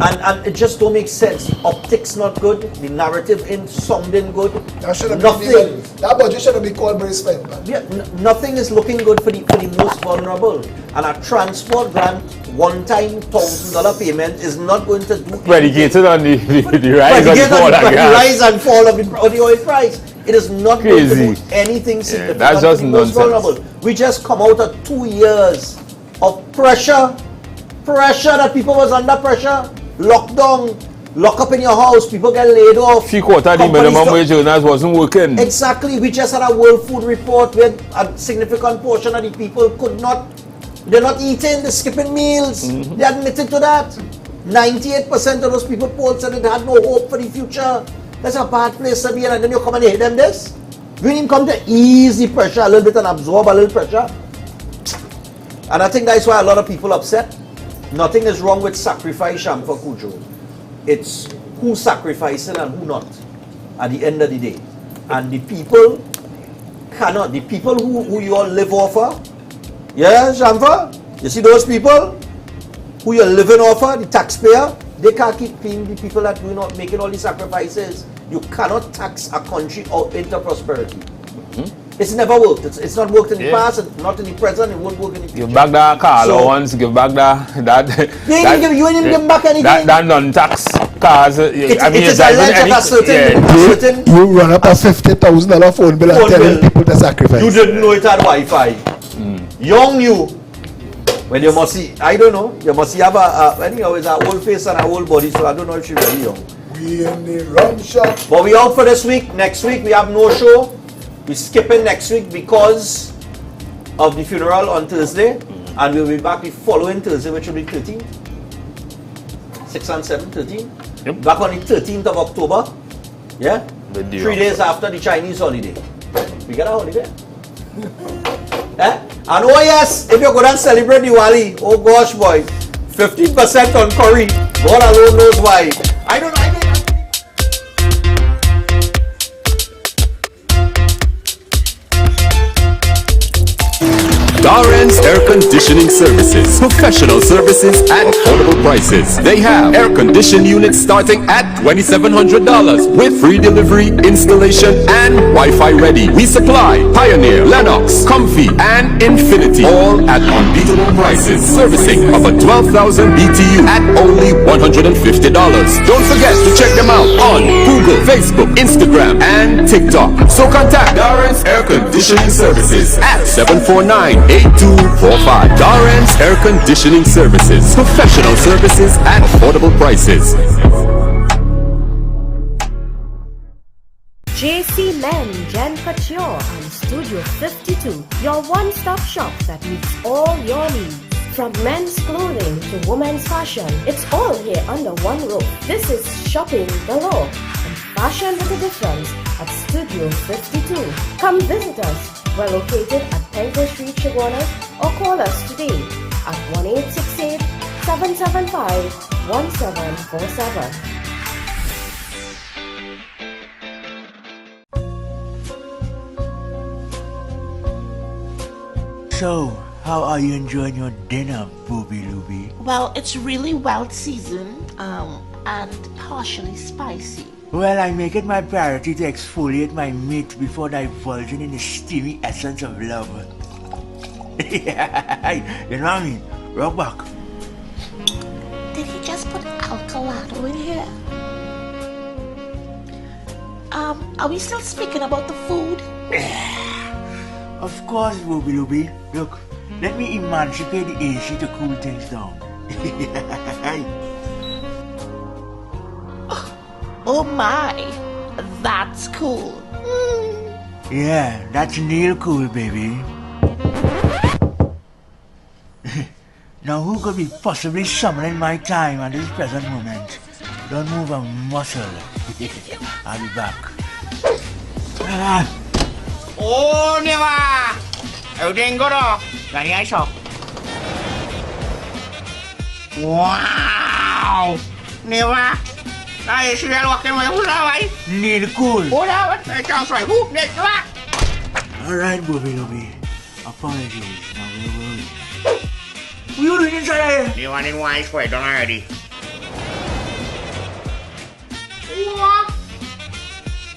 And it just don't make sense. The optics not good, the narrative ain't sounding good. That should have Nothing. been that budget should have been called Reis. Yeah, nothing is looking good for the most vulnerable. And a transport grant, one-time $1,000 payment is not going to do Predicated on the rise and fall of the gas. rise and fall of the oil price. It is not going to do anything significant that's just for the most nonsense. vulnerable. We just come out of 2 years of pressure that people was under pressure. Lockdown, lock up in your house, people get laid off. 3/4 the minimum wage earners wasn't working. Exactly, we just had a World Food Report where a significant portion of the people they're not eating, they're skipping meals. They admitted to that. 98% of those people polled said they had no hope for the future. That's a bad place to be in, and then you come and hit them this. We didn't come to ease the pressure a little bit and absorb a little pressure. And I think that's why a lot of people upset. Nothing is wrong with sacrifice, Shamfa Kujo. It's who sacrificing and who not at the end of the day. And the people cannot, the people who you all live off of, yeah, Shamfa? You see those people who you're living off of, the taxpayer, they can't keep paying the people that we're not making all these sacrifices. You cannot tax a country out into prosperity. It's never worked. It's not worked in the past, and not in the present, it won't work in the future. Give back that car allowance, give back that you ain't give back anything. That non-tax cars. It is alleged a certain You run up a $50,000 phone bill and telling people to sacrifice. You didn't know it had Wi-Fi. Young you. When you must see, I don't know, you must see have anyhow, it's an old face and an old body, so I don't know if she's very young. We in the rum shop. But we out for this week. Next week we have no show. We're skipping next week because of the funeral on Thursday, and we'll be back the following Thursday, which will be 13. 6 and 7, 13. Yep. Back on the 13th of October. Yeah? The day 3 days after the Chinese holiday. We get a holiday. And oh yes, if you're going to celebrate Diwali, oh gosh boy, 15% on curry. God alone knows why. I don't know. Darren's Air Conditioning Services. Professional services at affordable prices. They have air conditioning units starting at $2,700 with free delivery, installation, and Wi-Fi ready. We supply Pioneer, Lennox, Comfy, and Infinity, all at unbeatable prices. Servicing of a 12,000 BTU at only $150. Don't forget to check them out on Google, Facebook, Instagram, and TikTok. So contact Darren's Air Conditioning Services at 749-8245. Darren's Air Conditioning Services. Professional services at affordable prices. JC Men, Gen Couture and Studio 52. Your one-stop shop that meets all your needs. From men's clothing to women's fashion, it's all here under one roof. This is shopping galore and fashion with a difference at Studio 52. Come visit us. We're located at Penco Street, Chaguanas, or call us today at 1-868-775-1747. So, how are you enjoying your dinner, Booby Looby? Well, it's really well seasoned and partially spicy. Well, I make it my priority to exfoliate my meat before divulging in the steamy essence of love. Yeah, you know what I mean? Rock back. Did he just put Alcalado in here? Are we still speaking about the food? Of course, Booby Looby. Look, let me emancipate the AC to cool things down. Oh my, that's cool. Yeah, that's Neil cool, baby. Now who could be possibly summoning my time at this present moment? Don't move a muscle. I'll be back. Oh, Neva! Everything good off. Gani I shop. Wow! Neva! I see you walking away. Who's that? Need cool. Who's that? I can't say who. Next one. Alright, Bobby Lobby. Apologies. Now we'll. What you doing inside here? You want in wise for it, done already. What?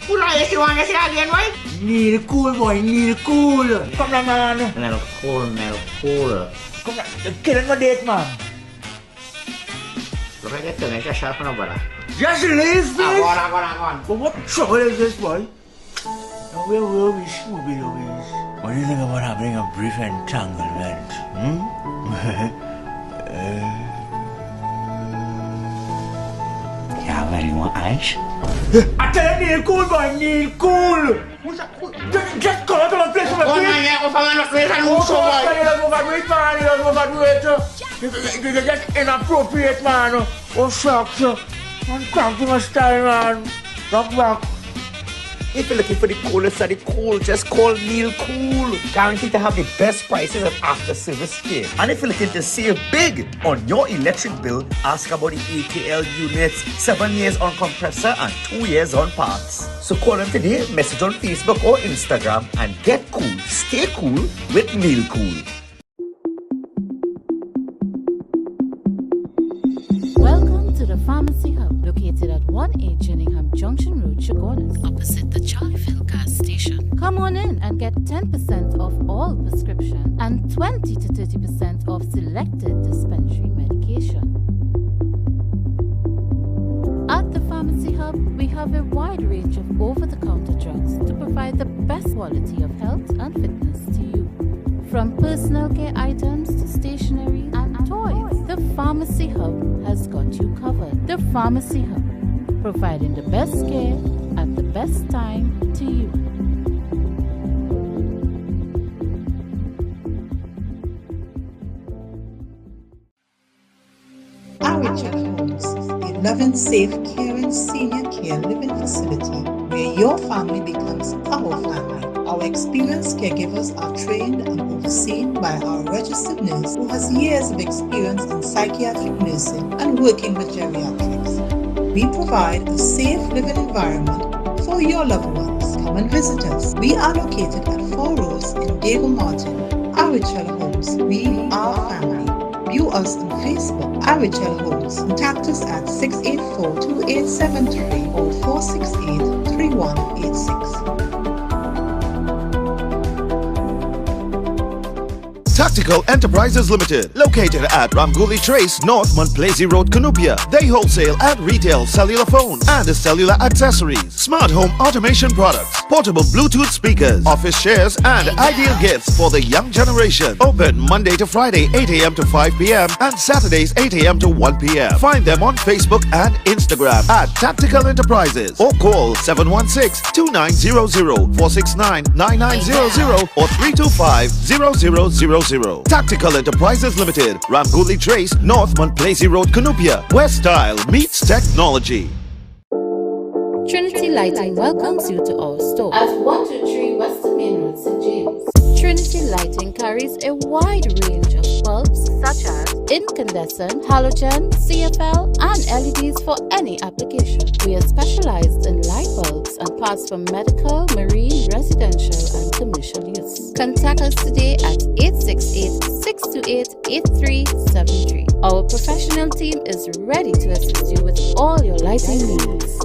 Who's that? You want to say again, right? Need cool, boy. Need cool. Come on, man. Now cool. Come on. You're killing my date, man. Look at that, make a sharp number. Just release this. Go on. But what trouble is this, boy? Now where will we Scooby Loobies? What do you think about having a brief entanglement? Yeah, where you want ice? I tell you, Neil Cool, boy, Neil Cool! Who's that? Just go to the place of the Oh, man, yeah, go find a place and move so boy. He doesn't overdo it, man. He doesn't overdo it. You're just inappropriate, man. Oh, shucks. I'm cramping my style, man. Rock back. If you're looking for the coolest of the cool, just call Neil Cool. Guaranteed to have the best prices and after service care. And if you're looking to save big on your electric bill, ask about the ATL units, 7 years on compressor and 2 years on parts. So call them today, message on Facebook or Instagram and get cool. Stay cool with Neil Cool. Welcome to the Pharmacy Hub, located at 1A Gillingham Junction Road, Chagonas, opposite the Charlieville gas station. Come on in and get 10% off all prescription and 20 to 30% off selected dispensary medication. At the Pharmacy Hub, we have a wide range of over-the-counter drugs to provide the best quality of health and fitness to you. From personal care items to stationery and toys, the Pharmacy Hub has got you covered. The Pharmacy Hub, providing the best care at the best time to you. Richard Homes, a loving, safe, caring senior care living facility where your family becomes our family. Our experienced caregivers are trained and overseen by our registered nurse who has years of experience in psychiatric nursing and working with geriatrics. We provide a safe living environment for your loved ones. Come and visit us. We are located at 4 Roads in Diego Martin. Richard Homes, we are family. View us on Facebook, Richard Homes. Contact us at 684-2873 or 468-3186. Tactical Enterprises Limited, located at Ramguli Trace, North Montplaisir Road, Cunupia. They wholesale and retail cellular phones and cellular accessories, smart home automation products, portable Bluetooth speakers, office chairs, and ideal gifts for the young generation. Open Monday to Friday, 8 a.m. to 5 p.m. and Saturdays, 8 a.m. to 1 p.m. Find them on Facebook and Instagram at Tactical Enterprises or call 716-2900, 469-9900 or 325-0000. Tactical Enterprises Limited, Ramguli Trace, North Montplaisir Road, Cunupia, where style meets technology. Trinity Lighting welcomes you to our store at 123 Western Main Road, St. James. Trinity Lighting carries a wide range of bulbs such as incandescent, halogen, CFL, and LEDs for any application. We are specialized in light bulbs and parts for medical, marine, residential, and commercial use. Contact us today at 868-628-8373. Our professional team is ready to assist you with all your lighting needs.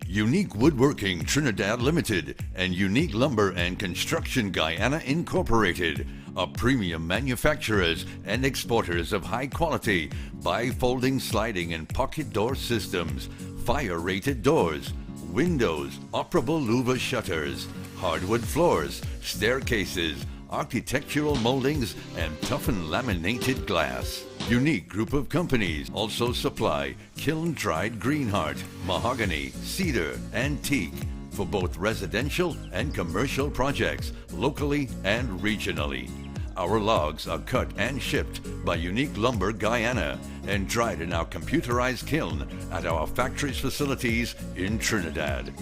Unique Woodworking Trinidad Limited and Unique Lumber and Construction Guyana Incorporated are premium manufacturers and exporters of high-quality bifolding sliding and pocket door systems, fire-rated doors, windows, operable louver shutters, hardwood floors, staircases, architectural moldings, and toughened laminated glass. Unique Group of Companies also supply kiln-dried greenheart, mahogany, cedar, and teak for both residential and commercial projects, locally and regionally. Our logs are cut and shipped by Unique Lumber Guyana and dried in our computerized kiln at our factory's facilities in Trinidad.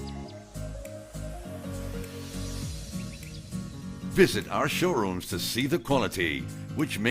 Visit our showrooms to see the quality, which may